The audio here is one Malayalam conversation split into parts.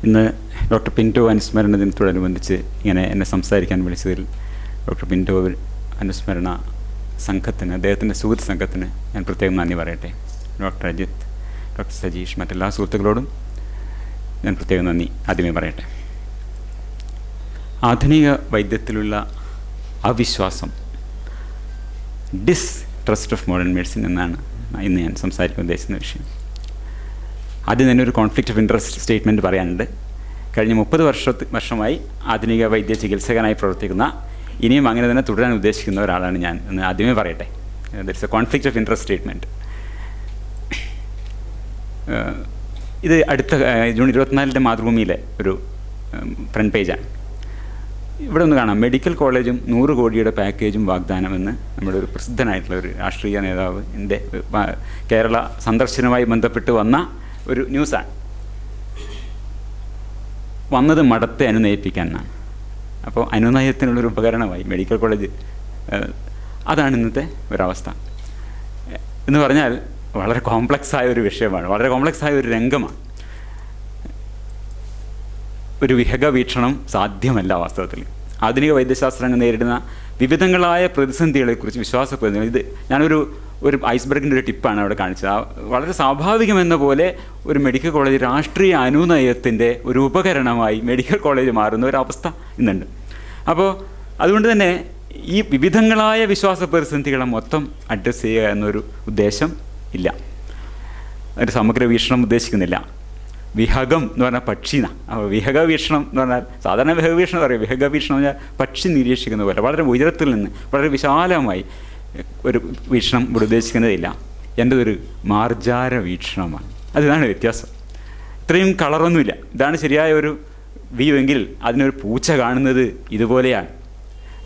ഇന്ന് ഡോക്ടർ പിൻറ്റോ അനുസ്മരണ ദിനത്തോടനുബന്ധിച്ച് ഇങ്ങനെ എന്നെ സംസാരിക്കാൻ വിളിച്ചതിൽ ഡോക്ടർ പിൻറ്റോ അനുസ്മരണ സംഘത്തിന്, അദ്ദേഹത്തിൻ്റെ സുഹൃത്ത് സംഘത്തിന് ഞാൻ പ്രത്യേകം നന്ദി പറയട്ടെ. ഡോക്ടർ അജിത്ത്, ഡോക്ടർ സജീഷ്, മറ്റെല്ലാ സുഹൃത്തുക്കളോടും ഞാൻ പ്രത്യേകം നന്ദി ആദ്യമേ പറയട്ടെ. ആധുനിക വൈദ്യത്തിലുള്ള അവിശ്വാസം, ഡിസ്ട്രസ്റ്റ് ഓഫ് മോഡേൺ മെഡിസിൻ എന്നാണ് ഇന്ന് ഞാൻ സംസാരിക്കാൻ ഉദ്ദേശിക്കുന്ന വിഷയം. ആദ്യം തന്നെ ഒരു കോൺഫ്ലിക്റ്റ് ഓഫ് ഇൻട്രസ്റ്റ് സ്റ്റേറ്റ്മെൻറ്റ് പറയാനുണ്ട്. കഴിഞ്ഞ 30 വർഷമായി ആധുനിക വൈദ്യ ചികിത്സകനായി പ്രവർത്തിക്കുന്ന, ഇനിയും അങ്ങനെ തന്നെ തുടരാൻ ഉദ്ദേശിക്കുന്ന ഒരാളാണ് ഞാൻ എന്ന് ആദ്യമേ പറയട്ടെ. That's A conflict of interest statement. ഇത് അടുത്ത ജൂൺ 24 മാതൃഭൂമിയിലെ ഒരു ഫ്രണ്ട് പേജാണ്. ഇവിടെ ഒന്ന് കാണാം, മെഡിക്കൽ കോളേജും 100 കോടിയുടെ പാക്കേജും വാഗ്ദാനമെന്ന് നമ്മുടെ ഒരു പ്രസിദ്ധനായിട്ടുള്ള ഒരു രാഷ്ട്രീയ നേതാവിൻ്റെ കേരള സന്ദർശനവുമായി ബന്ധപ്പെട്ട് വന്ന ഒരു ന്യൂസാണ്. വന്നത് മഠത്തെ അനുനയിപ്പിക്കാനാണ്. അപ്പോൾ അനുനയത്തിനുള്ളൊരു ഉപകരണമായി മെഡിക്കൽ കോളേജ്. അതാണ് ഇന്നത്തെ ഒരവസ്ഥ എന്ന് പറഞ്ഞാൽ വളരെ കോംപ്ലക്സായ ഒരു വിഷയമാണ്, വളരെ കോംപ്ലക്സായ ഒരു രംഗമാണ്. ഒരു വിഹക വീക്ഷണം സാധ്യമല്ല വാസ്തവത്തിൽ. ആധുനിക വൈദ്യശാസ്ത്രങ്ങൾ നേരിടുന്ന വിവിധങ്ങളായ പ്രതിസന്ധികളെക്കുറിച്ച്, വിശ്വാസ പ്രതിസന്ധി, ഇത് ഞാനൊരു ഐസ്ബർഗിൻ്റെ ഒരു ടിപ്പാണ് അവിടെ കാണിച്ചത്. വളരെ സ്വാഭാവികമെന്ന പോലെ ഒരു മെഡിക്കൽ കോളേജ് രാഷ്ട്രീയ അനുനയത്തിൻ്റെ ഒരു ഉപകരണമായി മെഡിക്കൽ കോളേജ് മാറുന്ന ഒരവസ്ഥ ഇന്നുണ്ട്. അപ്പോൾ അതുകൊണ്ട് തന്നെ ഈ വിവിധങ്ങളായ വിശ്വാസ പ്രതിസന്ധികളെ മൊത്തം അഡ്രസ്സ് ചെയ്യുക എന്നൊരു ഉദ്ദേശം ഇല്ല, ഒരു സമഗ്ര വീക്ഷണം ഉദ്ദേശിക്കുന്നില്ല. വിഹകം എന്ന് പറഞ്ഞാൽ പക്ഷിന, അപ്പോൾ വിഹക വീക്ഷണം എന്ന് പറഞ്ഞാൽ സാധാരണ വിഹക വീക്ഷണം പറയും. വിഹക വീക്ഷണം എന്ന് പറഞ്ഞാൽ പക്ഷി നിരീക്ഷിക്കുന്ന പോലെ വളരെ ഉയരത്തിൽ നിന്ന് വളരെ വിശാലമായി ഒരു വീക്ഷണം ഇവിടെ ഉദ്ദേശിക്കുന്നതില്ല. എൻ്റെതൊരു മാർജാര വീക്ഷണമാണ്. അതിതാണ് വ്യത്യാസം. ഇത്രയും കളറൊന്നുമില്ല. ഇതാണ് ശരിയായ ഒരു വ്യൂ എങ്കിൽ അതിനൊരു പൂച്ച കാണുന്നത് ഇതുപോലെയാണ്.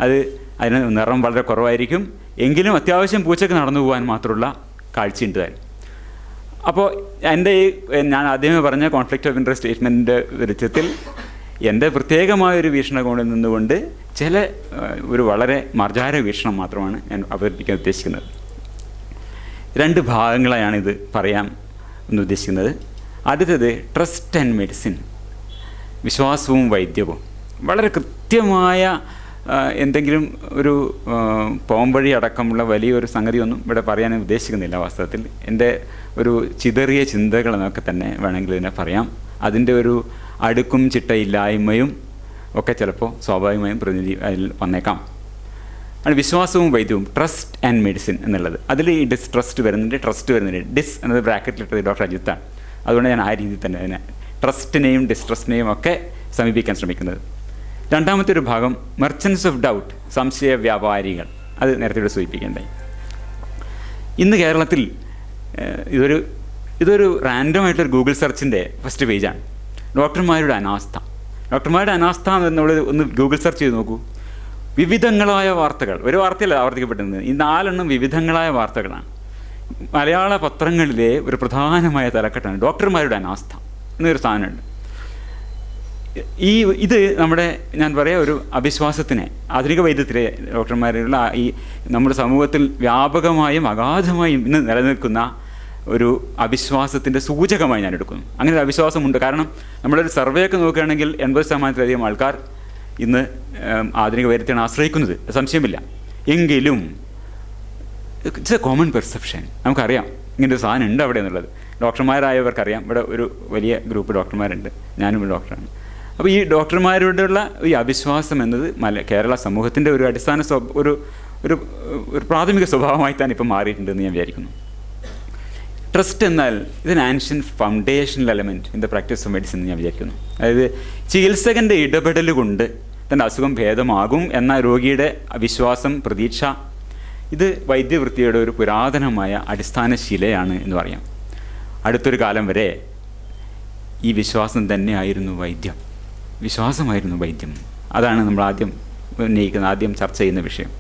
അതിന് നിറം വളരെ കുറവായിരിക്കും, എങ്കിലും അത്യാവശ്യം പൂച്ചക്ക് നടന്നു പോകാൻ മാത്രമുള്ള കാഴ്ചയുണ്ട് താനും. അപ്പോൾ ഞാൻ ആദ്യമേ പറഞ്ഞ കോൺഫ്ലിക്റ്റ് ഓഫ് ഇൻട്രസ്റ്റ് സ്റ്റേറ്റ്മെൻറ്റിൻ്റെ വെളിച്ചത്തിൽ എൻ്റെ പ്രത്യേകമായൊരു വീക്ഷണകോണിൽ നിന്നുകൊണ്ട് ഒരു വളരെ മാർജാര വീക്ഷണം മാത്രമാണ് ഞാൻ അവതരിപ്പിക്കാൻ ഉദ്ദേശിക്കുന്നത്. 2 ഭാഗങ്ങളായാണ് ഇത് പറയാൻ ഉദ്ദേശിക്കുന്നത്. ആദ്യത്തേത് ട്രസ്റ്റ് ആൻഡ് മെഡിസിൻ, വിശ്വാസവും വൈദ്യവും. വളരെ കൃത്യമായ എന്തെങ്കിലും ഒരു പോംവഴി അടക്കമുള്ള വലിയൊരു സംഗതിയൊന്നും ഇവിടെ പറയാൻ ഉദ്ദേശിക്കുന്നില്ല. വാസ്തവത്തിൽ എൻ്റെ ഒരു ചിതറിയ ചിന്തകളെന്നൊക്കെ തന്നെ വേണമെങ്കിൽ ഇതിനെ പറയാം. അതിൻ്റെ ഒരു അടുക്കും ചിട്ടയില്ലായ്മയും ഒക്കെ ചിലപ്പോൾ സ്വാഭാവികമായും പ്രതിനിധി അതിൽ വന്നേക്കാം. ആണ് വിശ്വാസവും വൈദ്യവും, ട്രസ്റ്റ് ആൻഡ് മെഡിസിൻ എന്നുള്ളത്. അതിൽ ഈ ഡിസ്ട്രസ്റ്റ് വരുന്നുണ്ട്, ട്രസ്റ്റ് വരുന്നുണ്ട്. ഡിസ് എന്നത് ബ്രാക്കറ്റിലിട്ടത് ഡോക്ടർ അജിത്താണ്. അതുകൊണ്ട് ഞാൻ ആ രീതിയിൽ തന്നെ അതിനെ ട്രസ്റ്റിനെയും ഡിസ്ട്രസ്റ്റിനെയും ഒക്കെ സമീപിക്കാൻ ശ്രമിക്കുന്നത്. രണ്ടാമത്തെ ഒരു ഭാഗം മെർച്ചൻസ് ഓഫ് ഡൗട്ട്, സംശയ വ്യാപാരികൾ. അത് നേരത്തെ ഇവിടെ സൂചിപ്പിക്കേണ്ടായി. ഇന്ന് കേരളത്തിൽ ഇതൊരു റാൻഡമായിട്ടൊരു ഗൂഗിൾ സെർച്ചിൻ്റെ ഫസ്റ്റ് പേജാണ്. ഡോക്ടർമാരുടെ അനാസ്ഥ എന്നുള്ളത് ഒന്ന് ഗൂഗിൾ സെർച്ച് ചെയ്ത് നോക്കൂ. വിവിധങ്ങളായ വാർത്തകൾ, ഒരു വാർത്തയല്ല ആവർത്തിക്കപ്പെടുന്നത്, ഈ 4 വിവിധങ്ങളായ വാർത്തകളാണ്. മലയാള പത്രങ്ങളിലെ ഒരു പ്രധാനമായ തലക്കെട്ടാണ് ഡോക്ടർമാരുടെ അനാസ്ഥ എന്നൊരു സാധനമുണ്ട്. ഇത് നമ്മുടെ, ഞാൻ പറയാം, ഒരു അവിശ്വാസത്തിനെ, ആധുനിക വൈദ്യത്തിലെ ഡോക്ടർമാരുള്ള ഈ നമ്മുടെ സമൂഹത്തിൽ വ്യാപകമായും അഗാധമായും ഇന്ന് നിലനിൽക്കുന്ന ഒരു അവിശ്വാസത്തിൻ്റെ സൂചകമായി ഞാൻ എടുക്കുന്നു. അങ്ങനെ ഒരു അവിശ്വാസമുണ്ട്. കാരണം നമ്മളൊരു സർവേ ഒക്കെ നോക്കുകയാണെങ്കിൽ 80% ആൾക്കാർ ഇന്ന് ആധുനിക വൈദ്യത്തെയാണ് ആശ്രയിക്കുന്നത്, സംശയമില്ല. എങ്കിലും ഇറ്റ്സ് എ കോമൺ പെർസെപ്ഷൻ. നമുക്കറിയാം ഇങ്ങനൊരു സാധനം ഉണ്ട് അവിടെ എന്നുള്ളത്. ഡോക്ടർമാരായവർക്കറിയാം. ഇവിടെ ഒരു വലിയ ഗ്രൂപ്പ് ഡോക്ടർമാരുണ്ട്, ഞാനും ഒരു ഡോക്ടറാണ്. അപ്പോൾ ഈ ഡോക്ടർമാരോടുള്ള ഈ അവിശ്വാസം എന്നത് കേരള സമൂഹത്തിൻ്റെ ഒരു അടിസ്ഥാന ഒരു പ്രാഥമിക സ്വഭാവമായി തന്നെ ഇപ്പം മാറിയിട്ടുണ്ടെന്ന് ഞാൻ വിചാരിക്കുന്നു. ട്രസ്റ്റ് എന്നാൽ ഇതിന് ancient foundational element in the practice of medicine എന്ന് ഞാൻ വിചാരിക്കുന്നു. അതായത് ചികിത്സകൻ്റെ ഇടപെടൽ കൊണ്ട് തൻ്റെ അസുഖം ഭേദമാകും എന്ന രോഗിയുടെ വിശ്വാസം, പ്രതീക്ഷ, ഇത് വൈദ്യവൃത്തിയുടെ ഒരു പുരാതനമായ അടിസ്ഥാന ശിലയാണ് എന്ന് പറയാം. അടുത്തൊരു കാലം വരെ ഈ വിശ്വാസം തന്നെയായിരുന്നു വൈദ്യം. വിശ്വാസമായിരുന്നു വൈദ്യം. അതാണ് നമ്മൾ ആദ്യം ഉന്നയിക്കുന്ന, ആദ്യം ചർച്ച ചെയ്യുന്ന വിഷയം.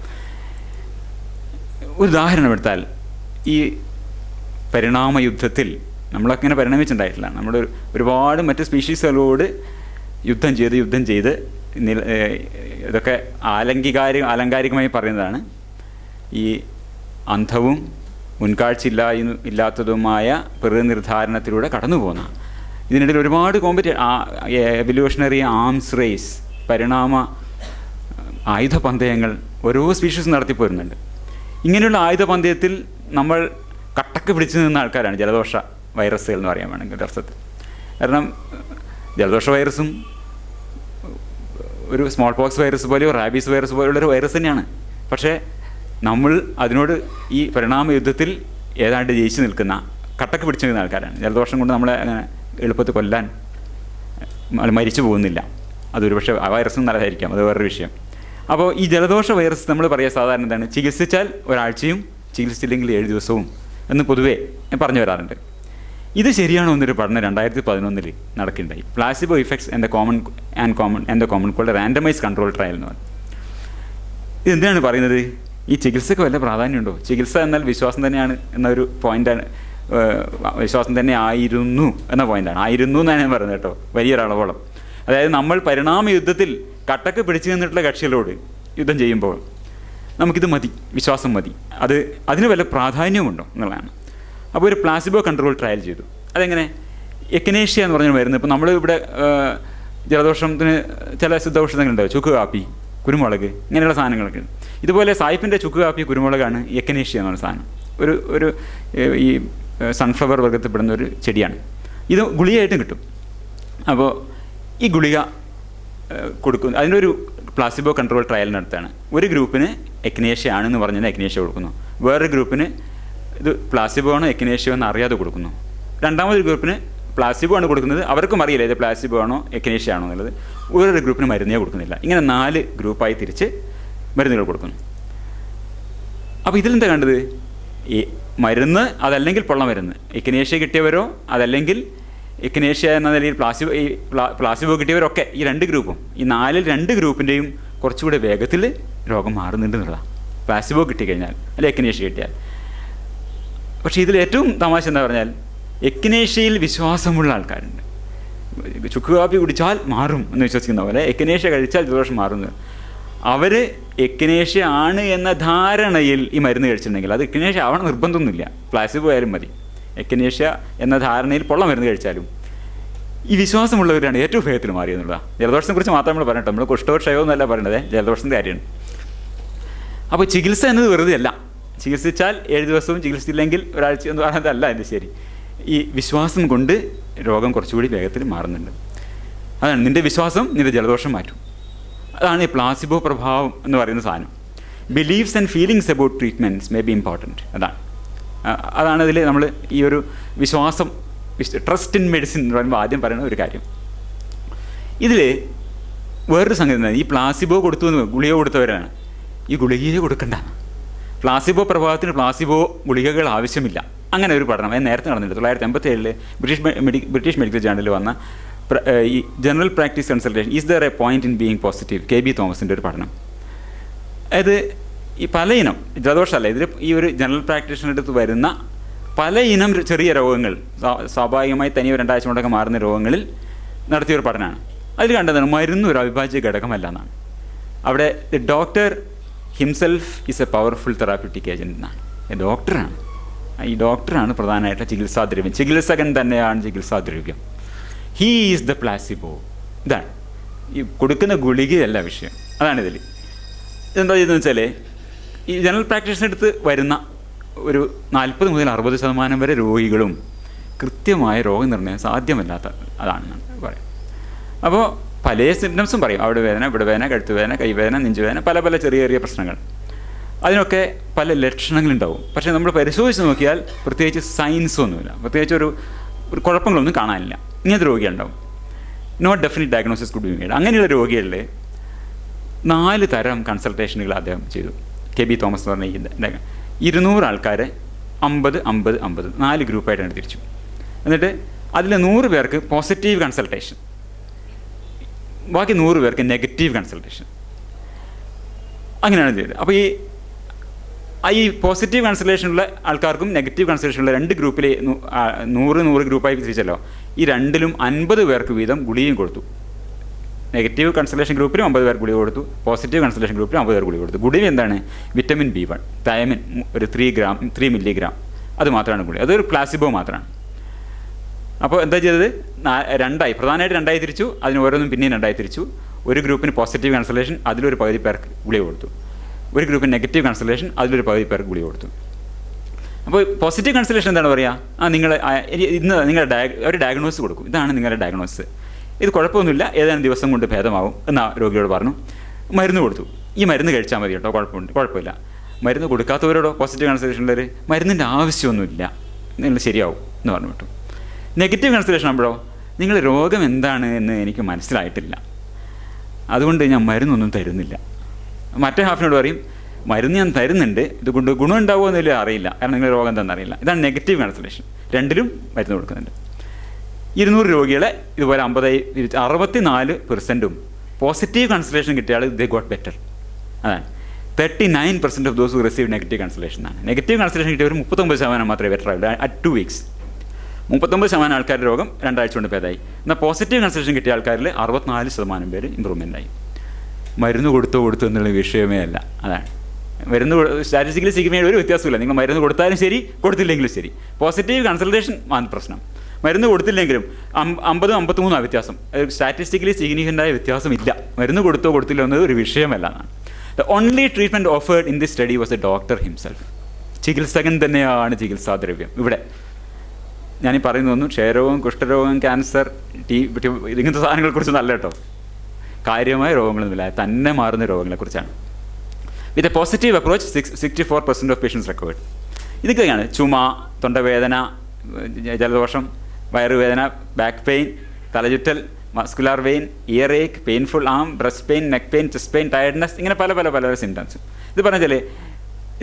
ഒരു ഉദാഹരണം എടുത്താൽ, ഈ പരിണാമയുദ്ധത്തിൽ നമ്മളങ്ങനെ പരിണമിച്ചിട്ടുണ്ടായിട്ടില്ല. നമ്മൾ ഒരുപാട് മറ്റ് സ്പീഷീസുകളോട് യുദ്ധം ചെയ്ത് ഇതൊക്കെ ആലങ്കാരികമായി പറയുന്നതാണ്. ഈ അന്ധവും മുൻകാഴ്ച ഇല്ലാത്തതുമായ പ്രതിനിർദ്ധാരണത്തിലൂടെ കടന്നു പോകുന്ന ഇതിനിടയിൽ ഒരുപാട് എവല്യൂഷണറി ആംസ് റേസ്, പരിണാമ ആയുധ പന്തയങ്ങൾ ഓരോ സ്പീഷീസ് നടത്തിപ്പോരുന്നുണ്ട്. ഇങ്ങനെയുള്ള ആയുധ പന്തയത്തിൽ നമ്മൾ കട്ടക്ക് പിടിച്ചു നിന്ന ആൾക്കാരാണ് ജലദോഷ വൈറസുകൾ എന്ന് പറയാൻ വേണമെങ്കിൽ അർത്ഥത്തിൽ. കാരണം ജലദോഷ വൈറസും ഒരു സ്മോൾ പോക്സ് വൈറസ് പോലെയോ റാബീസ് വൈറസ് പോലെയുള്ളൊരു വൈറസ് തന്നെയാണ്. പക്ഷേ നമ്മൾ അതിനോട് ഈ പരിണാമ യുദ്ധത്തിൽ ഏതാണ്ട് ജയിച്ചു നിൽക്കുന്ന, കട്ടക്ക് പിടിച്ചു നിൽക്കുന്ന ആൾക്കാരാണ്. ജലദോഷം കൊണ്ട് നമ്മളെ അങ്ങനെ എളുപ്പത്തിൽ കൊല്ലാൻ മരിച്ചു പോകുന്നില്ല. അതൊരു പക്ഷേ ആ വൈറസും നല്ലതായിരിക്കാം, അത് വേറൊരു വിഷയം. അപ്പോൾ ഈ ജലദോഷ വൈറസ് നമ്മൾ പറയുക സാധാരണ എന്താണ്, ചികിത്സിച്ചാൽ ഒരാഴ്ചയും ചികിത്സിച്ചില്ലെങ്കിൽ 7 ദിവസവും എന്ന് പൊതുവേ പറഞ്ഞു വരാറുണ്ട്. ഇത് ശരിയാണോ എന്നൊരു പഠനം 2011 നടക്കുകയുണ്ടായി. Placebo effects and the common cold randomise control trial എന്ന് പറഞ്ഞു. ഇതെന്താണ് പറയുന്നത്? ഈ ചികിത്സയ്ക്ക് വല്ല പ്രാധാന്യമുണ്ടോ? ചികിത്സ എന്നാൽ വിശ്വാസം തന്നെയാണ് എന്നൊരു പോയിൻ്റാണ്. വിശ്വാസം തന്നെ ആയിരുന്നു എന്ന പോയിൻ്റാണ്. ആയിരുന്നു എന്നാണ് ഞാൻ പറയുന്നത് കേട്ടോ, വലിയൊരളവോളം. അതായത് നമ്മൾ പരിണാമ യുദ്ധത്തിൽ കട്ടക്ക് പിടിച്ചു നിന്നിട്ടുള്ള കക്ഷികളോട് യുദ്ധം ചെയ്യുമ്പോൾ നമുക്കിത് മതി, വിശ്വാസം മതി, അതിന് വല്ല പ്രാധാന്യമുണ്ടോ എന്നുള്ളതാണ്. അപ്പോൾ ഒരു പ്ലാസിബോ കൺട്രോൾ ട്രയൽ ചെയ്തു. അതെങ്ങനെ? എക്കനേഷ്യ എന്ന് പറഞ്ഞാൽ വരുന്നത്, ഇപ്പോൾ നമ്മൾ ഇവിടെ ജലദോഷത്തിന് ചില ശുദ്ധൌഷധങ്ങളുണ്ടാവും, ചുക്ക് കാപ്പി, കുരുമുളക്, ഇങ്ങനെയുള്ള സാധനങ്ങളൊക്കെ. ഇതുപോലെ സായിപ്പിൻ്റെ ചുക്ക് കാപ്പി കുരുമുളകാണ് എക്കനേഷ്യ എന്നുള്ള സാധനം. ഒരു ഈ സൺഫ്ലവർ വർഗത്തിൽപ്പെടുന്ന ഒരു ചെടിയാണ്. ഇത് ഗുളികയായിട്ടും കിട്ടും. അപ്പോൾ ഈ ഗുളിക കൊടുക്കും. അതിനൊരു പ്ലാസിബോ കൺട്രോൾ ട്രയൽ നടത്താണ്. ഒരു ഗ്രൂപ്പിന് എക്നേഷ്യ ആണെന്ന് പറഞ്ഞാൽ എക്നേഷ്യ കൊടുക്കുന്നു, വേറൊരു ഗ്രൂപ്പിന് ഇത് പ്ലാസിബോ ആണോ എക്നേഷ്യോ എന്ന് അറിയാതെ കൊടുക്കുന്നു. രണ്ടാമതൊരു ഗ്രൂപ്പിന് പ്ലാസിബോ ആണ് കൊടുക്കുന്നത്, അവർക്കും അറിയില്ല ഇത് പ്ലാസിബോ ആണോ എക്നേഷ്യ ആണോ എന്നുള്ളത്. വേറൊരു ഗ്രൂപ്പിന് മരുന്നേ കൊടുക്കുന്നില്ല. ഇങ്ങനെ 4 ഗ്രൂപ്പായി തിരിച്ച് മരുന്നുകൾ കൊടുക്കുന്നു. അപ്പോൾ ഇതിലെന്താ കണ്ടത്? ഈ മരുന്ന് അതല്ലെങ്കിൽ പൊള്ള മരുന്ന്, എക്നേഷ്യ കിട്ടിയവരോ അതല്ലെങ്കിൽ എക്നേഷ്യ എന്ന നിലയിൽ പ്ലാസിബോ കിട്ടിയവരൊക്കെ, ഈ 2 ഗ്രൂപ്പും, ഈ 4ൽ 2 ഗ്രൂപ്പിൻ്റെയും കുറച്ചുകൂടെ വേഗത്തിൽ രോഗം മാറുന്നുണ്ട് എന്നുള്ളതാണ് പ്ലാസിബോ കിട്ടിക്കഴിഞ്ഞാൽ, അല്ലെങ്കിൽ എക്നേഷ്യ കിട്ടിയാൽ. പക്ഷേ ഇതിൽ ഏറ്റവും തമാശ എന്താ പറഞ്ഞാൽ, എക്നേഷ്യയിൽ വിശ്വാസമുള്ള ആൾക്കാരുണ്ട്. ചുക്ക് കാപ്പി കുടിച്ചാൽ മാറും എന്ന് വിശ്വസിക്കുന്ന പോലെ എക്നേഷ്യ കഴിച്ചാൽ ജലദോഷം മാറുന്നത്. അവർ എക്നേഷ്യ ആണ് എന്ന ധാരണയിൽ ഈ മരുന്ന് കഴിച്ചിട്ടുണ്ടെങ്കിൽ, അത് എക്നേഷ്യ ആവണം നിർബന്ധമൊന്നുമില്ല, പ്ലാസിബോ ആയാലും മതി. എക്നേഷ്യ എന്ന ധാരണയിൽ പൊള്ള മരുന്ന് കഴിച്ചാലും ഈ വിശ്വാസമുള്ളവരാണ് ഏറ്റവും വേഗത്തിൽ മാറിയെന്നുള്ളതാണ്. ജലദോഷത്തെ കുറിച്ച് മാത്രം നമ്മൾ പറഞ്ഞിട്ട്, നമ്മൾ കുഷ്ഠോക്ഷയോ എന്നല്ല പറയണത്, ജലദോഷത്തിൻ്റെ കാര്യമാണ്. അപ്പോൾ ചികിത്സ എന്നത് വെറുതെ അല്ല. ചികിത്സിച്ചാൽ 7 ദിവസവും, ചികിത്സിച്ചില്ലെങ്കിൽ ഒരാഴ്ച എന്ന് പറയുന്നതല്ല എൻ്റെ ശരി. ഈ വിശ്വാസം കൊണ്ട് രോഗം കുറച്ചുകൂടി വേഗത്തിൽ മാറുന്നുണ്ട്. അതാണ് നിൻ്റെ വിശ്വാസം നിൻ്റെ ജലദോഷം മാറ്റും. അതാണ് ഈ പ്ലാസിബോ പ്രഭാവം എന്ന് പറയുന്ന സാധനം. Beliefs and feelings about treatments may be important. അതാണ് ഇതിൽ നമ്മൾ ഈ ഒരു വിശ്വാസം, ട്രസ്റ്റ് ഇൻ മെഡിസിൻ എന്ന് പറയുമ്പോൾ ആദ്യം പറയുന്ന ഒരു കാര്യം. ഇതിൽ വേറൊരു സംഗതി, ഈ പ്ലാസിബോ കൊടുത്തു എന്ന് ഗുളിക കൊടുത്തവരാണ്, ഈ ഗുളികയെ കൊടുക്കണ്ട. പ്ലാസിബോ പ്രഭാവത്തിന് പ്ലാസിബോ ഗുളികകൾ ആവശ്യമില്ല. അങ്ങനെ ഒരു പഠനം നേരത്തെ നടന്നിട്ടുണ്ട്. 1987 ബ്രിട്ടീഷ് മെഡിക്കൽ ജേണലിൽ വന്ന ഈ general practice consultation is there A point in being positive, KB തോമസിൻ്റെ ഒരു പഠനം. അതായത് ഈ പല ഇനം ജലദോഷമല്ല, ഇതിൽ ഈ ഒരു ജനറൽ പ്രാക്ടീഷണറുടെ അടുത്ത് വരുന്ന പല ഇനം ചെറിയ രോഗങ്ങൾ, സ്വാഭാവികമായി തനിയെ 2 ആഴ്ച കൊണ്ടൊക്കെ മാറുന്ന രോഗങ്ങളിൽ നടത്തിയൊരു പഠനമാണ്. അതിൽ കണ്ടതാണ് മരുന്ന് ഒരു അവിഭാജ്യ ഘടകമല്ല എന്നാണ്. അവിടെ the doctor himself is a powerful therapeutic agent എന്നാണ്. ഡോക്ടറാണ്, ഈ ഡോക്ടറാണ് പ്രധാനമായിട്ട് ചികിത്സാദ്രവ്യം. ചികിത്സകൻ തന്നെയാണ് ചികിത്സാദ്രവ്യം. He is the placebo. ഇതാണ് ഈ കൊടുക്കുന്ന ഗുളികയല്ല വിഷയം. അതാണ് ഇതിൽ. ഇതെന്താ ചെയ്തതെന്ന് വെച്ചാൽ, ഈ ജനറൽ പ്രാക്ടീഷണർ അടുത്ത് വരുന്ന ഒരു 40 മുതൽ 60% വരെ രോഗികളും കൃത്യമായ രോഗനിർണയം സാധ്യമല്ലാത്ത അതാണെന്നാണ് പറയാം. അപ്പോൾ പല സിംറ്റംസും പറയും, അവിടെ വേദന, ഇവിടെ വേദന, കഴുത്ത് വേദന, കൈവേദന, നെഞ്ചുവേദന, പല പല ചെറിയ ചെറിയ പ്രശ്നങ്ങൾ. അതിനൊക്കെ പല ലക്ഷണങ്ങളുണ്ടാവും. പക്ഷേ നമ്മൾ പരിശോധിച്ച് നോക്കിയാൽ പ്രത്യേകിച്ച് സയൻസ് ഒന്നുമില്ല, പ്രത്യേകിച്ച് ഒരു കുഴപ്പങ്ങളൊന്നും കാണാനില്ല. ഇങ്ങനത്തെ രോഗികളുണ്ടാവും. Not definite diagnosis could be made. അങ്ങനെയുള്ള രോഗികളിൽ 4 തരം കൺസൾട്ടേഷനുകൾ അദ്ദേഹം ചെയ്തു. KB തോമസ് എന്ന് പറഞ്ഞ 200 ആൾക്കാരെ 50, 50, 50 4 ഗ്രൂപ്പായിട്ടാണ് തിരിച്ചു. എന്നിട്ട് അതിൽ 100 പേർക്ക് പോസിറ്റീവ് കൺസൾട്ടേഷൻ, ബാക്കി 100 പേർക്ക് നെഗറ്റീവ് കൺസൾട്ടേഷൻ. അങ്ങനെയാണ് ചെയ്തത്. അപ്പോൾ ഈ പോസിറ്റീവ് കൺസൾട്ടേഷനുള്ള ആൾക്കാർക്കും നെഗറ്റീവ് കൺസൾട്ടേഷനുള്ള 2 ഗ്രൂപ്പിൽ 100 ഗ്രൂപ്പായി തിരിച്ചല്ലോ. ഈ 2ലും 50 പേർക്ക് വീതം ഗുളികയും കൊടുത്തു. നെഗറ്റീവ് കൺസൾട്ടേഷൻ ഗ്രൂപ്പിലും 50 പേർക്ക് ഗുളിക കൊടുത്തു, പോസിറ്റീവ് കൺസൾട്ടേഷൻ ഗ്രൂപ്പിലും 50 പേർക്ക് ഗുളിക കൊടുത്തു. ഗുളിക എന്താണ്? വിറ്റമിൻ B1, തയമിൻ ഒരു 3 മില്ലിഗ്രാം, അത് മാത്രമാണ് ഗുളിക. അതൊരു പ്ലാസിബോ മാത്രമാണ്. അപ്പോൾ എന്താ ചെയ്തത്, പ്രധാനമായിട്ട് രണ്ടായി തിരിച്ചു. അതിന് ഓരോന്നും പിന്നെയും രണ്ടായി തിരിച്ചു. ഒരു ഗ്രൂപ്പിന് പോസിറ്റീവ് കൺസൾട്ടേഷൻ, അതിലൊരു പകുതി പേർക്ക് ഗുളിക കൊടുത്തു. ഒരു ഗ്രൂപ്പിന് നെഗറ്റീവ് കൺസൾട്ടേഷൻ, അതിലൊരു പകുതി പേർക്ക് ഗുളിക കൊടുത്തു. അപ്പോൾ പോസിറ്റീവ് കൺസൾട്ടേഷൻ എന്താണ് പറയുക, നിങ്ങൾ ഇന്ന് നിങ്ങളുടെ ഒരു ഡയഗ്നോസ് കൊടുക്കും, ഇതാണ് നിങ്ങളുടെ ഡയഗ്നോസ്, ഇത് കുഴപ്പമൊന്നുമില്ല, ഏതാനും ദിവസം കൊണ്ട് ഭേദമാവും എന്ന് രോഗിയോട് പറഞ്ഞു. മരുന്ന് കൊടുത്തു. ഈ മരുന്ന് കഴിച്ചാൽ മതി കേട്ടോ, കുഴപ്പമില്ല. മരുന്ന് കൊടുക്കാത്തവരോടോ പോസിറ്റീവ് കൺസൾട്ടേഷനുള്ളവർ മരുന്നിൻ്റെ ആവശ്യമൊന്നുമില്ല, നിങ്ങൾ ശരിയാവും എന്ന് പറഞ്ഞു വിട്ടു. നെഗറ്റീവ് കൺസൾട്ടേഷൻ ആകുമ്പോഴോ, നിങ്ങൾ രോഗം എന്താണ് എന്ന് എനിക്ക് മനസ്സിലായിട്ടില്ല, അതുകൊണ്ട് ഞാൻ മരുന്നൊന്നും തരുന്നില്ല. മറ്റേ ഹാഫിനോട് പറയും, മരുന്ന് ഞാൻ തരുന്നുണ്ട്, ഇതുകൊണ്ട് ഗുണം ഉണ്ടാവുമോ എന്നില്ല അറിയില്ല, കാരണം നിങ്ങൾ രോഗം എന്താണെന്ന് അറിയില്ല. ഇതാണ് നെഗറ്റീവ് കൺസൾട്ടേഷൻ. രണ്ടിലും മരുന്ന് കൊടുക്കുന്നുണ്ട്. 200 രോഗികളെ ഇതുപോലെ 64% പോസിറ്റീവ് കൺസൾട്ടേഷൻ കിട്ടിയ ആൾ ദേ ഗോട്ട് ബെറ്റർ. അതാണ് 39% of those who receive negative consultation ആണ്. നെഗറ്റീവ് കൺസൾട്ടേഷൻ കിട്ടിയവർ 39% മാത്രമേ ബെറ്റർ ആയുള്ളൂ അറ്റ് 2 weeks. 39% ആൾക്കാരുടെ രോഗം 2 ആഴ്ച കൊണ്ട് ഭേദമായി. എന്നാൽ പോസിറ്റീവ് കൺസൾട്ടേഷൻ കിട്ടിയ ആൾക്കാരിൽ 64% പേര് ഇമ്പ്രൂവ്മെൻ്റ് ആയി. മരുന്ന് കൊടുത്തു എന്നുള്ള വിഷയമേ അല്ല. അതാണ് മരുന്ന് സ്റ്റാറ്റിസ്റ്റിക്കലി സിഗ്നിഫിക്കൻ്റ് ഒരു വ്യത്യാസമില്ല. നിങ്ങൾ മരുന്ന് കൊടുത്താലും ശരി, കൊടുത്തില്ലെങ്കിലും ശരി. പോസിറ്റീവ് കൺസൾട്ടേഷൻ ആണ് പ്രശ്നം. മരുന്ന് കൊടുത്തില്ലെങ്കിലും 50-53 വ്യത്യാസം. സ്റ്റാറ്റിസ്റ്റിക്കലി സിഗ്നിഫിക്കൻ്റായ വ്യത്യാസമില്ല. മരുന്ന് കൊടുത്തില്ല എന്നത് ഒരു വിഷയമല്ല എന്നാണ്. The only treatment offered in this study was a doctor himself. ചികിത്സകൻ തന്നെയാണ് ചികിത്സാദ്രവ്യം. ഇവിടെ ഞാനീ പറയുന്നതൊന്നും ക്ഷയരോഗം, കുഷ്ഠരോഗം, ക്യാൻസർ, ഇങ്ങനത്തെ സാധനങ്ങളെക്കുറിച്ചൊന്നും അല്ല കേട്ടോ. കാര്യമായ രോഗങ്ങളൊന്നുമില്ല, തന്നെ മാറുന്ന രോഗങ്ങളെക്കുറിച്ചാണ്. With a positive approach 64% of patients recovered. ഇതൊക്കെയാണ് ചുമ, തൊണ്ടവേദന, ജലദോഷം, വയറുവേദന, ബാക്ക് പെയിൻ, തലചുറ്റൽ, muscular vein, ear ache, painful arm, breast pain, neck pain, chest pain, tiredness, ഇങ്ങനെ പല സിംറ്റംസ്. ഇത് പറഞ്ഞാൽ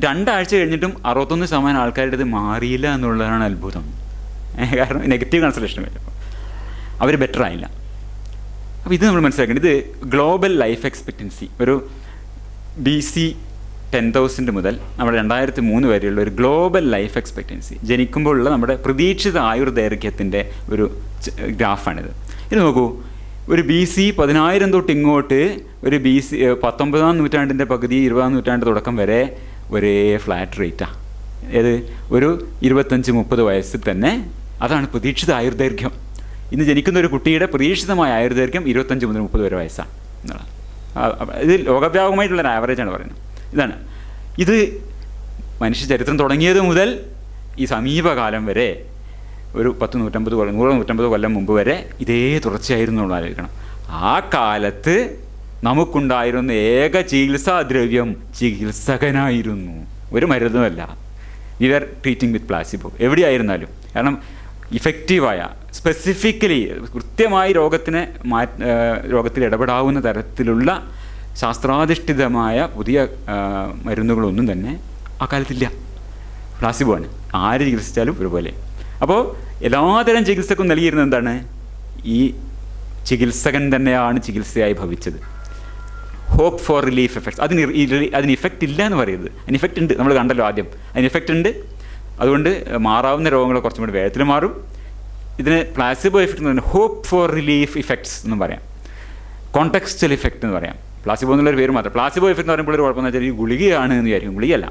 2 ആഴ്ച കഴിഞ്ഞിട്ടും 61% ആൾക്കാരുടെ ഇത് മാറിയില്ല എന്നുള്ളതാണ് അത്ഭുതം. കാരണം നെഗറ്റീവ് കൺസൾട്ടേഷൻ വരുമ്പോൾ അവർ ബെറ്റർ ആയില്ല. അപ്പോൾ ഇത് നമ്മൾ മനസ്സിലാക്കേണ്ടത്, ഇത് ഗ്ലോബൽ ലൈഫ് എക്സ്പെക്റ്റൻസി ഒരു BC 10,000 മുതൽ നമ്മുടെ 2003 വരെയുള്ള ഒരു ഗ്ലോബൽ ലൈഫ് എക്സ്പെക്റ്റൻസി, ജനിക്കുമ്പോഴുള്ള നമ്മുടെ പ്രതീക്ഷിത ആയുർദൈർഘ്യത്തിൻ്റെ ഒരു ഗ്രാഫാണിത്. ഇത് നോക്കൂ, ഒരു BC 10,000 തൊട്ട് ഇങ്ങോട്ട് ഒരു BC 19-ാം നൂറ്റാണ്ടിൻ്റെ പകുതി 20-ാം നൂറ്റാണ്ട് തുടക്കം വരെ ഒരേ ഫ്ലാറ്റ് റേറ്റാണ്. ഏത് ഒരു 25-30 വയസ്സിൽ തന്നെ അതാണ് പ്രതീക്ഷിത ആയുർദൈർഘ്യം. ഇന്ന് ജനിക്കുന്ന ഒരു കുട്ടിയുടെ പ്രതീക്ഷിതമായ ആയുർദൈർഘ്യം 25 മുതൽ 30 വരെ വയസ്സാണ് എന്നുള്ളത്. ഇത് ലോകവ്യാപകമായിട്ടുള്ളൊരു ആവറേജാണ് പറയുന്നത്. ഇതാണ് ഇത് മനുഷ്യ ചരിത്രം തുടങ്ങിയത് മുതൽ ഈ സമീപകാലം വരെ ഒരു 100-150 കൊല്ലം മുമ്പ് വരെ ഇതേ തുടർച്ചയായിരുന്നു ആലോചിക്കണം. ആ കാലത്ത് നമുക്കുണ്ടായിരുന്ന ഏക ചികിത്സാദ്രവ്യം ചികിത്സകനായിരുന്നു, ഒരു മരുന്നുമല്ല. വി ആർ ട്രീറ്റിംഗ് വിത്ത് പ്ലാസിബോ എവിടെയായിരുന്നാലും. കാരണം ഇഫക്റ്റീവായ, സ്പെസിഫിക്കലി കൃത്യമായി രോഗത്തിൽ ഇടപെടാവുന്ന തരത്തിലുള്ള ശാസ്ത്രാധിഷ്ഠിതമായ പുതിയ മരുന്നുകളൊന്നും തന്നെ ആ കാലത്തില്ല. പ്ലാസിബോ ആണ്. ആര് ചികിത്സിച്ചാലും ഒരുപോലെ. അപ്പോൾ എല്ലാതരം ചികിത്സക്കും നൽകിയിരുന്നത് എന്താണ്? ഈ ചികിത്സകൻ തന്നെയാണ് ചികിത്സയായി ഭവിച്ചത്. Hope for relief effects. അതിന് ഇഫക്റ്റ് ഇല്ല എന്ന് പറയരുത്. അതിന് ഇഫക്റ്റ് ഉണ്ട്, നമ്മൾ കണ്ടല്ലോ ആദ്യം. അതിന് ഇഫക്റ്റ് ഉണ്ട്. അതുകൊണ്ട് മാറാവുന്ന രോഗങ്ങൾ കുറച്ചും കൂടി വേഗത്തിൽ മാറും. ഇതിന് പ്ലാസിബോ ഇഫക്റ്റ് എന്ന് പറഞ്ഞാൽ ഹോപ്പ് ഫോർ റിലീഫ് ഇഫക്ട്സ് എന്നും പറയാം, കോണ്ടെക്സ്റ്റൽ ഇഫക്റ്റ് എന്ന് പറയാം. പ്ലാസിബോ എന്നുള്ളൊരു പേര് മാത്രം. പ്ലാസിബോ ഇഫക്റ്റ് എന്ന് പറയുമ്പോൾ ഒരു കുഴപ്പമെന്ന് വെച്ചാൽ ഈ ഗുളികയാണ് എന്ന് വിചാരിക്കും. ഗുളികയല്ല.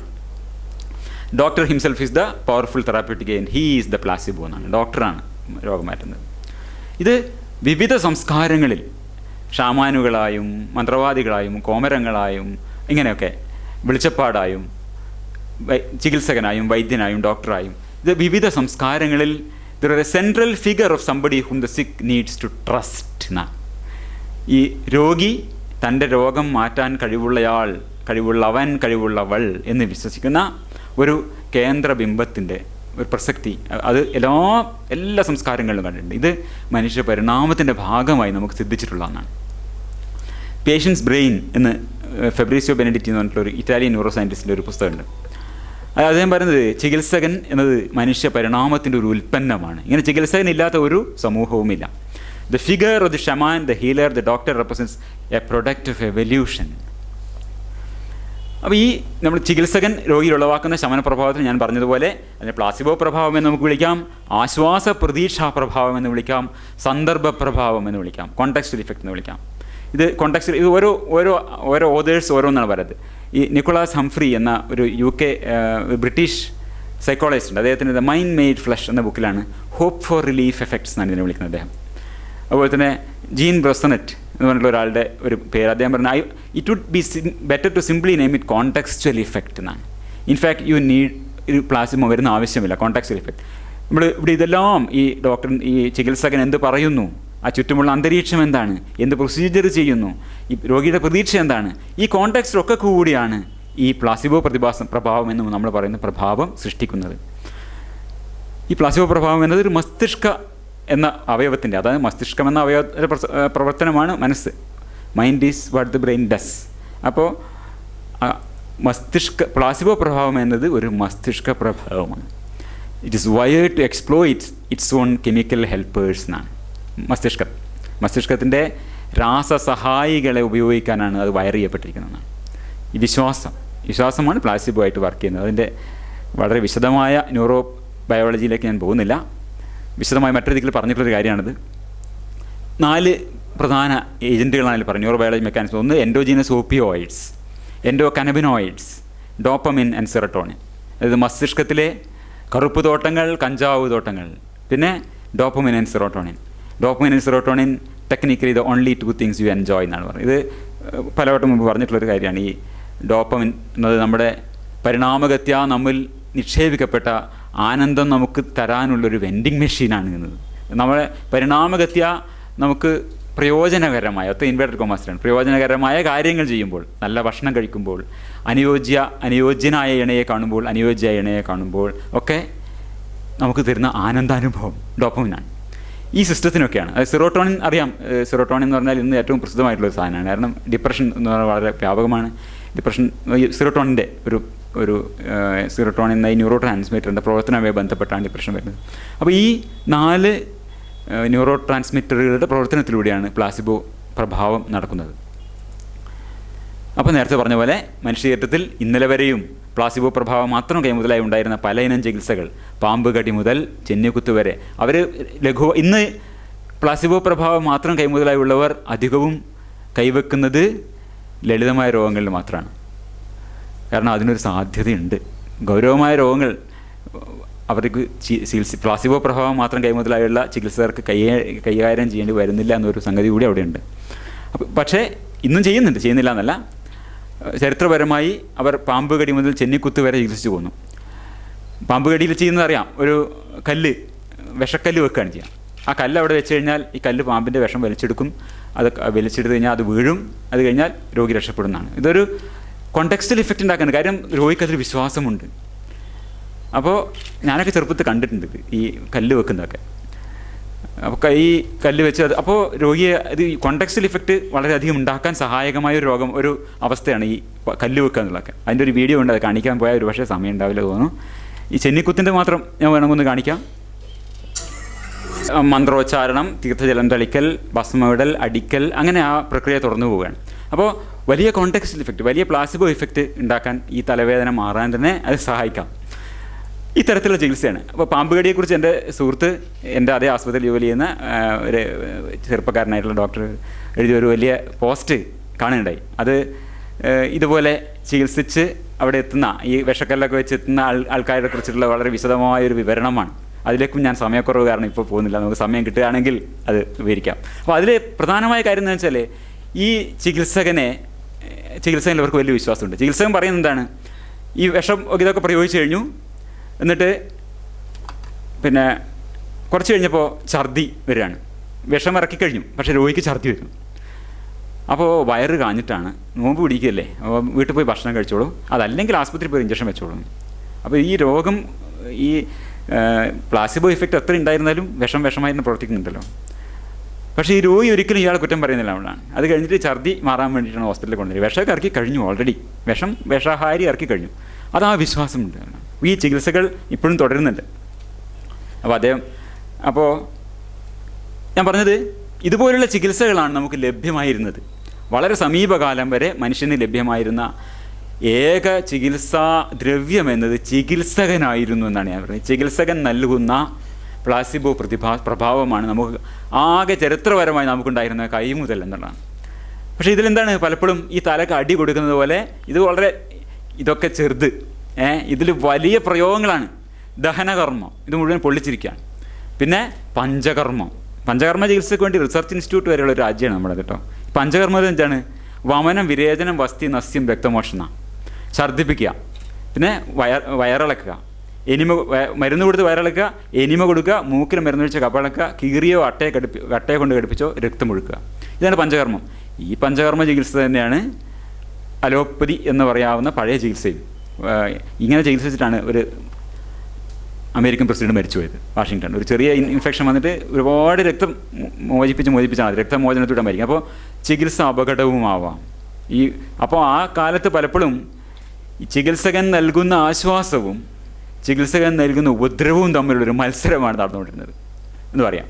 Doctor himself is the powerful therapeutic agent. He is the placebo എന്നാണ്. ഡോക്ടറാണ് രോഗം മാറ്റുന്നത്. ഇത് വിവിധ സംസ്കാരങ്ങളിൽ ഷാമാനുകളായും മന്ത്രവാദികളായും കോമരങ്ങളായും ഇങ്ങനെയൊക്കെ വെളിച്ചപ്പാടായും ചികിത്സകനായും വൈദ്യനായും ഡോക്ടറായും ഇത് വിവിധ സംസ്കാരങ്ങളിൽ there are a central figure of somebody whom the sick needs to trust എന്നാണ്. ഈ രോഗി തൻ്റെ രോഗം മാറ്റാൻ കഴിവുള്ളയാൾ, കഴിവുള്ളവൻ, കഴിവുള്ളവൾ എന്ന് വിശ്വസിക്കുന്ന ഒരു കേന്ദ്ര ബിംബത്തിൻ്റെ ഒരു പ്രസക്തി അത് എല്ലാ സംസ്കാരങ്ങളിലും കണ്ടിട്ടുണ്ട്. ഇത് മനുഷ്യ പരിണാമത്തിൻ്റെ ഭാഗമായി നമുക്ക് സിദ്ധിച്ചിട്ടുള്ളതാണ്. പേഷ്യൻസ് ബ്രെയിൻ എന്ന് ഫെബ്രീസിയോ ബെനഡിറ്റി എന്ന് പറഞ്ഞിട്ടുള്ളൊരു ഇറ്റാലിയൻ ന്യൂറോ സയൻറ്റിസ്റ്റിൻ്റെ ഒരു പുസ്തകമുണ്ട്. അദ്ദേഹം പറയുന്നത് ചികിത്സകൻ എന്നത് മനുഷ്യ പരിണാമത്തിൻ്റെ ഒരു ഉൽപ്പന്നമാണ്. ഇങ്ങനെ ചികിത്സകൻ ഇല്ലാത്ത ഒരു സമൂഹവുമില്ല. The figure of the shaman, the healer, the doctor represents a product of evolution. അപ്പോൾ ഈ നമ്മൾ ചികിത്സകൻ രോഗിയിൽ ഉളവാക്കുന്ന ശമന പ്രഭാവത്തിന് ഞാൻ പറഞ്ഞതുപോലെ അതിനെ പ്ലാസിബോ പ്രഭാവം എന്ന് നമുക്ക് വിളിക്കാം, ആശ്വാസ പ്രതീക്ഷാ പ്രഭാവം എന്ന് വിളിക്കാം, സന്ദർഭ പ്രഭാവം എന്ന് വിളിക്കാം, കോണ്ടെക്സ്റ്റൽ ഇഫക്റ്റ് എന്ന് വിളിക്കാം. ഇത് കോണ്ടെക്സ്റ്റൽ, ഇത് ഓരോ ഓതേഴ്സ് ഓരോന്നാണ് പറയുന്നത്. ഈ നിക്കോളാസ് ഹംഫ്രി എന്ന ഒരു UK ബ്രിട്ടീഷ് സൈക്കോളജിസ്റ്റ് ഉണ്ട്, അദ്ദേഹത്തിൻ്റെ ദ മൈൻഡ് മെയ്ഡ് ഫ്ലഷ് എന്ന ബുക്കിലാണ് ഹോപ്പ് ഫോർ റിലീഫ് എഫക്ട്സ് എന്നാണ് ഇതിനെ വിളിക്കുന്നത് അദ്ദേഹം. അതുപോലെ തന്നെ ജീൻ ബ്രൊസനറ്റ് എന്ന് പറഞ്ഞിട്ടുള്ള ഒരാളുടെ ഒരു പേര്, അദ്ദേഹം പറഞ്ഞ it would be better to simply name it contextual effect എന്നാണ്. ഇൻഫാക്ട് യു നീഡ് ഒരു പ്ലാസ്മ വരുന്ന ആവശ്യമില്ല, കോണ്ടെക്സ്ച്വൽ ഇഫക്റ്റ്. നമ്മൾ ഇവിടെ ഇതെല്ലാം ഈ ഡോക്ടർ, ഈ ചികിത്സകൻ എന്ത് പറയുന്നു, ആ ചുറ്റുമുള്ള അന്തരീക്ഷം എന്താണ്, എന്ത് പ്രൊസീജിയർ ചെയ്യുന്നു, ഈ രോഗിയുടെ പ്രതീക്ഷ എന്താണ്, ഈ കോണ്ടെക്സ്റ്റൊക്കെ കൂടിയാണ് ഈ പ്ലാസിബോ പ്രഭാവം എന്ന് നമ്മൾ പറയുന്ന പ്രഭാവം സൃഷ്ടിക്കുന്നത്. ഈ പ്ലാസിബോ പ്രഭാവം എന്നത് ഒരു മസ്തിഷ്ക എന്ന അവയവത്തിൻ്റെ, അതായത് മസ്തിഷ്കം എന്ന അവയവത്തിൻ്റെ പ്രവർത്തനമാണ് മനസ്സ്. Mind is what the brain does. അപ്പോൾ പ്ലാസിബോ പ്രഭാവം എന്നത് ഒരു മസ്തിഷ്ക പ്രഭാവമാണ്. It is wired to exploit its own chemical helpers എന്നാണ്. മസ്തിഷ്കത്തിൻ്റെ രാസസഹായികളെ ഉപയോഗിക്കാനാണ് അത് വയർ ചെയ്യപ്പെട്ടിരിക്കുന്നതെന്നാണ്. ഈ വിശ്വാസമാണ് പ്ലാസിബോ ആയിട്ട് വർക്ക് ചെയ്യുന്നത്. അതിൻ്റെ വളരെ വിശദമായ ന്യൂറോ ബയോളജിയിലേക്ക് ഞാൻ പോകുന്നില്ല. വിശദമായി മറ്റൊരു രീതിയിൽ പറഞ്ഞിട്ടുള്ളൊരു കാര്യമാണിത്. 4 പ്രധാന ഏജൻറ്റുകളാണ് അതിൽ പറഞ്ഞത്, ന്യൂറോ ബയോളജി മെക്കാനിസം. ഒന്ന് endogenous opioids, endocannabinoids, dopamine and serotonin. അതായത് മസ്തിഷ്കത്തിലെ കറുപ്പ് തോട്ടങ്ങൾ, കഞ്ചാവ് തോട്ടങ്ങൾ. പിന്നെ dopamine and serotonin. Dopamine and serotonin technically the only 2 things you enjoy എന്നാണ് പറയുന്നത്. ഇത് പലവട്ടം മുമ്പ് പറഞ്ഞിട്ടുള്ളൊരു കാര്യമാണ്. ഈ ഡോപ്പമിൻ എന്നത് നമ്മുടെ പരിണാമഗത്യ നമ്മിൽ നിക്ഷേപിക്കപ്പെട്ട ആനന്ദം നമുക്ക് തരാനുള്ളൊരു വെൻഡിങ് മെഷീനാണ് എന്നത്. നമ്മുടെ പരിണാമഗത്യ നമുക്ക് പ്രയോജനകരമായ, ഒത്ത ഇൻവേർട്ടഡ് കോമേഴ്സിലാണ്, പ്രയോജനകരമായ കാര്യങ്ങൾ ചെയ്യുമ്പോൾ, നല്ല ഭക്ഷണം കഴിക്കുമ്പോൾ, അനുയോജ്യനായ ഇണയെ കാണുമ്പോൾ, അനുയോജ്യമായ ഇണയെ കാണുമ്പോൾ ഒക്കെ നമുക്ക് തരുന്ന ആനന്ദാനുഭവം ഡോപ്പമിനാണ്. ഈ സിസ്റ്റത്തിനൊക്കെയാണ്. അത് സെറോട്ടോണിൻ അറിയാം. സെറോട്ടോണിൻ എന്ന് പറഞ്ഞാൽ ഇന്ന് ഏറ്റവും പ്രസിദ്ധമായിട്ടുള്ളൊരു സാധനമാണ്. കാരണം ഡിപ്രഷൻ എന്ന് പറഞ്ഞാൽ വളരെ വ്യാപകമാണ്. ഡിപ്രഷൻ സെറോട്ടോണിൻ്റെ ഒരു സെറോട്ടോണിൻ എന്ന ഈ ന്യൂറോ ട്രാൻസ്മിറ്ററിൻ്റെ പ്രവർത്തനവുമായി ബന്ധപ്പെട്ടാണ് ഡിപ്രഷൻ വരുന്നത്. അപ്പോൾ ഈ 4 ന്യൂറോ ട്രാൻസ്മിറ്ററുകളുടെ പ്രവർത്തനത്തിലൂടെയാണ് പ്ലാസിബോ പ്രഭാവം നടക്കുന്നത്. അപ്പോൾ നേരത്തെ പറഞ്ഞ പോലെ മനുഷ്യചരിത്രത്തിൽ ഇന്നലെ വരെയും പ്ലാസിബോ പ്രഭാവം മാത്രം കൈമുതലായി ഉണ്ടായിരുന്ന പല ഇനം ചികിത്സകൾ, പാമ്പ് കടി മുതൽ ചെന്നിക്കുത്ത് വരെ, അവർ ഇന്ന് പ്ലാസിബോ പ്രഭാവം മാത്രം കൈമുതലായി ഉള്ളവർ അധികവും കൈവെക്കുന്നത് ലളിതമായ രോഗങ്ങളിൽ മാത്രമാണ്. കാരണം അതിനൊരു സാധ്യതയുണ്ട്. ഗൗരവമായ രോഗങ്ങൾ അവർക്ക് പ്ലാസിബോ പ്രഭാവം മാത്രം കൈമുതലായുള്ള ചികിത്സകർക്ക് കൈകാര്യം ചെയ്യേണ്ടി വരുന്നില്ല എന്നൊരു സംഗതി കൂടി അവിടെയുണ്ട്. പക്ഷേ ഇന്നും ചെയ്യുന്നില്ല എന്നല്ല. ചരിത്രപരമായി അവർ പാമ്പ് കടി മുതൽ ചെന്നിക്കുത്ത് വരെ ചികിത്സിച്ചു പോന്നു. പാമ്പ് കടിയിൽ ചെയ്യുന്നത് അറിയാം. ഒരു വിഷക്കല്ല് വെക്കുകയാണ് ചെയ്യുക. ആ കല്ല് അവിടെ വെച്ച് കഴിഞ്ഞാൽ ഈ കല്ല് പാമ്പിൻ്റെ വിഷം വലിച്ചെടുക്കും. അത് വലിച്ചെടുത്ത് കഴിഞ്ഞാൽ അത് വീഴും. അത് കഴിഞ്ഞാൽ രോഗി രക്ഷപ്പെടുന്നതാണ്. ഇതൊരു കോണ്ടെക്സ്റ്റൽ ഇഫക്റ്റ് ഉണ്ടാക്കുന്നത്. കാര്യം രോഗിക്ക് അതിൽ വിശ്വാസമുണ്ട്. അപ്പോൾ ഞാനൊക്കെ ചെറുപ്പത്തിൽ കണ്ടിട്ടുണ്ട് ഈ കല്ല് വെക്കുന്നതൊക്കെ. അപ്പോൾ ഈ കല്ല് വെച്ച് അത് അപ്പോൾ രോഗിയെ ഇത് കോണ്ടെക്സ്റ്റൽ ഇഫക്റ്റ് വളരെയധികം ഉണ്ടാക്കാൻ സഹായകമായ ഒരു അവസ്ഥയാണ് ഈ കല്ല് വെക്കുക എന്നുള്ളതൊക്കെ. അതിൻ്റെ ഒരു വീഡിയോ ഉണ്ട്, അത് കാണിക്കാൻ പോയാൽ ഒരു പക്ഷേ സമയം ഉണ്ടാവില്ല തോന്നുന്നു. ഈ ചെന്നിക്കുത്തിൻ്റെ മാത്രം ഞാൻ വേണമെന്ന് കാണിക്കാം. മന്ത്രോച്ചാരണം, തീർത്ഥജലം തളിക്കൽ, ഭസ്മമിടൽ, അടിക്കൽ, അങ്ങനെ ആ പ്രക്രിയ തുറന്നു പോവുകയാണ്. അപ്പോൾ വലിയ കോണ്ടെക്സ്റ്റൽ ഇഫക്റ്റ്, വലിയ പ്ലാസിബോ ഇഫക്റ്റ് ഉണ്ടാക്കാൻ ഈ തലവേദന മാറാൻ തന്നെ അത് സഹായിക്കാം. ഈ തരത്തിലുള്ള ചികിത്സയാണ്. അപ്പോൾ പാമ്പ് കടിയെക്കുറിച്ച് എൻ്റെ സുഹൃത്ത്, എൻ്റെ അതേ ആശുപത്രിയിൽ ജോലി ചെയ്യുന്ന ഒരു ചെറുപ്പക്കാരനായിട്ടുള്ള ഡോക്ടർ എഴുതിയ ഒരു വലിയ പോസ്റ്റ് കാണുകയുണ്ടായി. അത് ഇതുപോലെ ചികിത്സിച്ച് അവിടെ എത്തുന്ന ഈ വിഷക്കല്ലൊക്കെ വെച്ച് എത്തുന്ന ആൾക്കാരെ കുറിച്ചിട്ടുള്ള വളരെ വിശദമായൊരു വിവരണമാണ്. അതിലേക്കും ഞാൻ സമയക്കുറവ് കാരണം ഇപ്പോൾ പോകുന്നില്ല. നമുക്ക് സമയം കിട്ടുകയാണെങ്കിൽ അത് വിവരിക്കാം. അപ്പോൾ അതിൽ പ്രധാനമായ കാര്യം എന്ന് വെച്ചാൽ ഈ ചികിത്സകനിൽ അവർക്ക് വലിയ വിശ്വാസമുണ്ട്. ചികിത്സകൻ പറയുന്നത് എന്താണ്, ഈ വിഷം ഇതൊക്കെ പ്രയോഗിച്ചു കഴിഞ്ഞു, എന്നിട്ട് പിന്നെ കുറച്ച് കഴിഞ്ഞപ്പോൾ ഛർദി വരികയാണ്. വിഷം ഇറക്കിക്കഴിഞ്ഞു, പക്ഷേ രോഗിക്ക് ഛർദി വരുന്നു. അപ്പോൾ വയറ് കാഞ്ഞിട്ടാണ്, നോമ്പ് പിടിക്കുകയല്ലേ, അപ്പോൾ വീട്ടിൽ പോയി ഭക്ഷണം കഴിച്ചോളൂ, അതല്ലെങ്കിൽ ആശുപത്രിയിൽ പോയി ഇഞ്ചക്ഷൻ വെച്ചോളൂ. അപ്പോൾ ഈ രോഗം, ഈ പ്ലാസിബോ ഇഫക്റ്റ് എത്ര ഉണ്ടായിരുന്നാലും വിഷമായിരുന്നു പ്രവർത്തിക്കുന്നുണ്ടല്ലോ. പക്ഷേ ഈ രോഗി ഒരിക്കലും ഇയാളെ കുറ്റം പറയുന്നില്ല. അവിടെയാണ് അത് കഴിഞ്ഞിട്ട് ഛർദി മാറാൻ വേണ്ടിയിട്ടാണ് ഹോസ്പിറ്റലിൽ കൊണ്ടുവരുന്നത്. വിഷമൊക്കെ ഇറക്കി കഴിഞ്ഞു, ഓൾറെഡി വിഷഹാരി ഇറക്കി കഴിഞ്ഞു. അത് ആ വിശ്വാസമുണ്ട്. ഈ ചികിത്സകൾ ഇപ്പോഴും തുടരുന്നുണ്ട്. അപ്പോൾ ഞാൻ പറഞ്ഞത് ഇതുപോലുള്ള ചികിത്സകളാണ് നമുക്ക് ലഭ്യമായിരുന്നത്. വളരെ സമീപകാലം വരെ മനുഷ്യന് ലഭ്യമായിരുന്ന ഏക ചികിത്സാ ദ്രവ്യം എന്നത് ചികിത്സകനായിരുന്നു എന്നാണ് ഞാൻ പറയുന്നത്. ചികിത്സകൻ നൽകുന്ന പ്ലാസിബോ പ്രഭാവമാണ് നമുക്ക് ആകെ ചരിത്രപരമായി നമുക്കുണ്ടായിരുന്ന കൈമുതൽ എന്നുള്ളതാണ്. പക്ഷേ ഇതിലെന്താണ് പലപ്പോഴും ഈ തലക്ക് അടി കൊടുക്കുന്നത് പോലെ ഇതൊക്കെ ചെറുത്, ഇതിൽ വലിയ പ്രയോഗങ്ങളാണ്. ദഹനകർമ്മം, ഇത് മുഴുവൻ പൊള്ളിച്ചിരിക്കുകയാണ്. പിന്നെ പഞ്ചകർമ്മ ചികിത്സയ്ക്ക് വേണ്ടി റിസർച്ച് ഇൻസ്റ്റിറ്റ്യൂട്ട് വരെയുള്ള ഒരു രാജ്യമാണ് നമ്മുടെ കേട്ടോ. പഞ്ചകർമ്മം എന്താണ്? വമനം, വിരേചനം, വസ്തി, നസ്യം, രക്തമോഷണ, ഛർദ്ദിപ്പിക്കുക, പിന്നെ വയറിളക്കുക, മരുന്ന് കൊടുത്ത് വയറിളക്കുക, എനിമ കൊടുക്കുക, മൂക്കിൽ മരുന്നൊഴിച്ച് കപ്പളക്കുക, കീറിയോ അട്ടയെ കൊണ്ട് ഘടിപ്പിച്ചോ രക്തം ഒഴുക്കുക. ഇതാണ് പഞ്ചകർമ്മം. ഈ പഞ്ചകർമ്മ ചികിത്സ തന്നെയാണ് അലോപ്പതി എന്ന് പറയാവുന്ന പഴയ ചികിത്സയും. ഇങ്ങനെ ചികിത്സിച്ചിട്ടാണ് ഒരു അമേരിക്കൻ പ്രസിഡന്റ് മരിച്ചുപോയത്, വാഷിങ്ടൺ. ഒരു ചെറിയ ഇൻഫെക്ഷൻ വന്നിട്ട് ഒരുപാട് രക്തം മോചിപ്പിച്ചാണ് രക്തമോചനത്തിലൂടെ മരിക്കും. അപ്പോൾ ചികിത്സ അപകടവുമാവാം. അപ്പോൾ ആ കാലത്ത് പലപ്പോഴും ചികിത്സകൻ നൽകുന്ന ആശ്വാസവും ചികിത്സകൻ നൽകുന്ന ഉപദ്രവവും തമ്മിലുള്ളൊരു മത്സരമാണ് നടന്നുകൊണ്ടിരുന്നത് എന്ന് പറയാം.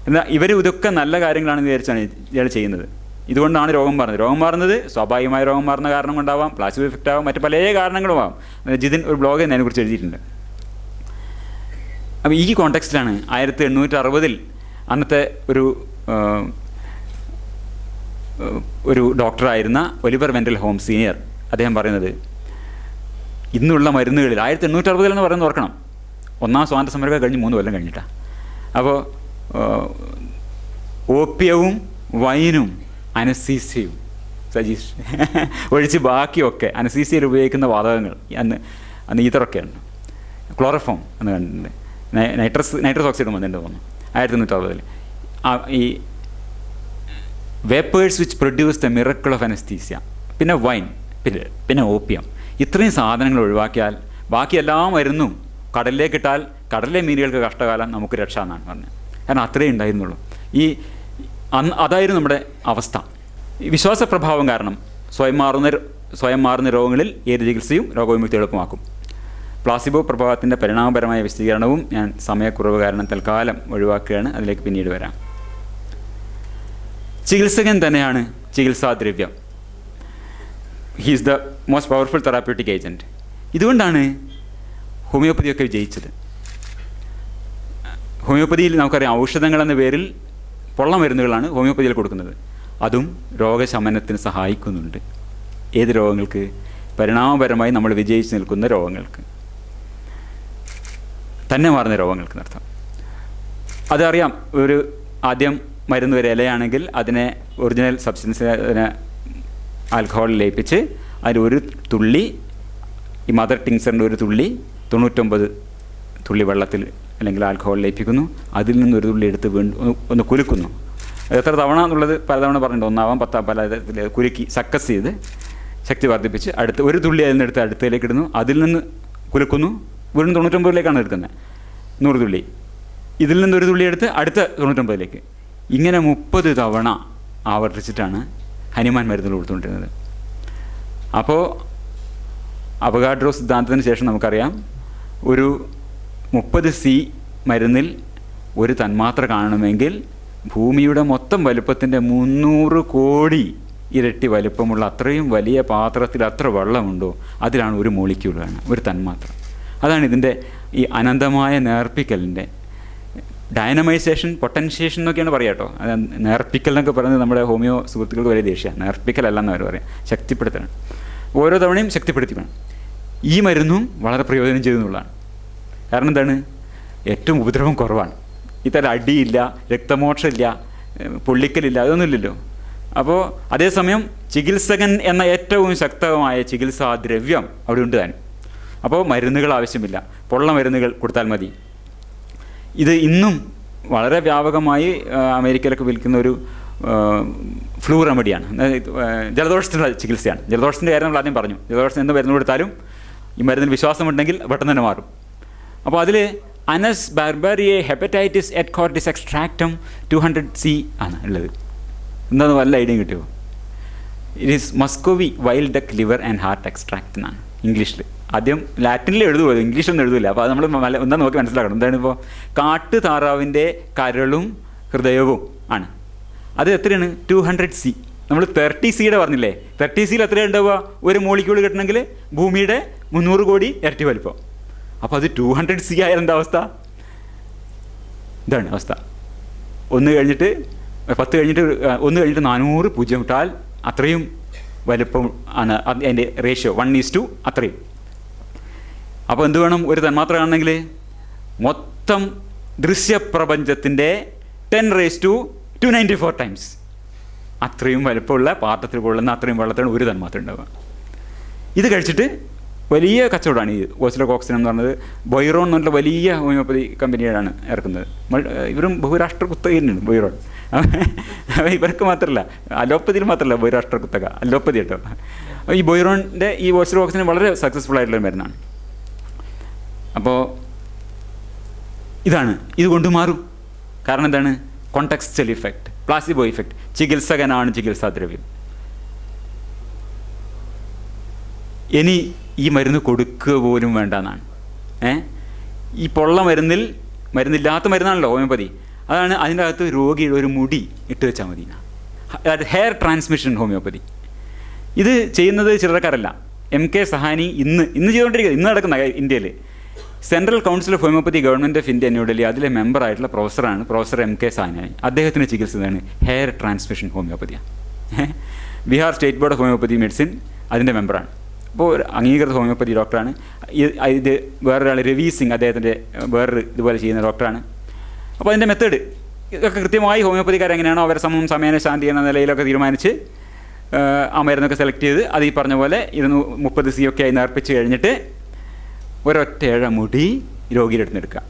എന്നാൽ ഇതൊക്കെ നല്ല കാര്യങ്ങളാണെന്ന് വിചാരിച്ചാണ് ഇയാൾ ചെയ്യുന്നത്. ഇതുകൊണ്ടാണ് രോഗം മാറുന്നത്. സ്വാഭാവികമായ രോഗം മാറുന്ന കാരണം കൊണ്ടാവാം, പ്ലാസിബോ എഫക്റ്റ് ആവാം, മറ്റ് പല കാരണങ്ങളുമാവാം. ജിതിൻ ഒരു ബ്ലോഗ് തന്നെ അതിനെക്കുറിച്ച് എഴുതിയിട്ടുണ്ട്. അപ്പോൾ ഈ കോണ്ടെക്സ്റ്റിലാണ് 1860 അന്നത്തെ ഒരു ഡോക്ടറായിരുന്ന ഒലിവർ വെൻഡൽ ഹോംസ് സീനിയർ അദ്ദേഹം പറയുന്നത്, ഇന്നുള്ള മരുന്നുകളിൽ 1860 എന്ന് പറയുന്നത് ഓർക്കണം, ഒന്നാം സ്വാതന്ത്ര്യ സമരമൊക്കെ കഴിഞ്ഞ് 3 കൊല്ലം കഴിഞ്ഞിട്ടാണ്. അപ്പോൾ ഓപ്യവും വൈനും അനസ്തീസിയയും സജീഷ് ഒഴിച്ച് ബാക്കിയൊക്കെ അനസ്തീസിയയിൽ ഉപയോഗിക്കുന്ന വാതകങ്ങൾ അന്ന് ഈതറൊക്കെയാണ്. ക്ലോറോഫോം എന്ന് കണ്ടിട്ടുണ്ട്. നൈട്രസ് ഓക്സൈഡും വന്നിട്ട് തോന്നുന്നു 1860. ഈ vapours which produce the miracle of anaesthesia, പിന്നെ വൈൻ, പിന്നെ ഓപ്പിയം, ഇത്രയും സാധനങ്ങൾ ഒഴിവാക്കിയാൽ ബാക്കി എല്ലാ മരുന്നും കടലിലേക്കിട്ടാൽ കടലിലെ മീനുകൾക്ക് കഷ്ടകാലം, നമുക്ക് രക്ഷ എന്നാണ് പറഞ്ഞത്. കാരണം അത്രയും ഉണ്ടായിരുന്നുള്ളൂ. അതായിരുന്നു നമ്മുടെ അവസ്ഥ. വിശ്വാസപ്രഭാവം കാരണം സ്വയം മാറുന്ന രോഗങ്ങളിൽ ഏത് ചികിത്സയും രോഗവിമുക്തി എളുപ്പമാക്കും. പ്ലാസിബോ പ്രഭാവത്തിൻ്റെ പരിണാമപരമായ വിശദീകരണവും ഞാൻ സമയക്കുറവ് കാരണം തൽക്കാലം ഒഴിവാക്കുകയാണ്. അതിലേക്ക് പിന്നീട് വരാം. ചികിത്സകൻ തന്നെയാണ് ചികിത്സാദ്രവ്യം. He is the most powerful therapeutic agent. ഇതുകൊണ്ടാണ് ഹോമിയോപ്പതിയൊക്കെ വിജയിച്ചത്. ഹോമിയോപ്പതിയിൽ നമുക്കറിയാം, ഔഷധങ്ങളെന്ന പേരിൽ പൊള്ള മരുന്നുകളാണ് ഹോമിയോപ്പതിയിൽ കൊടുക്കുന്നത്. അതും രോഗശമനത്തിന് സഹായിക്കുന്നുണ്ട്. ഏത് രോഗങ്ങൾക്ക്? പരിണാമപരമായി നമ്മൾ വിജയിച്ച് നിൽക്കുന്ന രോഗങ്ങൾക്ക്, തന്നെ മാറുന്ന രോഗങ്ങൾക്ക് നടത്താം. അതറിയാം. ആദ്യം മരുന്ന് ഒരു ഇലയാണെങ്കിൽ അതിനെ ഒറിജിനൽ സബ്സ്റ്റൻസിനെ ആൽക്കഹോളിൽ ലയിപ്പിച്ച് അതിൽ 1 തുള്ളി, ഈ മദർ ടിങ്സറിൻ്റെ 1 തുള്ളി 99 തുള്ളി വെള്ളത്തിൽ അല്ലെങ്കിൽ ആൽക്കഹോളിൽ ലയിപ്പിക്കുന്നു. അതിൽ നിന്ന് 1 തുള്ളി എടുത്ത് വീണ്ടും ഒന്ന് കുലുക്കുന്നു. എത്ര തവണ എന്നുള്ളത് പലതവണ പറഞ്ഞിട്ടുണ്ട്. 1 ആവാം, 10 പല തരത്തിൽ കുലുക്കി സക്കസ് ചെയ്ത് ശക്തി വർദ്ധിപ്പിച്ച് 1 തുള്ളി അതിൽ നിന്നെടുത്ത് അടുത്തതിലേക്ക് ഇടുന്നു. അതിൽ നിന്ന് കുലുക്കുന്നു, വീണ്ടും 99ലേക്കാണ് എടുക്കുന്നത്. 100 തുള്ളി, ഇതിൽ നിന്ന് 1 തുള്ളി എടുത്ത് അടുത്ത 99ലേക്ക്. ഇങ്ങനെ 30 തവണ ആവർത്തിച്ചിട്ടാണ് ഹനുമാൻ മരുന്നുകൾ കൊടുത്തുകൊണ്ടിരുന്നത്. അപ്പോൾ അവഗാഡ്രോ സിദ്ധാന്തത്തിന് ശേഷം നമുക്കറിയാം, ഒരു 30C മരുന്നിൽ 1 തന്മാത്ര കാണണമെങ്കിൽ ഭൂമിയുടെ മൊത്തം വലുപ്പത്തിൻ്റെ 300 കോടി ഇരട്ടി വലുപ്പമുള്ള അത്രയും വലിയ പാത്രത്തിൽ അത്ര വെള്ളമുണ്ടോ അതിലാണ് 1 മോളിക്യൂൾ വേണം, 1 തന്മാത്ര. അതാണ് ഇതിൻ്റെ ഈ അനന്തമായ നേർപ്പിക്കലിൻ്റെ ഡൈനമൈസേഷൻ, പൊട്ടൻഷ്യേഷൻ എന്നൊക്കെയാണ് പറയുക കേട്ടോ. അത് നേർപ്പിക്കൽ എന്നൊക്കെ പറയുന്നത് നമ്മുടെ ഹോമിയോ സുഹൃത്തുക്കൾക്ക് വലിയ ദേഷ്യമാണ്. നേർപ്പിക്കലല്ലെന്ന് അവർ പറയാം, ശക്തിപ്പെടുത്തണം. ഓരോ തവണയും ശക്തിപ്പെടുത്തി വേണം. ഈ മരുന്നും വളരെ പ്രയോജനം ചെയ്യുന്നുള്ളതാണ്. കാരണം എന്താണ്? ഏറ്റവും ഉപദ്രവം കുറവാണ്. ഇത്തരം അടിയില്ല, രക്തമോക്ഷമില്ല, പൊള്ളിക്കലില്ല, അതൊന്നുമില്ലല്ലോ. അപ്പോൾ അതേസമയം ചികിത്സകൻ എന്ന ഏറ്റവും ശക്തമായ ചികിത്സാദ്രവ്യം അവിടെ ഉണ്ട് താനും. അപ്പോൾ മരുന്നുകൾ ആവശ്യമില്ല, പൊള്ള മരുന്നുകൾ കൊടുത്താൽ മതി. ഇത് ഇന്നും വളരെ വ്യാപകമായി അമേരിക്കയിലൊക്കെ വിൽക്കുന്ന ഒരു ഫ്ലൂ റെമഡിയാണ്. ജലദോഷത്തിനുള്ള ചികിത്സയാണ്. ജലദോഷത്തിൻ്റെ കാര്യം നമ്മൾ ആദ്യം പറഞ്ഞു. ജലദോഷത്തിന് എന്ത് മരുന്ന് കൊടുത്താലും ഈ മരുന്നിന് വിശ്വാസമുണ്ടെങ്കിൽ പെട്ടെന്ന് തന്നെ മാറും. അപ്പോൾ അതിൽ അനസ് ബാർബാരിയെ ഹെപ്പറ്റൈറ്റിസ് എറ്റ്കോർട്ടിസ് എക്സ്ട്രാക്റ്റം 200C ആണ് ഉള്ളത്. എന്താണെന്ന് വല്ല ഐഡിയ കിട്ടിയോ? It is Muscovy wild duck liver and heart extract എന്നാണ് ഇംഗ്ലീഷിൽ. ആദ്യം ലാറ്റിനിൽ എഴുതുമോ, ഇംഗ്ലീഷൊന്നും എഴുതില്ല. അപ്പോൾ അത് നമ്മൾ എന്താ നോക്കി മനസ്സിലാക്കണം. എന്താണ്? ഇപ്പോൾ കാട്ടു താറാവിൻ്റെ കരളും ഹൃദയവും ആണ്. അത് എത്രയാണ്? 200C. നമ്മൾ 30C പറഞ്ഞില്ലേ? 30Cയിൽ എത്രയാണ് ഉണ്ടാവുക? 1 മോളിക്യൂൾ കിട്ടണമെങ്കിൽ ഭൂമിയുടെ 300 കോടി ഇരട്ടി വലിപ്പം. അപ്പോൾ അത് 200C ആയാൽ എന്താ അവസ്ഥ? ഇതാണ് അവസ്ഥ. 1 കഴിഞ്ഞിട്ട് 10 കഴിഞ്ഞിട്ട് 1 കഴിഞ്ഞിട്ട് 400 0 ഇട്ടാൽ അത്രയും വലിപ്പം ആണ് അതിൻ്റെ റേഷ്യോ. 1:2 അത്രയും. അപ്പോൾ എന്ത് വേണം? ഒരു തന്മാത്ര കാണണമെങ്കിൽ മൊത്തം ദൃശ്യപ്രപഞ്ചത്തിൻ്റെ 10⁻²94 ടൈംസ് അത്രയും വലുപ്പമുള്ള പാത്രത്തിൽ കൊള്ളുന്ന അത്രയും വെള്ളത്തിലാണ് ഒരു തന്മാത്ര ഉണ്ടാവുക. ഇത് കഴിച്ചിട്ട് വലിയ കച്ചവടമാണ് ഈ ഓസിലോകോക്സിൻ എന്ന് പറഞ്ഞത്. ബൊയ്റോൺ എന്ന് പറഞ്ഞ വലിയ ഹോമിയോപ്പതി കമ്പനിയാണ് ഇറക്കുന്നത്. ഇവരും ബഹുരാഷ്ട്ര കുത്തക തന്നെയാണ് ബൊയ്റോൺ. ഇവർക്ക് മാത്രമല്ല, അലോപ്പതിയിൽ മാത്രമല്ല ബഹുരാഷ്ട്ര കുത്തക, അലോപ്പതി കേട്ടോ. ഈ ബൊയ്റോണിൻ്റെ ഈ ഓസിലോകോക്സിൻ വളരെ സക്സസ്ഫുൾ ആയിട്ടുള്ള മരുന്നാണ്. അപ്പോൾ ഇതാണ്, ഇത് കൊണ്ടുമാറും. കാരണം എന്താണ്? Contextual effect, placebo effect. ചികിത്സകനാണ് ചികിത്സാദ്രവ്യം. ഇനി ഈ മരുന്ന് കൊടുക്കുക പോലും വേണ്ട എന്നാണ്. ഈ പൊള്ള മരുന്നില്ലാത്ത മരുന്നാണല്ലോ ഹോമിയോപ്പതി. അതാണ് അതിൻ്റെ അകത്ത് രോഗിയുടെ ഒരു മുടി ഇട്ട് വെച്ചാൽ മതി. Hair transmission homeopathy. ഇത് ചെയ്യുന്നത് ചില്ലറക്കാരല്ല. MK സഹാനി ഇന്ന് ചെയ്തുകൊണ്ടിരിക്കുന്നത്, ഇന്ന് നടക്കുന്ന ഇന്ത്യയിൽ central council of homeopathy government of India New Delhi, അതിലെ മെമ്പറായിട്ടുള്ള പ്രൊഫസറാണ് പ്രൊഫസർ MK സഹാനി. അദ്ദേഹത്തിന് ചികിത്സയാണ് ഹെയർ ട്രാൻസ്മിഷൻ ഹോമിയോപ്പതിയാണ്. Bihar state board of homeopathy medicine അതിൻ്റെ മെമ്പറാണ്. അപ്പോൾ ഒരു അംഗീകൃത ഹോമിയോപ്പതി ഡോക്ടറാണ്. ഇത് വേറൊരാൾ രവി സിംഗ്, അദ്ദേഹത്തിൻ്റെ വേറൊരു ഇതുപോലെ ചെയ്യുന്ന ഡോക്ടറാണ്. അപ്പോൾ അതിൻ്റെ മെത്തേഡ് ഇതൊക്കെ കൃത്യമായി ഹോമിയോപ്പതിക്കാരെങ്ങനെയാണോ അവരെ സമേന ശാന്തി എന്ന നിലയിലൊക്കെ തീരുമാനിച്ച് ആ മരുന്നൊക്കെ സെലക്ട് ചെയ്ത് അത് ഈ പറഞ്ഞ പോലെ 230 C ഒക്കെ ആയി നേർപ്പിച്ച് കഴിഞ്ഞിട്ട് ഒരൊറ്റ ഇഴ മുടി രോഗിയുടെ അടുത്ത് നിന്ന് എടുക്കുക.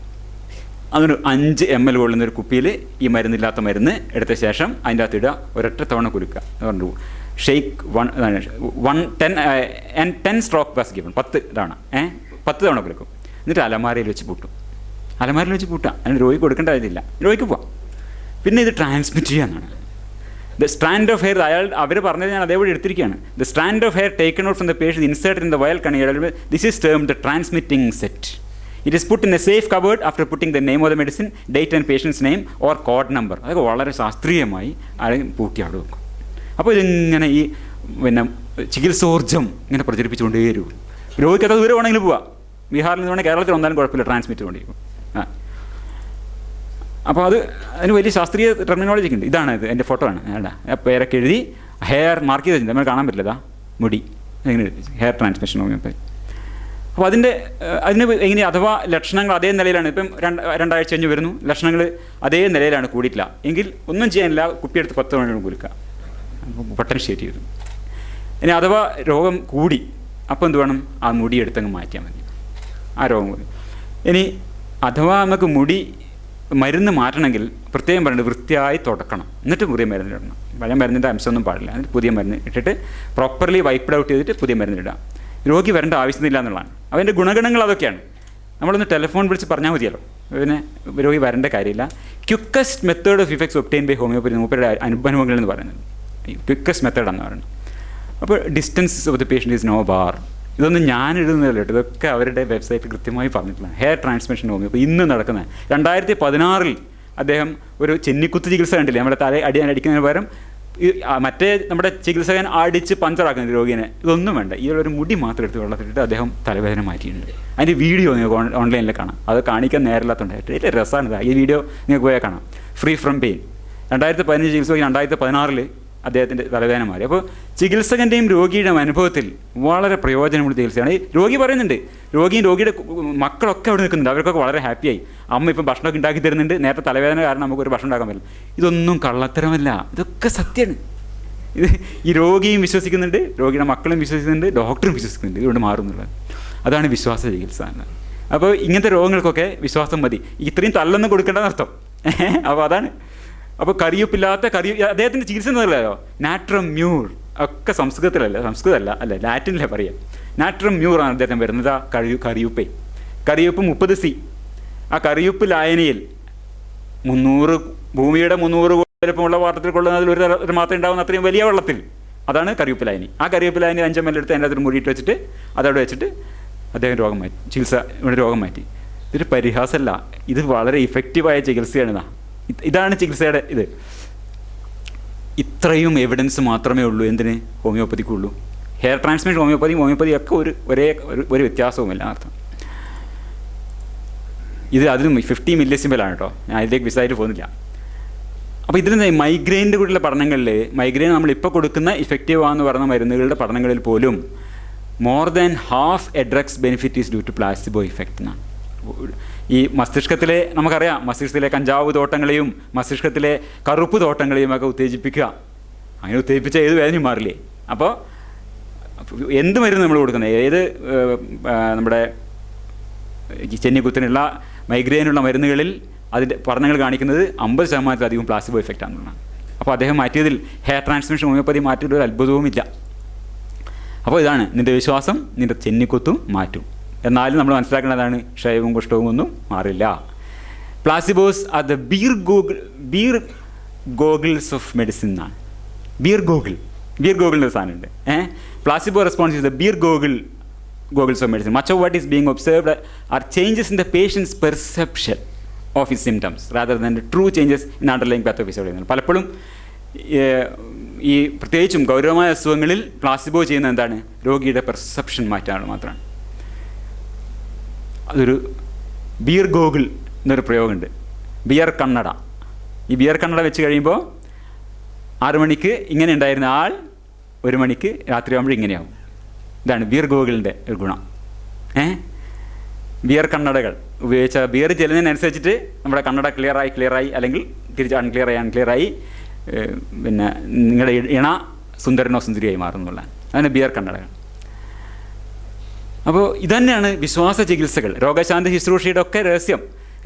അതിന് 5 ml കൊള്ളുന്നൊരു കുപ്പിയിൽ ഈ മരുന്നില്ലാത്ത മരുന്ന് എടുത്ത ശേഷം അതിൻ്റെ അകത്ത് ഇടുക, ഒരൊറ്റ തവണ കുലുക്കുക. പറഞ്ഞു ഷെയ്ക്ക് 10 സ്ട്രോക്ക് പാസ് ഗിവൺ, 10 തവണ 10 തവണ കുലുക്കും. എന്നിട്ട് അലമാരയിൽ വെച്ച് പൂട്ടും. അലമാരയിൽ വെച്ച് പൂട്ടാം. അതിന് രോഗി കൊടുക്കേണ്ട കാര്യമില്ല, രോഗിക്ക് പോവാം. പിന്നെ ഇത് ട്രാൻസ്മിറ്റ് ചെയ്യാന്നാണ്. ദ സ്ട്രാൻഡ് ഓഫ് ഹെയർ, അവർ പറഞ്ഞത് ഞാൻ അതേപോലെ എടുത്തിരിക്കുകയാണ്. The strand of hair taken out from the patient inserted in the vial കണിയർ, this is termed the transmitting set. It is put in a safe covered after putting the name of the medicine, date and patient's name or code number. അതൊക്കെ വളരെ ശാസ്ത്രീയമായി ആരെയും പൂട്ടി അവിടെ വെക്കും. അപ്പോൾ ഇതിങ്ങനെ ഈ ചികിത്സോർജ്ജം ഇങ്ങനെ പ്രചരിപ്പിച്ചുകൊണ്ടേ വരും. രോഗിക്ക് എത്ര ദൂരം വേണമെങ്കിലും പോവാം. ബീഹാറിൽ നിന്ന് വേണമെങ്കിൽ കേരളത്തിൽ വന്നാലും കുഴപ്പമില്ല, ട്രാൻസ്മിറ്റ് കൊണ്ടിരിക്കും. അപ്പോൾ അതിന് വലിയ ശാസ്ത്രീയ ടെർമിനോളജി ഉണ്ട്. ഇതാണ് ഇത്, എൻ്റെ ഫോട്ടോ ആണ്. പേരൊക്കെ എഴുതി ഹെയർ മാർക്ക് ചെയ്ത് വെച്ചിട്ടുണ്ട്, നമ്മൾ കാണാൻ പറ്റില്ല. മുടി എങ്ങനെ എഴുതി ഹെയർ ട്രാൻസ്മിഷൻ ഹോമിയോപ്പതി. അപ്പോൾ അതിന് എങ്ങനെ അഥവാ ലക്ഷണങ്ങൾ അതേ നിലയിലാണ്. ഇപ്പം 2 ആഴ്ച കഴിഞ്ഞ് വരുന്നു, ലക്ഷണങ്ങൾ അതേ നിലയിലാണ്, കൂടിയിട്ടില്ല എങ്കിൽ ഒന്നും ചെയ്യാനില്ല, കുപ്പിയെടുത്ത് 10 തവണ കുലുക്കുക, പൊട്ടൻഷ്യേറ്റ് ചെയ്തു. ഇനി അഥവാ രോഗം കൂടി, അപ്പോൾ എന്ത് വേണം? ആ മുടി എടുത്തങ്ങ് മാറ്റിയാൽ മതി, ആ രോഗം കൂടി. ഇനി അഥവാ നമുക്ക് മുടി മരുന്ന് മാറ്റണമെങ്കിൽ പ്രത്യേകം പറയുന്നത് വൃത്തിയായി തുടക്കണം, എന്നിട്ട് പുതിയ മരുന്ന് ഇടണം. പഴയ മരുന്നിൻ്റെ അംശമൊന്നും പാടില്ല. എന്നിട്ട് പുതിയ മരുന്ന് ഇട്ടിട്ട് പ്രോപ്പർലി വൈപ്ഡ് ഔട്ട് ചെയ്തിട്ട് പുതിയ മരുന്ന് ഇടാം. രോഗി വരേണ്ട ആവശ്യമില്ല എന്നുള്ളതാണ്. അതിൻ്റെ ഗുണഗണങ്ങൾ അതൊക്കെയാണ്. നമ്മളൊന്ന് ടെലിഫോൺ വിളിച്ച് പറഞ്ഞാൽ മതിയല്ലോ, പിന്നെ രോഗി വരേണ്ട കാര്യമില്ല. Quickest method of effects obtain by homeopathy, മൂപ്പരുടെ അനുഭവങ്ങൾ എന്ന് പറയുന്നത് ക്വിക്കസ്റ്റ് മെത്തേഡാണെന്ന് പറയുന്നത്. അപ്പോൾ distance of the patient is no bar. ഇതൊന്നും ഞാൻ എഴുതുന്നില്ല കേട്ടോ, ഇതൊക്കെ അവരുടെ വെബ്സൈറ്റിൽ കൃത്യമായി പറഞ്ഞിട്ടുള്ള ഹെയർ ട്രാൻസ്മിഷൻ ഹോമിയോപ്പതി ഇന്ന് നടക്കുന്നത്. 2016 അദ്ദേഹം ഒരു ചെന്നിക്കുത്ത് ചികിത്സ കണ്ടില്ലേ, നമ്മുടെ അടിക്കുന്നതിന് പകരം മറ്റേ നമ്മുടെ ചികിത്സകൻ അടിച്ച് പഞ്ചറാക്കുന്ന രോഗിനെ. ഇതൊന്നും വേണ്ട, ഈ ഒരു മുടി മാത്രം എടുത്ത് വെള്ളത്തിലിട്ട് അദ്ദേഹം തലവേദന മാറ്റിയിട്ടുണ്ട്. അതിൻ്റെ വീഡിയോ നിങ്ങൾക്ക് ഓൺലൈനിൽ കാണാം. അത് കാണിക്കാൻ നേരില്ലാത്തതുകൊണ്ട് വലിയ രസമാണ്. ഈ വീഡിയോ നിങ്ങൾക്ക് പോയാൽ കാണാം. ഫ്രീ ഫ്രം പെയിൻ 2015 ചികിത്സ 2016 അദ്ദേഹത്തിൻ്റെ തലവേദന മാറി. അപ്പോൾ ചികിത്സകൻ്റെയും രോഗിയുടെയും അനുഭവത്തിൽ വളരെ പ്രയോജനമുള്ള ചികിത്സയാണ്. ഈ രോഗി പറയുന്നുണ്ട്, രോഗിയുടെ മക്കളൊക്കെ അവിടെ നിൽക്കുന്നുണ്ട്, അവർക്കൊക്കെ വളരെ ഹാപ്പിയായി. അമ്മ ഇപ്പം ഭക്ഷണമൊക്കെ ഉണ്ടാക്കി തരുന്നുണ്ട്, നേരത്തെ തലവേദന കാരണം നമുക്കൊരു ഭക്ഷണം ഉണ്ടാക്കാൻ പറ്റില്ല. ഇതൊന്നും കള്ളത്തരമല്ല, ഇതൊക്കെ സത്യമാണ്. ഇത് ഈ രോഗിയും വിശ്വസിക്കുന്നുണ്ട്, രോഗിയുടെ മക്കളും വിശ്വസിക്കുന്നുണ്ട്, ഡോക്ടറും വിശ്വസിക്കുന്നുണ്ട്. ഇതുകൊണ്ട് മാറുന്നുള്ളത് അതാണ് വിശ്വാസ ചികിത്സ. അപ്പോൾ ഇങ്ങനത്തെ രോഗങ്ങൾക്കൊക്കെ വിശ്വാസം മതി, ഇത്രയും തല്ലൊന്നും കൊടുക്കേണ്ടതെന്നർത്ഥം. അപ്പോൾ അതാണ്. അപ്പോൾ കറിയുപ്പില്ലാത്ത അദ്ദേഹത്തിൻ്റെ ചികിത്സ എന്നല്ലോ നാട്രം മ്യൂർ, ഒക്കെ സംസ്കൃതമല്ല അല്ലേ, ലാറ്റിനിലെ പറയാം. നാട്രം മ്യൂറാണ് അദ്ദേഹം വരുന്നത്. ആ കറിയുപ്പ് 30 C. ആ കറിയുപ്പ് ലായനിയിൽ 300 ഭൂമിയുടെ 300 വലുപ്പമുള്ള പാത്രത്തിൽ കൊള്ളുന്നതിൽ ഒരു മാത്രം ഉണ്ടാകുന്ന അത്രയും വലിയ വെള്ളത്തിൽ, അതാണ് കറിയുപ്പ് ലായനി. ആ കറിയുപ്പ് ലായനി 5 ml എടുത്ത് അതിൻ്റെ അകത്ത് മുടിയിട്ട് വെച്ചിട്ട് അതവിടെ വെച്ചിട്ട് അദ്ദേഹം രോഗം മാറ്റി. ഇതൊരു പരിഹാസമല്ല, ഇത് വളരെ ഇഫക്റ്റീവായ ചികിത്സയാണ്. ഇതാണ് ചികിത്സയുടെ ഇത്. ഇത്രയും എവിഡൻസ് മാത്രമേ ഉള്ളൂ എന്തിന്? ഹോമിയോപ്പതിക്കുള്ളൂ. ഹെയർ ട്രാൻസ്മിഷൻ ഹോമിയോപ്പതി ഒക്കെ ഒരു വ്യത്യാസവുമില്ല അർത്ഥം. ഇത് അതിലും 50 മില്ലിസിമ്പലാണ് കേട്ടോ, ഞാൻ അതിലേക്ക് വിശദമായിട്ട് പോകുന്നില്ല. അപ്പോൾ ഇതിൽ മൈഗ്രെയിൻ്റെ കൂടെയുള്ള പഠനങ്ങളിൽ മൈഗ്രെയിൻ നമ്മളിപ്പോൾ കൊടുക്കുന്ന ഇഫക്റ്റീവ് ആണെന്ന് പറയുന്ന മരുന്നുകളുടെ പഠനങ്ങളിൽ പോലും more than half a drug's benefit is due to placebo effect എന്നാണ്. ഈ മസ്തിഷ്കത്തിലെ നമുക്കറിയാം, മസ്തിഷ്കത്തിലെ കഞ്ചാവ് തോട്ടങ്ങളെയും മസ്തിഷ്കത്തിലെ കറുപ്പ് തോട്ടങ്ങളെയും ഒക്കെ ഉത്തേജിപ്പിക്കുക. അങ്ങനെ ഉത്തേജിപ്പിച്ച ഏത് വേദനയും മാറില്ലേ? അപ്പോൾ എന്ത് മരുന്ന് നമ്മൾ കൊടുക്കുന്നത്, ഏത് നമ്മുടെ ചെന്നിക്കുത്തിനുള്ള മൈഗ്രെയിനുള്ള മരുന്നുകളിൽ അതിൻ്റെ പഠനങ്ങൾ കാണിക്കുന്നത് 50%-ലധികം പ്ലാസിബോ ഇഫക്റ്റ് ആണെന്നുള്ളതാണ്. അപ്പോൾ അദ്ദേഹം മാറ്റിയതിൽ ഹെയർ ട്രാൻസ്മിഷൻ ഹോമിയോപ്പതി മാറ്റിയതിൽ ഒരു അത്ഭുതവുമില്ല. അപ്പോൾ ഇതാണ് നിൻ്റെ വിശ്വാസം നിൻ്റെ ചെന്നിക്കുത്തും മാറ്റും. എന്നാലും നമ്മൾ മനസ്സിലാക്കേണ്ടതാണ് ക്ഷയവും കുഷ്ഠവും ഒന്നും മാറില്ല. Placebos are the beer goggles of medicine എന്നാണ്. ബീർ ഗോഗിളിൻ്റെ ഒരു സാധനമുണ്ട്. Placebo response is the beer goggles of medicine. Much of what is being observed are changes in the patient's perception of his symptoms rather than the true changes in underlying pathophysiology. പലപ്പോഴും ഈ പ്രത്യേകിച്ചും ഗൗരവമായ അസുഖങ്ങളിൽ പ്ലാസിബോ ചെയ്യുന്ന എന്താണ്, രോഗിയുടെ പെർസെപ്ഷൻ മാറ്റാണ് മാത്രമാണ്. അതൊരു ബിയർ ഗോഗിൾ എന്നൊരു പ്രയോഗമുണ്ട്, ബിയർ കണ്ണട. ഈ ബിയർ കണ്ണട വെച്ച് കഴിയുമ്പോൾ 6 മണിക്ക് ഇങ്ങനെ ഉണ്ടായിരുന്ന ആൾ 1 മണിക്ക് രാത്രിയാകുമ്പോൾ ഇങ്ങനെയാവും. ഇതാണ് ബിയർ ഗോഗിളിൻ്റെ ഒരു ഗുണം. ബിയർ കണ്ണടകൾ ഉപയോഗിച്ച ബിയർ ചെല്ലുന്നതിനനുസരിച്ചിട്ട് നമ്മുടെ കണ്ണട ക്ലിയറായി അല്ലെങ്കിൽ തിരിച്ച് അൺക്ലിയറായി പിന്നെ നിങ്ങളുടെ ഇണ സുന്ദരനോ സുന്ദരിയായി മാറുന്നുള്ള അതാണ് ബിയർ കണ്ണടകൾ. അപ്പോൾ ഇതുതന്നെയാണ് വിശ്വാസ ചികിത്സകൾ, രോഗശാന്തി ശുശ്രൂഷയുടെ ഒക്കെ രഹസ്യം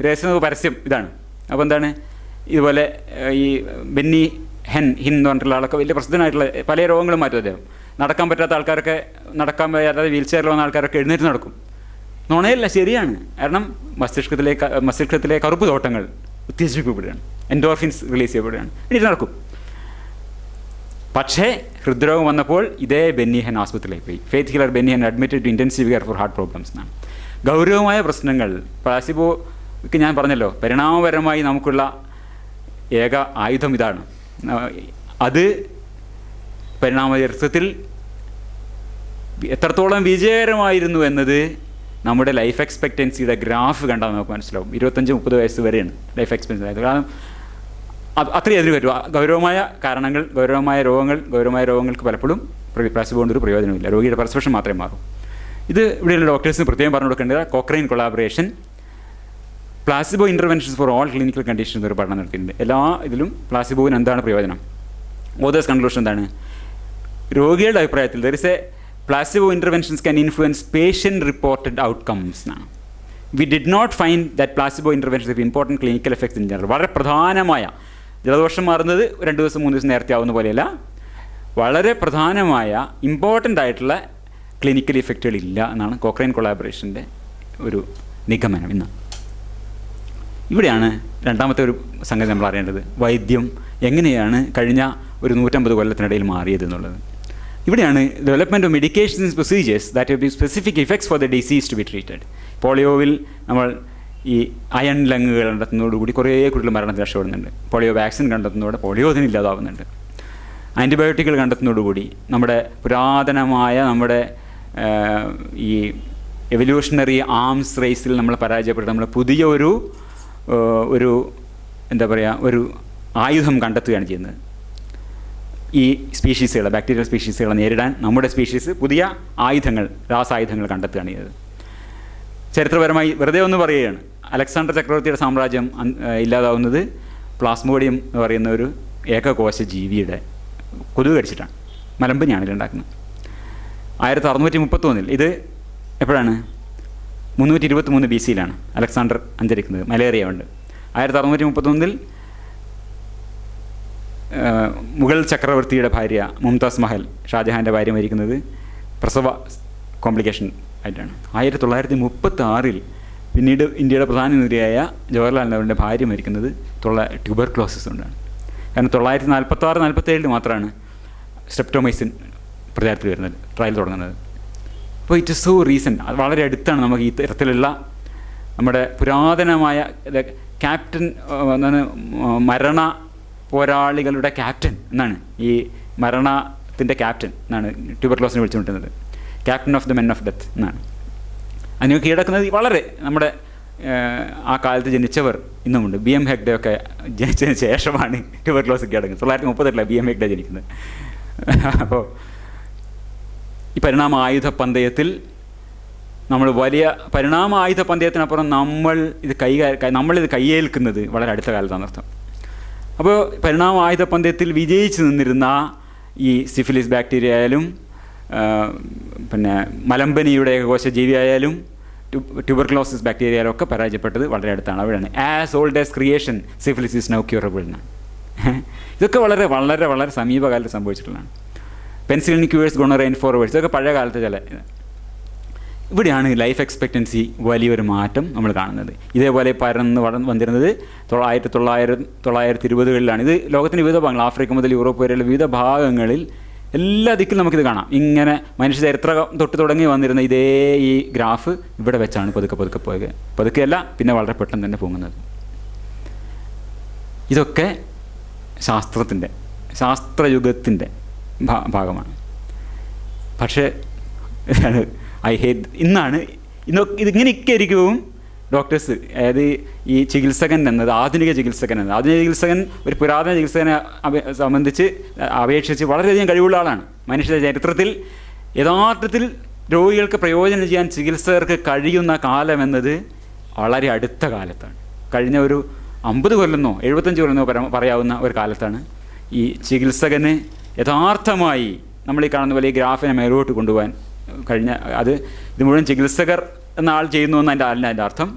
പരസ്യം ഇതാണ്. അപ്പോൾ എന്താണ്, ഇതുപോലെ ഈ ബെന്നി ഹിൻ എന്ന് പറഞ്ഞിട്ടുള്ള ആളൊക്കെ വലിയ പ്രസിദ്ധനായിട്ടുള്ള പല രോഗങ്ങളും മാറ്റും അദ്ദേഹം. നടക്കാൻ പറ്റാത്ത ആൾക്കാരൊക്കെ, നടക്കാൻ പറ്റാതെ വീൽ ചെയറിൽ വന്ന ആൾക്കാരൊക്കെ എഴുന്നേറ്റ് നടക്കും. നുണയല്ല, ശരിയാണ്. കാരണം മസ്തിഷ്കത്തിലെ കറുപ്പ് തോട്ടങ്ങൾ ഉത്തേജിപ്പിക്കപ്പെടുകയാണ്, എൻഡോർഫിൻസ് റിലീസ് ചെയ്യപ്പെടുകയാണ്, എണീറ്റ് നടക്കും. പക്ഷേ ഹൃദ്രോഗം വന്നപ്പോൾ ഇതേ ബെന്നിഹൻ ആസ്പത്രിയിലേക്ക് പോയി. Faith healer Benny Hinn admitted to intensive care for heart problems എന്നാണ്. ഗൗരവമായ പ്രശ്നങ്ങൾ പ്ലാസിബോക്ക് ഞാൻ പറഞ്ഞല്ലോ, പരിണാമപരമായി നമുക്കുള്ള ഏക ആയുധം ഇതാണ്. അത് പരിണാമചരിത്രത്തിൽ എത്രത്തോളം വിജയകരമായിരുന്നു എന്നത് നമ്മുടെ ലൈഫ് എക്സ്പെക്റ്റൻസിയുടെ ഗ്രാഫ് കണ്ടാൽ നമുക്ക് മനസ്സിലാവും. 25-30 വയസ്സ് വരെയാണ് ലൈഫ് എക്സ്പെക്റ്റൻസി ആയത്. കാരണം അത്രയും അതിന് പറ്റും. ഗൗരവമായ കാരണങ്ങൾ, ഗൗരവമായ രോഗങ്ങൾക്ക് പലപ്പോഴും പ്ലാസിബോ കൊണ്ടൊരു പ്രയോജനമില്ല, രോഗിയുടെ പെർസെപ്ഷൻ മാത്രമേ മാറും. ഇത് ഇവിടെയുള്ള ഡോക്ടേഴ്സിന് പ്രത്യേകം പറഞ്ഞു കൊടുക്കേണ്ടത് Cochrane collaboration placebo interventions for all clinical conditions എന്നൊരു പഠനം നടത്തിയിട്ടുണ്ട്. എല്ലാ ഇതിലും പ്ലാസിബോവിന് എന്താണ് പ്രയോജനം? ഓതേഴ്സ് കൺക്ലൂഷൻ എന്താണ്? രോഗികളുടെ അഭിപ്രായത്തിൽ there is a placebo interventions can influence patient reported outcomes എന്നാണ്. We did not find that placebo interventions of important clinical effects in general. വളരെ പ്രധാനമായ, ജലദോഷം മാറുന്നത് 2 ദിവസം 3 ദിവസം നേരത്തെ ആവുന്ന പോലെയല്ല, വളരെ പ്രധാനമായ ഇമ്പോർട്ടൻ്റ് ആയിട്ടുള്ള ക്ലിനിക്കൽ ഇഫക്റ്റുകൾ ഇല്ല എന്നാണ് കോക്രെയിൻ കൊളാബറേഷൻ്റെ ഒരു നിഗമനം. ഇന്ന് ഇവിടെയാണ് രണ്ടാമത്തെ ഒരു സംഗതി നമ്മൾ അറിയേണ്ടത്, വൈദ്യം എങ്ങനെയാണ് കഴിഞ്ഞ ഒരു 150 കൊല്ലത്തിനിടയിൽ മാറിയത് എന്നുള്ളത്. ഇവിടെയാണ് development of medications procedures that have be specific effects for the disease to be treated. പോളിയോവിൽ നമ്മൾ ഈ അയൺ ലങ്ങുകൾ കണ്ടെത്തുന്നതോടുകൂടി കുറേ കുട്ടികൾ മരണത്തിൽ രക്ഷപ്പെടുന്നുണ്ട്. പോളിയോ വാക്സിൻ കണ്ടെത്തുന്നതോടെ പോളിയോ അതിന് ഇല്ലാതാവുന്നുണ്ട്. ആൻറ്റിബയോട്ടിക്കുകൾ കണ്ടെത്തുന്നതോടുകൂടി നമ്മുടെ പുരാതനമായ നമ്മുടെ ഈ എവല്യൂഷണറി ആംസ് റേസിൽ നമ്മൾ പരാജയപ്പെട്ട് നമ്മൾ പുതിയ ഒരു എന്താ പറയുക, ഒരു ആയുധം കണ്ടെത്തുകയാണ് ചെയ്യുന്നത്. ഈ സ്പീഷീസുകളെ, ബാക്ടീരിയൽ സ്പീഷീസുകളെ നേരിടാൻ നമ്മുടെ സ്പീഷീസ് പുതിയ ആയുധങ്ങൾ, രാസായുധങ്ങൾ കണ്ടെത്തുകയാണ് ചെയ്തത്. ചരിത്രപരമായി വെറുതെ ഒന്ന് പറയുകയാണ്, അലക്സാണ്ടർ ചക്രവർത്തിയുടെ സാമ്രാജ്യം ഇല്ലാതാവുന്നത് പ്ലാസ്മോഡിയം എന്ന് പറയുന്ന ഒരു ഏകകോശ ജീവിയുടെ കൊതുക് കടിച്ചിട്ടാണ്. മലമ്പ് ഞാണിലുണ്ടാക്കുന്നത് 1631. ഇത് എപ്പോഴാണ്? 323 BC അലക്സാണ്ടർ അന്തരിക്കുന്നത്. മലേറിയ ഉണ്ട്. 1631 മുഗൾ ചക്രവർത്തിയുടെ ഭാര്യ മുംതാസ് മഹൽ, ഷാജഹാൻ്റെ ഭാര്യ മരിക്കുന്നത് പ്രസവ കോംപ്ലിക്കേഷൻ ആയിട്ടാണ്. 1936 പിന്നീട് ഇന്ത്യയുടെ പ്രധാനമന്ത്രിയായ ജവഹർലാൽ നെഹ്റുവിൻ്റെ ഭാര്യ മരിക്കുന്നത് ട്യൂബർക്ലോസിസ് കൊണ്ടാണ്. കാരണം 1946-47 മാത്രമാണ് സ്ട്രെപ്റ്റോമൈസിൻ പ്രചാരത്തിൽ വരുന്നത്, ട്രയൽ തുടങ്ങുന്നത്. അപ്പോൾ ഇറ്റ് ഇസ് സോ റീസെൻറ്റ്, അത് വളരെ അടുത്താണ് നമുക്ക് ഈ തരത്തിലുള്ള നമ്മുടെ പുരാതനമായ ക്യാപ്റ്റൻ എന്താണ്, മരണ പോരാളികളുടെ ക്യാപ്റ്റൻ എന്നാണ്, ഈ മരണത്തിൻ്റെ ക്യാപ്റ്റൻ എന്നാണ് ട്യൂബർക്ലോസിനെ വിളിച്ചുകൊണ്ടിരുന്നത്. Captain of the men of death എന്നാണ്. അതിന് കീഴടക്കുന്നത് വളരെ നമ്മുടെ ആ കാലത്ത് ജനിച്ചവർ ഇന്നുമുണ്ട്. BM ഹെഗ്ഡെയൊക്കെ ജനിച്ചതിന് ശേഷമാണ് ട്യൂബർക്ലോസ് കീഴടങ്ങുന്നത്. 1938 BM ഹെഗ്ഡെ ജനിക്കുന്നത്. അപ്പോൾ ഈ പരിണാമ ആയുധ പന്തയത്തിൽ നമ്മൾ വലിയ പരിണാമ ആയുധ പന്തയത്തിനപ്പുറം നമ്മളിത് കയ്യേൽക്കുന്നത് വളരെ അടുത്ത കാലത്താണർത്ഥം. അപ്പോൾ പരിണാമ ആയുധ പന്തയത്തിൽ വിജയിച്ച് നിന്നിരുന്ന ഈ സിഫിലിസ് ബാക്ടീരിയ ആയാലും പിന്നെ മലമ്പനിയുടെ ഏകകോശജീവി ആയാലും ട്യൂബർക്ലോസിസ് ബാക്ടീരിയ ആയാലും ഒക്കെ പരാജയപ്പെട്ടത് വളരെ അടുത്താണ്. അവിടെയാണ് as old as creation syphilis is now curable എന്നാണ്. ഇതൊക്കെ വളരെ വളരെ വളരെ സമീപകാലത്ത് സംഭവിച്ചിട്ടുള്ളതാണ്. പെൻസിലിൻ ക്യൂവേഴ്സ് ഗൊണോറിയ ഫോർവേഡ്സ് ഇതൊക്കെ പഴയ കാലത്തെ ചില. ഇവിടെയാണ് ലൈഫ് എക്സ്പെക്റ്റൻസി വലിയൊരു മാറ്റം നമ്മൾ കാണുന്നത്. ഇതേപോലെ പരന്ന് വന്നിരുന്നത് 1920-കളിലാണ്. ഇത് ലോകത്തിൻ്റെ വിവിധ ഭാഗങ്ങൾ, ആഫ്രിക്ക മുതൽ യൂറോപ്പ് വരെയുള്ള വിവിധ ഭാഗങ്ങളിൽ എല്ലാ ദിക്കിലും നമുക്കിത് കാണാം. ഇങ്ങനെ മനുഷ്യ ചരിത്രം തൊട്ട് തുടങ്ങി വന്നിരുന്ന ഇതേ ഈ ഗ്രാഫ് ഇവിടെ വെച്ചാണ് പതുക്കെയല്ല പിന്നെ വളരെ പെട്ടെന്ന് തന്നെ പോകുന്നത്. ഇതൊക്കെ ശാസ്ത്രയുഗത്തിൻ്റെ ഭാഗമാണ്. പക്ഷേ ഇതിങ്ങനെയൊക്കെ ഇരിക്കും ഡോക്ടേഴ്സ്, അതായത് ഈ ചികിത്സകൻ എന്നത് ആധുനിക ചികിത്സകൻ ഒരു പുരാതന ചികിത്സകനെ സംബന്ധിച്ച് അപേക്ഷിച്ച് വളരെയധികം കഴിവുള്ള ആളാണ്. മനുഷ്യ ചരിത്രത്തിൽ യഥാർത്ഥത്തിൽ രോഗികൾക്ക് പ്രയോജനം ചെയ്യാൻ ചികിത്സകർക്ക് കഴിയുന്ന കാലം എന്നത് വളരെ അടുത്ത കാലത്താണ്. കഴിഞ്ഞ ഒരു 50 കൊല്ലെന്നോ 75 കൊല്ലെന്നോ പറയാവുന്ന ഒരു കാലത്താണ് ഈ ചികിത്സകന് യഥാർത്ഥമായി നമ്മൾ ഈ കാണുന്ന പോലെ ഈ ഗ്രാഫിനെ മേലോട്ട് കൊണ്ടുപോകാൻ കഴിഞ്ഞ. ഇത് മുഴുവൻ ചികിത്സകർ എന്ന ആൾ ചെയ്യുന്നു എന്ന് അതിൻ്റെ അർത്ഥം.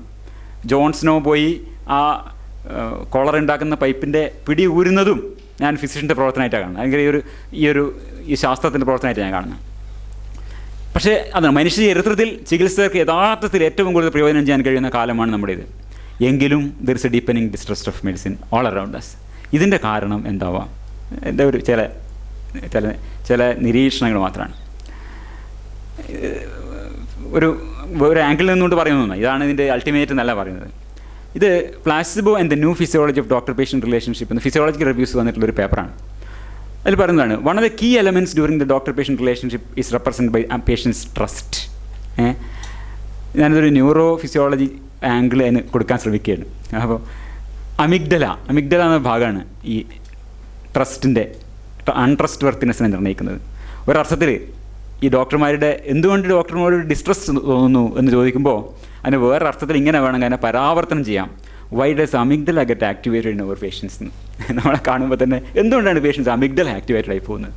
ജോൺസ്നോ പോയി ആ കോളർ ഉണ്ടാക്കുന്ന പൈപ്പിൻ്റെ പിടി ഊരുന്നതും ഞാൻ ഫിസിഷ്യൻ്റെ പ്രവർത്തനമായിട്ടാണ് കാണുന്നത്. അല്ലെങ്കിൽ ഈ ശാസ്ത്രത്തിൻ്റെ പ്രവർത്തനമായിട്ട് ഞാൻ കാണുന്നത്. പക്ഷേ അതാണ് മനുഷ്യ ചരിത്രത്തിൽ ചികിത്സകർക്ക് യഥാർത്ഥത്തിൽ ഏറ്റവും കൂടുതൽ പ്രയോജനം ചെയ്യാൻ കഴിയുന്ന കാലമാണ് നമ്മുടേത്. എങ്കിലും there is a deepening distrust of medicine all around us. ഇതിൻ്റെ കാരണം എന്താവാം? എൻ്റെ ഒരു ചില നിരീക്ഷണങ്ങൾ മാത്രമാണ്. ഒരു ആംഗിളിൽ നിന്നുകൊണ്ട് പറയുന്നു. ഇതാണ് ഇതിൻ്റെ അൾട്ടിമേറ്റ് എന്നല്ല പറയുന്നത്. ഇത് placebo and the new physiology of doctor patient relationship എന്ന ഫിസിയോളജിക്കൽ റിവ്യൂസ് വന്നിട്ടുള്ളൊരു പേപ്പറാണ്. അതിൽ പറയുന്നതാണ് one of the key elements during the doctor patient relationship is represent by patient's trust. ഞാനിതൊരു ന്യൂറോ ഫിസിയോളജി ആംഗിൾ അതിന് കൊടുക്കാൻ ശ്രമിക്കുകയാണ്. അപ്പോൾ അമിഗ്ഡല എന്ന ഭാഗമാണ് ഈ ട്രസ്റ്റിൻ്റെ അൺട്രസ്റ്റ് വർത്തിനെസ്സിനെ നിർണ്ണയിക്കുന്നത്. ഒരർത്ഥത്തിൽ ഈ ഡോക്ടർമാരുടെ എന്തുകൊണ്ട് ഡോക്ടർമാരോട് ഡിസ്ട്രസ് തോന്നുന്നു എന്ന് ചോദിക്കുമ്പോൾ അതിന് വേറൊരർത്ഥത്തിൽ ഇങ്ങനെ വേണമെങ്കിൽ അതിനെ പരാവർത്തനം ചെയ്യാം. Why does amygdala get activated in our patients എന്ന് നമ്മളെ കാണുമ്പോൾ തന്നെ എന്തുകൊണ്ടാണ് പേഷ്യൻസ് അമിഗ്ഡല ആക്ടിവേറ്റഡ് ആയി പോകുന്നത്?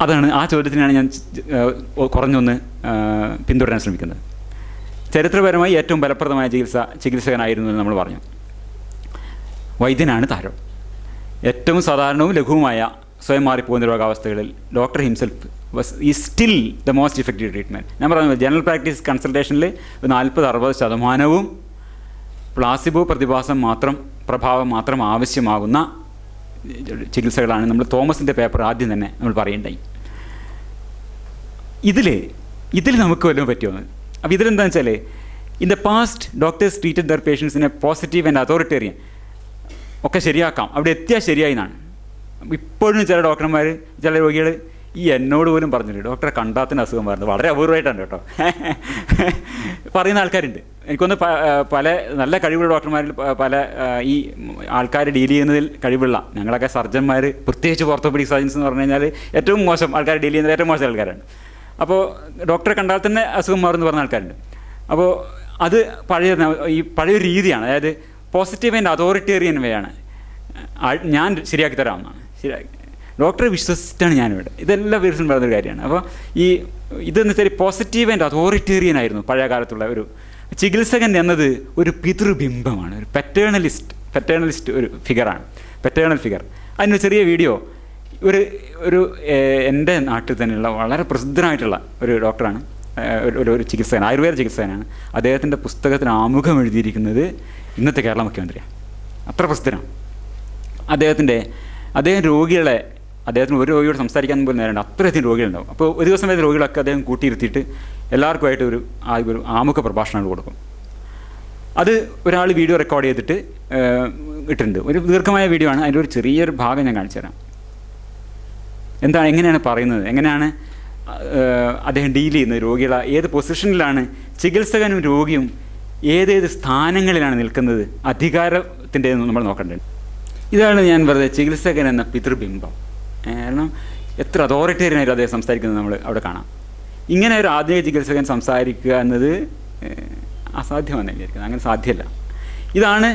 അതാണ് ആ ചോദ്യത്തിനാണ് ഞാൻ കുറഞ്ഞൊന്ന് പിന്തുടരാൻ ശ്രമിക്കുന്നത്. ചരിത്രപരമായി ഏറ്റവും ഫലപ്രദമായ ചികിത്സകനായിരുന്നു എന്ന് നമ്മൾ പറഞ്ഞു. വൈദ്യനാണ് താരം. ഏറ്റവും സാധാരണവും ലഘുവുമായ സ്വയം മാറിപ്പോകുന്ന രോഗാവസ്ഥകളിൽ doctor himself is still the most effective treatment. ഞാൻ പറയുന്നത് ജനറൽ പ്രാക്ടീസ് കൺസൾട്ടേഷനിൽ 40-60% പ്ലാസിബോ പ്രഭാവം മാത്രം ആവശ്യമാകുന്ന ചികിത്സകളാണ്. നമ്മൾ തോമസിൻ്റെ പേപ്പർ ആദ്യം തന്നെ നമ്മൾ പറയുണ്ടായി. ഇതിൽ നമുക്ക് വല്ലതും പറ്റുമെന്ന്. അപ്പോൾ ഇതിലെന്താണെന്ന് വെച്ചാൽ in the past doctors treated their പേഷ്യൻസിനെ പോസിറ്റീവ് ആൻഡ് അതോറിറ്റേറിയൻ ഒക്കെ ശരിയാക്കാം, അവിടെ എത്തിയാൽ ശരിയായി എന്നാണ്. ഇപ്പോഴും ചില ഡോക്ടർമാർ ചില രോഗികൾ എന്നോട് പോലും പറഞ്ഞില്ല ഡോക്ടറെ കണ്ടാത്തിന് അസുഖം വരുന്നത് വളരെ അപൂർവമായിട്ടാണ് കേട്ടോ പറയുന്ന ആൾക്കാരുണ്ട്. എനിക്കൊന്ന് പല നല്ല കഴിവുള്ള ഡോക്ടർമാരിൽ പല ഈ ആൾക്കാർ ഡീൽ ചെയ്യുന്നതിൽ കഴിവുള്ള ഞങ്ങളൊക്കെ സർജന്മാർ, പ്രത്യേകിച്ച് ഓർത്തോപീഡിക് സർജൻസ് എന്ന് പറഞ്ഞു കഴിഞ്ഞാൽ ഏറ്റവും മോശം ആൾക്കാർ ഡീൽ ചെയ്യുന്നത് ഏറ്റവും മോശം ആൾക്കാരാണ്. അപ്പോൾ ഡോക്ടറെ കണ്ടാൽ തന്നെ അസുഖം മാറുമെന്ന് പറഞ്ഞ ആൾക്കാരുണ്ട്. അപ്പോൾ അത് പഴയൊരു രീതിയാണ്. അതായത് പോസിറ്റീവ് ആൻഡ് അതോറിറ്റേറിയൻ വേ ആണ്. ഞാൻ ശരിയാക്കി തരാമെന്നാണ്. ഡോക്ടറെ വിശ്വസിച്ചിട്ടാണ് ഞാനിവിടെ. ഇതെല്ലാം പേഴ്സൺ പറയുന്നൊരു കാര്യമാണ്. അപ്പോൾ ഇതെന്ന് വെച്ചാൽ പോസിറ്റീവ് ആൻഡ് അതോറിറ്റേറിയൻ ആയിരുന്നു പഴയ കാലത്തുള്ള ഒരു ചികിത്സകൻ എന്നത് ഒരു പിതൃബിംബമാണ്, ഒരു പെറ്റേണലിസ്റ്റ് ഒരു ഫിഗറാണ്, പെറ്റേണൽ ഫിഗർ. അതിനൊരു ചെറിയ വീഡിയോ ഒരു എൻ്റെ നാട്ടിൽ തന്നെയുള്ള വളരെ പ്രസിദ്ധനായിട്ടുള്ള ഒരു ഡോക്ടറാണ്, ഒരു ചികിത്സകൻ, ആയുർവേദ ചികിത്സകനാണ്. അദ്ദേഹത്തിൻ്റെ പുസ്തകത്തിന് ആമുഖം എഴുതിയിരിക്കുന്നത് ഇന്നത്തെ കേരള മുഖ്യമന്ത്രിയാണ്. അത്ര പ്രസിദ്ധനാണ്. അദ്ദേഹം രോഗികളെ, അദ്ദേഹത്തിന് ഒരു രോഗിയോട് സംസാരിക്കാൻ പോലും നേരണ്ട, അത്രയധികം രോഗികളുണ്ടാവും. അപ്പോൾ ഒരു ദിവസം വരുന്ന രോഗികളൊക്കെ അദ്ദേഹം കൂട്ടിയിരുത്തിയിട്ട് എല്ലാവർക്കുമായിട്ട് ഒരു ആമുഖ പ്രഭാഷണങ്ങൾ കൊടുക്കും. അത് ഒരാൾ വീഡിയോ റെക്കോർഡ് ചെയ്തിട്ട് ഇട്ടിട്ടുണ്ട്. ഒരു ദീർഘമായ വീഡിയോ ആണ്. അതിൻ്റെ ഒരു ചെറിയൊരു ഭാഗം ഞാൻ കാണിച്ചു തരാം. എങ്ങനെയാണ് പറയുന്നത്, എങ്ങനെയാണ് അദ്ദേഹം ഡീൽ ചെയ്യുന്നത്, രോഗികളെ ഏത് പൊസിഷനിലാണ് ചികിത്സകനും രോഗിയും ഏതേത് സ്ഥാനങ്ങളിലാണ് നിൽക്കുന്നത്, അധികാരത്തിൻ്റെ നമ്മൾ നോക്കേണ്ടത്. ഇതാണ് ഞാൻ പറഞ്ഞത് ചികിത്സകൻ എന്ന പിതൃബിംബം. കാരണം എത്ര അതോറിറ്റേറിയനായിട്ട് അദ്ദേഹം സംസാരിക്കുന്നത് നമ്മൾ അവിടെ കാണാം. ഇങ്ങനെ ഒരു ആധുനിക ചികിത്സകൻ സംസാരിക്കുക എന്നത് അസാധ്യമെന്ന് വിചാരിക്കുന്നത്. അങ്ങനെ സാധ്യമല്ല. ഇതാണ്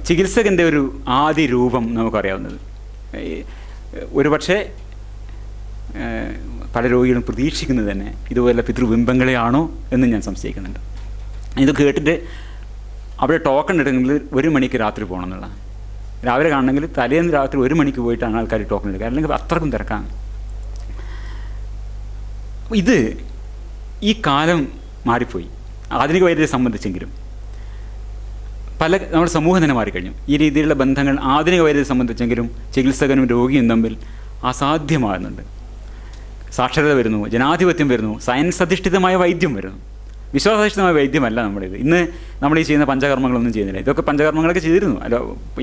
ചികിത്സകൻ്റെ ഒരു ആദ്യ രൂപം നമുക്കറിയാവുന്നത്. ഒരു പക്ഷേ പല രോഗികളും പ്രതീക്ഷിക്കുന്നത് തന്നെ ഇതുപോലെ പിതൃബിംബങ്ങളെയാണോ എന്ന് ഞാൻ സംശയിക്കുന്നുണ്ട്. ഇത് കേട്ടിട്ട് അവിടെ ടോക്കൺ എടുക്കണമെങ്കിൽ 1 മണിക്ക് രാത്രി പോകണം എന്നുള്ളതാണ്. രാവിലെ കാണണമെങ്കിൽ തലേന്ന് രാത്രി 1 മണിക്ക് പോയിട്ടാണ് ആൾക്കാർ ടോക്കൺ എടുക്കുക, അല്ലെങ്കിൽ അത്രക്കും തിരക്കാണ്. ഇത് ഈ കാലം മാറിപ്പോയി ആധുനിക വൈദ്യരെ സംബന്ധിച്ചെങ്കിലും. നമ്മുടെ സമൂഹം തന്നെ മാറിക്കഴിഞ്ഞു. ഈ രീതിയിലുള്ള ബന്ധങ്ങൾ ആധുനിക വൈദ്യരെ സംബന്ധിച്ചെങ്കിലും ചികിത്സകനും രോഗിയും തമ്മിൽ അസാധ്യമാകുന്നുണ്ട്. സാക്ഷരത വരുന്നു, ജനാധിപത്യം വരുന്നു, സയൻസ് അധിഷ്ഠിതമായ വൈദ്യം വരുന്നു. വിശ്വാസാധിഷ്ഠിതമായ വൈദ്യമല്ല നമ്മുടേത്. ഇന്ന് നമ്മൾ ഈ ചെയ്യുന്ന പഞ്ചകർമ്മങ്ങളൊന്നും ചെയ്യുന്നില്ല. ഇതൊക്കെ പഞ്ചകർമ്മങ്ങളൊക്കെ ചെയ്തിരുന്നു. അല്ല,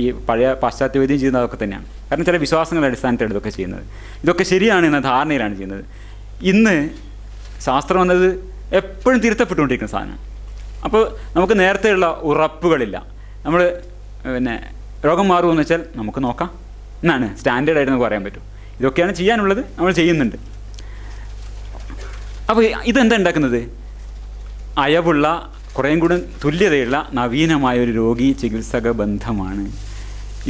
ഈ പഴയ പാശ്ചാത്യ വൈദ്യം ചെയ്യുന്നത് അതൊക്കെ തന്നെയാണ്. കാരണം ചില വിശ്വാസങ്ങളുടെ അടിസ്ഥാനത്തിലാണ് ഇതൊക്കെ ചെയ്യുന്നത്. ഇതൊക്കെ ശരിയാണ് എന്ന ധാരണയിലാണ് ചെയ്യുന്നത്. ഇന്ന് ശാസ്ത്രം എന്നത് എപ്പോഴും തിരുത്തപ്പെട്ടുകൊണ്ടിരിക്കുന്ന സാധനമാണ്. അപ്പോൾ നമുക്ക് നേരത്തെയുള്ള ഉറപ്പുകളില്ല. നമ്മൾ രോഗം മാറുമെന്ന് വെച്ചാൽ നമുക്ക് നോക്കാം എന്നാണ് സ്റ്റാൻഡേർഡായിട്ട് നമുക്ക് പറയാൻ പറ്റും. ഇതൊക്കെയാണ് ചെയ്യാനുള്ളത്, നമ്മൾ ചെയ്യുന്നുണ്ട്. അപ്പോൾ ഇതെന്താ ഉണ്ടാക്കുന്നത്? അയവുള്ള, കുറേയും കൂടി തുല്യതയുള്ള നവീനമായൊരു രോഗി ചികിത്സക ബന്ധമാണ്.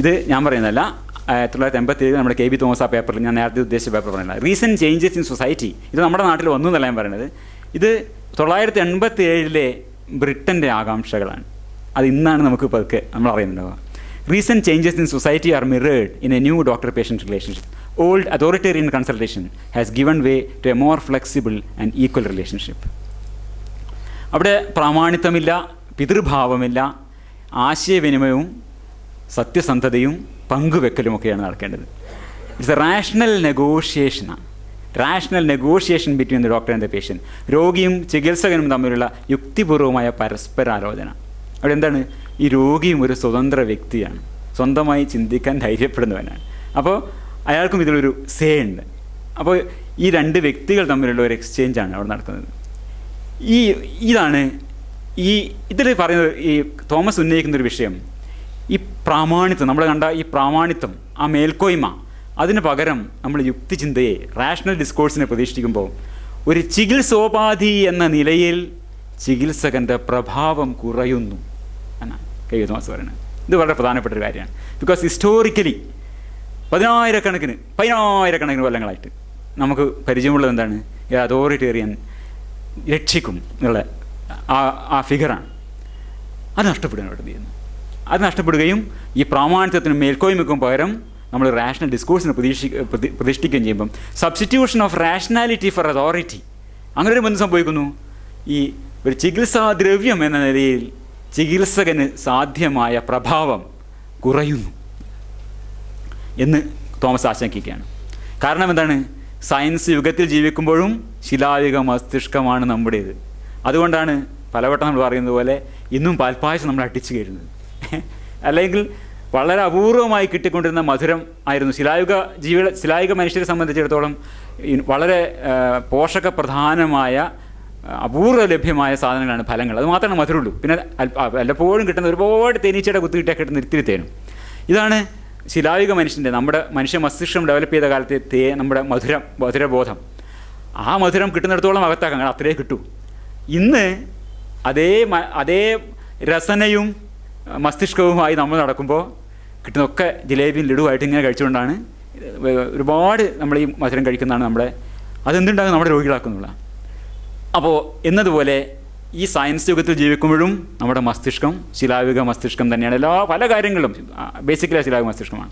ഇത് ഞാൻ പറയുന്നതല്ല, 1987 നമ്മുടെ KB തോമസ് ആ പേപ്പറിൽ, ഞാൻ നേരത്തെ ഉദ്ദേശിച്ച പേപ്പർ പറയുന്നത് റീസെൻറ്റ് ചേഞ്ചസ് ഇൻ സൊസൈറ്റി. ഇത് നമ്മുടെ നാട്ടിൽ വന്നു എന്നല്ല ഞാൻ പറയുന്നത്. ഇത് 1987 ബ്രിട്ടൻ്റെ ആകാംക്ഷകളാണ്. അത് ഇന്നാണ് നമുക്ക് പതുക്കെ നമ്മൾ അറിയുന്നുണ്ടാവുക. Recent changes in society are mirrored in a new doctor patient relationship. Old authoritarian consultation has given way to a more flexible and equal relationship. അവിടെ പ്രാമാണിത്വമില്ല, പിതൃഭാവമില്ല, ആശയവിനിമയവും സത്യസന്ധതയും പങ്കുവെക്കലുമൊക്കെയാണ് നടക്കേണ്ടത്. ഇറ്റ്സ് എ റാഷണൽ നെഗോഷിയേഷനാണ്. Rational negotiation between the doctor and the patient. രോഗിയും ചികിത്സകനും തമ്മിലുള്ള യുക്തിപൂർവമായ പരസ്പരാലോചന. അവിടെ എന്താണ്? ഈ രോഗിയും ഒരു സ്വതന്ത്ര വ്യക്തിയാണ്, സ്വന്തമായി ചിന്തിക്കാൻ ധൈര്യപ്പെടുന്നവനാണ്. അപ്പോൾ അയാൾക്കും ഇതിലൊരു സേ ഉണ്ട്. അപ്പോൾ ഈ 2 വ്യക്തികൾ തമ്മിലുള്ള ഒരു എക്സ്ചേഞ്ചാണ് അവിടെ നടക്കുന്നത്. ഇതാണ് ഇതിൽ പറയുന്നത്. ഈ തോമസ് ഉന്നയിക്കുന്നൊരു വിഷയം ഈ പ്രാമാണിത്വം, നമ്മൾ കണ്ട ഈ പ്രാമാണിത്വം, ആ മേൽക്കോയ്മ, അതിന് പകരം നമ്മൾ യുക്തിചിന്തയെ, റാഷണൽ ഡിസ്കോഴ്സിനെ പ്രതീക്ഷിക്കുമ്പോൾ ഒരു ചികിത്സോപാധി എന്ന നിലയിൽ ചികിത്സകൻ്റെ പ്രഭാവം കുറയുന്നു എന്നാണ് KB തോമസ് പറയുന്നത്. ഇത് വളരെ പ്രധാനപ്പെട്ട ഒരു കാര്യമാണ്. ബിക്കോസ് ഹിസ്റ്റോറിക്കലി 10,000 കൊല്ലങ്ങളായിട്ട് നമുക്ക് പരിചയമുള്ളത് എന്താണ്? ഈ അതോറിറ്റേറിയൻ രക്ഷിക്കും എന്നുള്ള ആ ഫിഗറാണ്. അത് നഷ്ടപ്പെടുകയാണ് ഇവിടെ ചെയ്യുന്നത്. അത് നഷ്ടപ്പെടുകയും ഈ പ്രാമാണിത്വത്തിനും മേൽക്കോയ്മയ്ക്കും പകരം നമ്മൾ റാഷണൽ ഡിസ്കോഴ്സിനെ പ്രതിഷ്ഠിക്കുകയും ചെയ്യുമ്പം substitution of rationality four authority, അങ്ങനെ ഒരു ബന്ധം സംഭവിക്കുന്നു. ഈ ഒരു ചികിത്സാദ്രവ്യം എന്ന നിലയിൽ ചികിത്സകന് സാധ്യമായ പ്രഭാവം കുറയുന്നു എന്ന് തോമസ് ആശങ്കിക്കുകയാണ്. കാരണം എന്താണ്? സയൻസ് യുഗത്തിൽ ജീവിക്കുമ്പോഴും ശിലായുഗ മസ്തിഷ്കമാണ് നമ്മുടേത്. അതുകൊണ്ടാണ് പലവട്ടം നമ്മൾ പറയുന്നത് പോലെ ഇന്നും പാൽപ്പായസം നമ്മൾ അടിച്ചു കയറുന്നത്. അല്ലെങ്കിൽ വളരെ അപൂർവമായി കിട്ടിക്കൊണ്ടിരുന്ന മധുരം ആയിരുന്നു ശിലായുഗ മനുഷ്യരെ സംബന്ധിച്ചിടത്തോളം വളരെ പോഷകപ്രധാനമായ അപൂർവ ലഭ്യമായ സാധനങ്ങളാണ് ഫലങ്ങൾ. അത് മാത്രമേ മധുരമുള്ളൂ. പിന്നെ വല്ലപ്പോഴും കിട്ടുന്ന ഒരുപാട് തേനീച്ചയുടെ കുത്തി കിട്ടിയാൽ കിട്ടുന്ന ഇത്തിരി തേനും. ഇതാണ് ശിലായുഗ മനുഷ്യൻ്റെ, നമ്മുടെ മനുഷ്യ മസ്തിഷ്കം ഡെവലപ്പ് ചെയ്ത കാലത്തെ നമ്മുടെ മധുരബോധം. ആ മധുരം കിട്ടുന്നിടത്തോളം അകത്താക്കാൻ അത്രേ കിട്ടൂ. ഇന്ന് അതേ രസനയും മസ്തിഷ്കവുമായി നമ്മൾ നടക്കുമ്പോൾ കിട്ടുന്നതൊക്കെ ജിലേബിയും ലഡുവായിട്ട് ഇങ്ങനെ കഴിച്ചുകൊണ്ടാണ് ഒരുപാട് നമ്മൾ ഈ മധുരം കഴിക്കുന്നതാണ് നമ്മളെ അതെന്തുണ്ടാകും നമ്മുടെ രോഗികളാക്കുന്നുള്ള. അപ്പോൾ എന്നതുപോലെ ഈ സയൻസ് യുഗത്തിൽ ജീവിക്കുമ്പോഴും നമ്മുടെ മസ്തിഷ്കം ശിലായുഗ മസ്തിഷ്കം തന്നെയാണ്. പല കാര്യങ്ങളും ബേസിക്കലി ശിലായുഗ മസ്തിഷ്കമാണ്.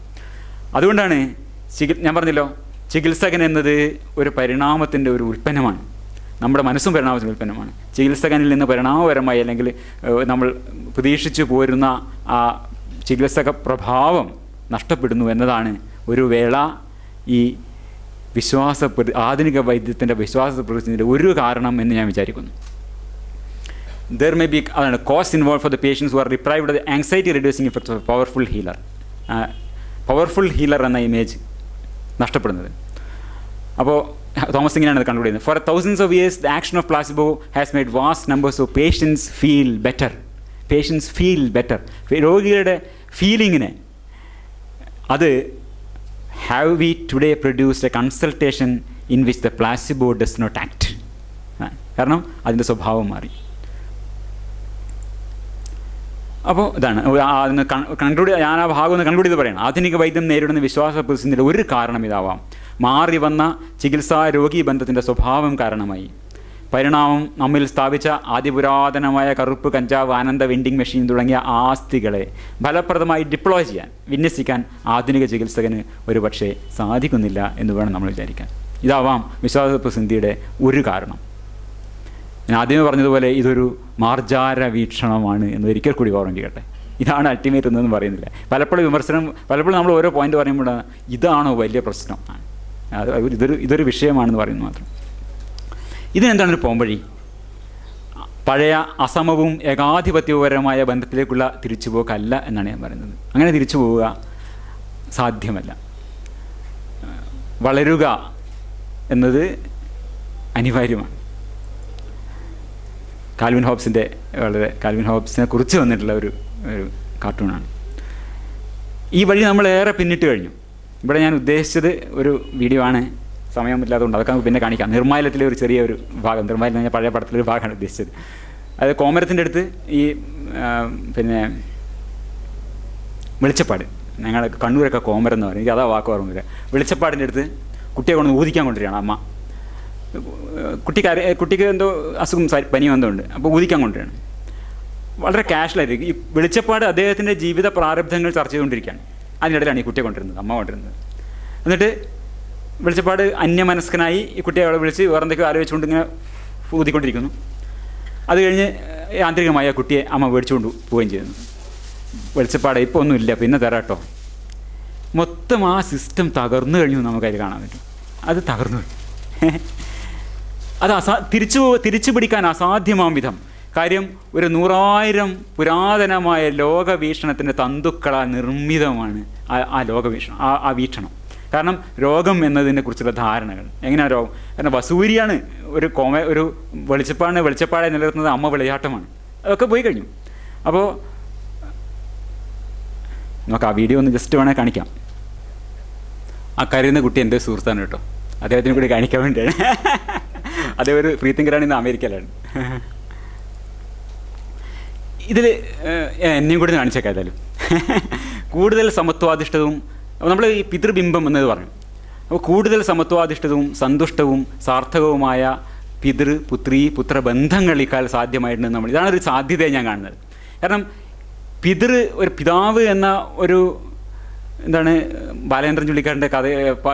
അതുകൊണ്ടാണ് ഞാൻ പറഞ്ഞല്ലോ, ചികിത്സകൻ എന്നത് ഒരു പരിണാമത്തിൻ്റെ ഒരു ഉൽപ്പന്നമാണ്. നമ്മുടെ മനസ്സും പരിണാമത്തിൻ്റെ ഉൽപ്പന്നമാണ്. ചികിത്സകനിൽ നിന്ന് പരിണാമപരമായി അല്ലെങ്കിൽ നമ്മൾ പ്രതീക്ഷിച്ചു പോരുന്ന ആ ചികിത്സക പ്രഭാവം നഷ്ടപ്പെടുന്നു എന്നതാണ് ഒരു വേള ഈ ആധുനിക വൈദ്യത്തിൻ്റെ വിശ്വാസപ്രതിസന്ധിയുടെ ഒരു കാരണം എന്ന് ഞാൻ വിചാരിക്കുന്നു. There may be costs involved for the patients who are deprived of the anxiety reducing effects of a powerful healer. Powerful healer എന്ന ഇമേജ് നഷ്ടപ്പെടുന്നത്. അപ്പോൾ തോമസ് ഇങ്ങനെയാണ് അത് കണ്ടുപിടിക്കുന്നത്. For thousands of years the action of placebo has made vast numbers of patients feel better. രോഗികളുടെ ഫീലിങ്ങിനെ അത് have we today produced a consultation in which the placebo does not act. കാരണം അതിൻ്റെ സ്വഭാവം മാറി. അപ്പോൾ ഇതാണ് കൺക്ലൂഡ്, ഞാൻ ആ ഭാഗം ഒന്ന് കൺക്ലൂഡ് ചെയ്ത് പറയണം. ആധുനിക വൈദ്യം നേരിടുന്ന വിശ്വാസ പ്രതിസന്ധിയുടെ ഒരു കാരണം ഇതാവാം. മാറി വന്ന ചികിത്സാ രോഗി ബന്ധത്തിൻ്റെ സ്വഭാവം കാരണമായി. പരിണാമം നമ്മിൽ സ്ഥാപിച്ച ആദിപുരാതനമായ കറുപ്പ്, കഞ്ചാവ്, ആനന്ദ വെൻഡിങ് മെഷീൻ തുടങ്ങിയ ആസ്തികളെ ഫലപ്രദമായി ഡിപ്ലോയ് ചെയ്യാൻ, വിന്യസിക്കാൻ ആധുനിക ചികിത്സകന് ഒരു പക്ഷേ സാധിക്കുന്നില്ല എന്ന് വേണം നമ്മൾ വിചാരിക്കാൻ. ഇതാവാം വിശ്വാസ പ്രതിസന്ധിയുടെ ഒരു കാരണം. ഞാൻ ആദ്യമേ പറഞ്ഞതുപോലെ ഇതൊരു മാർജാര വീക്ഷണമാണ് എന്ന് ഒരിക്കൽ കൂടി ഓർമ്മിക്കട്ടെ. ഇതാണ് അൾട്ടിമേറ്റ് എന്നൊന്നും പറയുന്നില്ല. പലപ്പോഴും നമ്മൾ ഓരോ പോയിന്റ് പറയുമ്പോൾ ഇതാണോ വലിയ പ്രശ്നം, ഇതൊരു വിഷയമാണെന്ന് പറയുന്നത് മാത്രം. ഇതിനെന്താണ് ഒരു പോംവഴി? പഴയ അസമവും ഏകാധിപത്യപരമായ ബന്ധത്തിലേക്കുള്ള തിരിച്ചുപോക്കല്ല എന്നാണ് ഞാൻ പറയുന്നത്. അങ്ങനെ തിരിച്ചു പോവുക സാധ്യമല്ല. വളരുക എന്നത് അനിവാര്യമാണ്. കാൽവിൻ ഹോബ്സിനെ കുറിച്ച് വന്നിട്ടുള്ള ഒരു കാർട്ടൂണാണ്. ഈ വഴി നമ്മൾ ഏറെ പിന്നിട്ട് കഴിഞ്ഞു. ഇവിടെ ഞാൻ ഉദ്ദേശിച്ചത് ഒരു വീഡിയോ ആണ്, സമയമില്ലാത്തതുകൊണ്ട് അതൊക്കെ നമുക്ക് പിന്നെ കാണിക്കാം. നിർമ്മാലയത്തിലെ ഒരു ചെറിയൊരു ഭാഗം, നിർമ്മാലയം എന്ന് പറഞ്ഞാൽ പഴയ പടത്തിലൊരു ഭാഗമാണ് ഉദ്ദേശിച്ചത്. അത് കോമരത്തിൻ്റെ അടുത്ത് ഈ വെളിച്ചപ്പാട്, ഞങ്ങൾ കണ്ണൂരൊക്കെ കോമരം എന്ന് പറയും, എനിക്ക് അതാ വാക്ക് ഓർമ്മയില്ല. വെളിച്ചപ്പാടിൻ്റെ അടുത്ത് കുട്ടിയെ കൊണ്ട് ഊതിക്കാൻ കൊണ്ടുവരികയാണ് അമ്മ. കുട്ടിക്ക് എന്തോ അസുഖം, പനി വന്നതുകൊണ്ട്, അപ്പോൾ ഊതിക്കാൻ കൊണ്ടുവരികയാണ്. വളരെ കാഷ്വലായിരിക്കും. ഈ വെളിച്ചപ്പാട് അദ്ദേഹത്തിൻ്റെ ജീവിത പ്രാരബ്ധങ്ങൾ ചർച്ച ചെയ്തുകൊണ്ടിരിക്കുകയാണ്. അതിനിടയിലാണ് ഈ കുട്ടിയെ കൊണ്ടിരുന്നത്, അമ്മ കൊണ്ടിരുന്നത്. എന്നിട്ട് വെളിച്ചപ്പാട് അന്യമനസ്കനായി ഈ കുട്ടിയെ അവിടെ വിളിച്ച് വേറെ എന്തൊക്കെയോ ആലോചിച്ചുകൊണ്ട് ഇങ്ങനെ ഊതിക്കൊണ്ടിരിക്കുന്നു. അത് കഴിഞ്ഞ് യാന്ത്രികമായ കുട്ടിയെ അമ്മ മേടിച്ചുകൊണ്ട് പോവുകയും ചെയ്യുന്നു. വെളിച്ചപ്പാട് ഇപ്പോൾ ഒന്നുമില്ല, പിന്നെ തരാട്ടോ. മൊത്തം ആ സിസ്റ്റം തകർന്നു കഴിഞ്ഞു നമുക്കതിൽ കാണാൻ പറ്റും. അത് തകർന്നു. അത് തിരിച്ചു പിടിക്കാൻ അസാധ്യമാം വിധം. കാര്യം ഒരു 100,000 പുരാതനമായ ലോകവീക്ഷണത്തിൻ്റെ തന്തുക്കളാൽ നിർമ്മിതമാണ് ആ ലോകവീക്ഷണം, ആ വീക്ഷണം. കാരണം രോഗം എന്നതിനെക്കുറിച്ചുള്ള ധാരണകൾ എങ്ങനെയാണ് രോഗം? കാരണം വസൂരിയാണ് ഒരു വെളിച്ചപ്പാടെ നിലനിർത്തുന്നത്, അമ്മ വിളയാട്ടമാണ്. അതൊക്കെ പോയി കഴിഞ്ഞു. അപ്പോൾ നമുക്ക് ആ വീഡിയോ ഒന്ന് ജസ്റ്റ് വേണേൽ കാണിക്കാം. ആ കരയുന്ന കുട്ടി എൻ്റെ സുഹൃത്താണ് കേട്ടോ, അദ്ദേഹത്തിന് കൂടി കാണിക്കാൻ വേണ്ടിയാണ്. അതേ ഒരു ഫ്രീ തിങ്കറാണ്, ഇന്ന് അമേരിക്കയിലാണ്. ഇതിൽ എന്നെയും കൂടി കാണിച്ചേക്കാം. ഏതായാലും കൂടുതൽ സമത്വാധിഷ്ഠിതവും, നമ്മൾ ഈ പിതൃബിംബം എന്നത് പറഞ്ഞു. അപ്പോൾ കൂടുതൽ സമത്വാധിഷ്ഠിതവും സന്തുഷ്ടവും സാർത്ഥകവുമായ പുത്ര ബന്ധങ്ങൾ ഇക്കാലം സാധ്യമായിട്ടുണ്ട് നമ്മൾ. ഇതാണ് ഒരു സാധ്യതയെ ഞാൻ കാണുന്നത്. കാരണം ഒരു പിതാവ് എന്ന ഒരു എന്താണ് ബാലേന്ദ്രൻ ചുള്ളിക്കാരൻ്റെ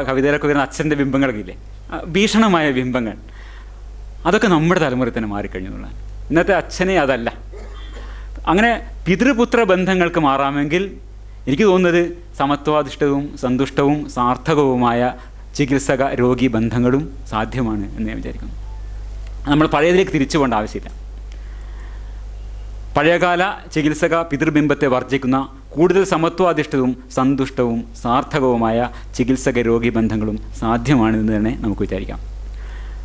കവിതയിലൊക്കെ വരുന്ന അച്ഛൻ്റെ ബിംബങ്ങളൊക്കെ ഇല്ലേ, ഭീഷണമായ ബിംബങ്ങൾ, അതൊക്കെ നമ്മുടെ തലമുറയിൽ തന്നെ മാറിക്കഴിഞ്ഞു എന്നുള്ളതാണ്. ഇന്നത്തെ അച്ഛനെ അതല്ല. അങ്ങനെ പിതൃപുത്ര ബന്ധങ്ങൾക്ക് മാറാമെങ്കിൽ എനിക്ക് തോന്നുന്നത് സമത്വാധിഷ്ഠിതവും സന്തുഷ്ടവും സാർത്ഥകവുമായ ചികിത്സക രോഗി ബന്ധങ്ങളും സാധ്യമാണ് എന്ന് ഞാൻ വിചാരിക്കുന്നു. നമ്മൾ പഴയതിലേക്ക് തിരിച്ചു പോകേണ്ട ആവശ്യമില്ല. പഴയകാല ചികിത്സക പിതൃബിംബത്തെ വർജിക്കുന്ന കൂടുതൽ സമത്വാധിഷ്ഠിതവും സന്തുഷ്ടവും സാർത്ഥകവുമായ ചികിത്സക രോഗി ബന്ധങ്ങളും സാധ്യമാണെന്ന് തന്നെ നമുക്ക് വിചാരിക്കാം.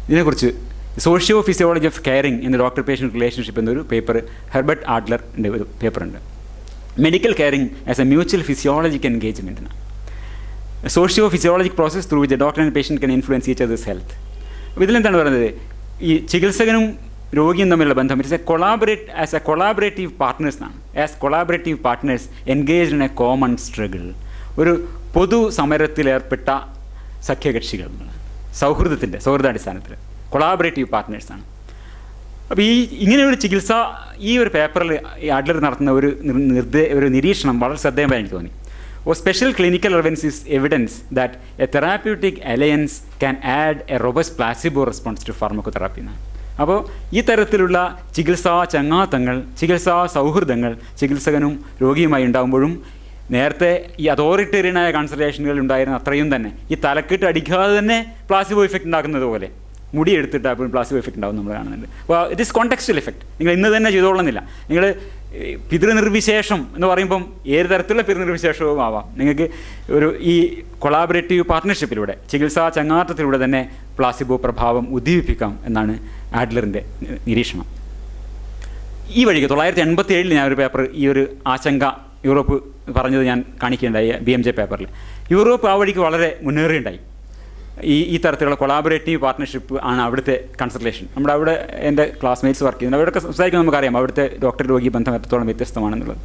ഇതിനെക്കുറിച്ച് socio physiology of caring in the doctor patient relationship എന്നൊരു പേപ്പർ ഹെർബർട്ട് ആഡ്ലറിൻ്റെ ഒരു പേപ്പറുണ്ട്. Medical caring as a mutual physiological engagement, socio physiologic process through which a doctor and patient can influence each others health. അപ്പോൾ ഇതിലെന്താണ് പറയുന്നത്? ഈ ചികിത്സകനും രോഗിയും തമ്മിലുള്ള ബന്ധം it's as a collaborative partners ആണ്. As collaborative partners engaged in a common struggle. ഒരു പൊതു സമരത്തിലേർപ്പെട്ട സഖ്യകക്ഷികൾ, സൗഹൃദാടിസ്ഥാനത്തിൽ കൊളാബറേറ്റീവ് പാർട്ട്നേഴ്സാണ്. അപ്പോൾ ഇങ്ങനെയൊരു ചികിത്സ ഈ ഒരു പേപ്പറിൽ ആഡ്ലർ നടത്തുന്ന ഒരു നിരീക്ഷണം വളരെ ശ്രദ്ധേയമായി എനിക്ക് തോന്നി. Special clinical evidence that a therapeutic alliance can add a robust placebo response to pharmacotherapy എന്നാണ്. അപ്പോൾ ഈ തരത്തിലുള്ള ചികിത്സാ ചങ്ങാത്തങ്ങൾ, ചികിത്സാ സൗഹൃദങ്ങൾ ചികിത്സകനും രോഗിയുമായി ഉണ്ടാകുമ്പോഴും നേരത്തെ ഈ അതോറിറ്റേറിയനായ കൺസൾട്ടേഷനുകൾ ഉണ്ടായിരുന്ന അത്രയും തന്നെ ഈ തലക്കെട്ട് അടിക്കാതെ തന്നെ പ്ലാസിബോ ഇഫക്റ്റ് ഉണ്ടാക്കുന്നത് പോലെ മുടി എടുത്തിട്ട് അപ്പോൾ പ്ലാസിബോ ഇഫക്റ്റ് ഉണ്ടാവും നമ്മൾ കാണുന്നുണ്ട്. അപ്പോൾ ഇറ്റ് ഈസ് കോണ്ടെക്സ്റ്റുവൽ ഇഫക്റ്റ്. നിങ്ങൾ ഇന്ന് തന്നെ ചെയ്തോളുന്നില്ല. നിങ്ങൾ പിതൃനിർവിശേഷം എന്ന് പറയുമ്പം ഏത് തരത്തിലുള്ള പിതൃനിർവിശേഷവും ആവാം. നിങ്ങൾക്ക് ഈ കൊളാബറേറ്റീവ് പാർട്ട്ണർഷിപ്പിലൂടെ, ചികിത്സാ ചങ്ങാത്തത്തിലൂടെ തന്നെ പ്ലാസിബോ പ്രഭാവം ഉദ്ദീപിപ്പിക്കാം എന്നാണ് ആഡ്ലറിൻ്റെ നിരീക്ഷണം. ഈ വഴിക്ക് 1987 ഞാൻ ഒരു പേപ്പർ ഈ ഒരു ആശങ്ക യൂറോപ്പ് പറഞ്ഞത് ഞാൻ കാണിക്കുകയുണ്ടായി BMJ പേപ്പറിൽ. യൂറോപ്പ് ആ വഴിക്ക് വളരെ മുന്നേറുകയുണ്ടായി. ഈ തരത്തിലുള്ള കൊളാബറേറ്റീവ് പാർട്ട്ണർഷിപ്പ് ആണ് അവിടുത്തെ കൺസൾട്ടേഷൻ. നമ്മുടെ അവിടെ എൻ്റെ ക്ലാസ്മേറ്റ്സ് വർക്ക് ചെയ്യുന്നത്, അവിടെയൊക്കെ സംസാരിക്കുമ്പോൾ നമുക്കറിയാം അവിടുത്തെ ഡോക്ടർ രോഗി ബന്ധം എത്രത്തോളം വ്യത്യസ്തമാണെന്നുള്ളത്.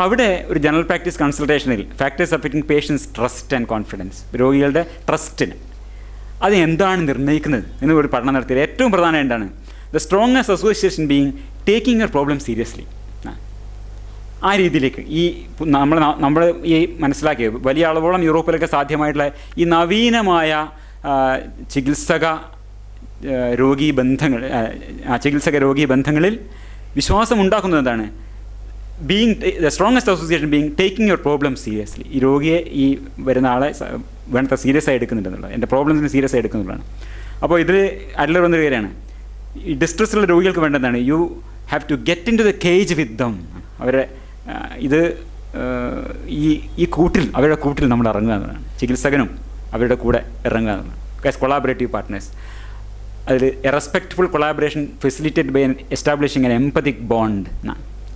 അവിടെ ഒരു ജനറൽ പ്രാക്ടീസ് കൺസൾട്ടേഷനിൽ factors affecting patients trust and confidence, രോഗികളുടെ ട്രസ്റ്റിന് അത് എന്താണ് നിർണ്ണയിക്കുന്നത് എന്ന് ഒരു പഠനം നടത്തിയത്. ഏറ്റവും പ്രധാനം എന്താണ്? The strongest association being taking your problem seriously. ആ രീതിയിലേക്ക് നമ്മൾ ഈ മനസ്സിലാക്കിയത് വലിയ അളവോളം യൂറോപ്പിലൊക്കെ സാധ്യമായിട്ടുള്ള ഈ നവീനമായ ചികിത്സക രോഗീ ബന്ധങ്ങളിൽ വിശ്വാസം ഉണ്ടാക്കുന്നത് എന്താണ്? The strongest association being taking your problem seriously. ഈ രോഗിയെ ഈ വരുന്ന ആളെ വേണ്ടത്ര സീരിയസ് ആയി എടുക്കുന്നുണ്ടെന്നുള്ളത്, എൻ്റെ പ്രോബ്ലംസിന് സീരിയസ് ആയി എടുക്കുന്നുള്ളതാണ്. അപ്പോൾ ഇതിൽ അഡ്ലർ വന്നൊരു കാര്യമാണ്, ഈ ഡിസ്ട്രസ്സുള്ള രോഗികൾക്ക് വേണ്ടതാണ് you have to get in to the cage with them. അവരെ ഇത് ഈ കൂട്ടിൽ, അവരുടെ കൂട്ടിൽ നമ്മൾ ഇറങ്ങുക എന്നുള്ളതാണ്. ചികിത്സകനും അവരുടെ കൂടെ ഇറങ്ങുക എന്നുള്ളതാണ്. Collaborative partners. അതിൽ a respectful collaboration facilitate by establishing an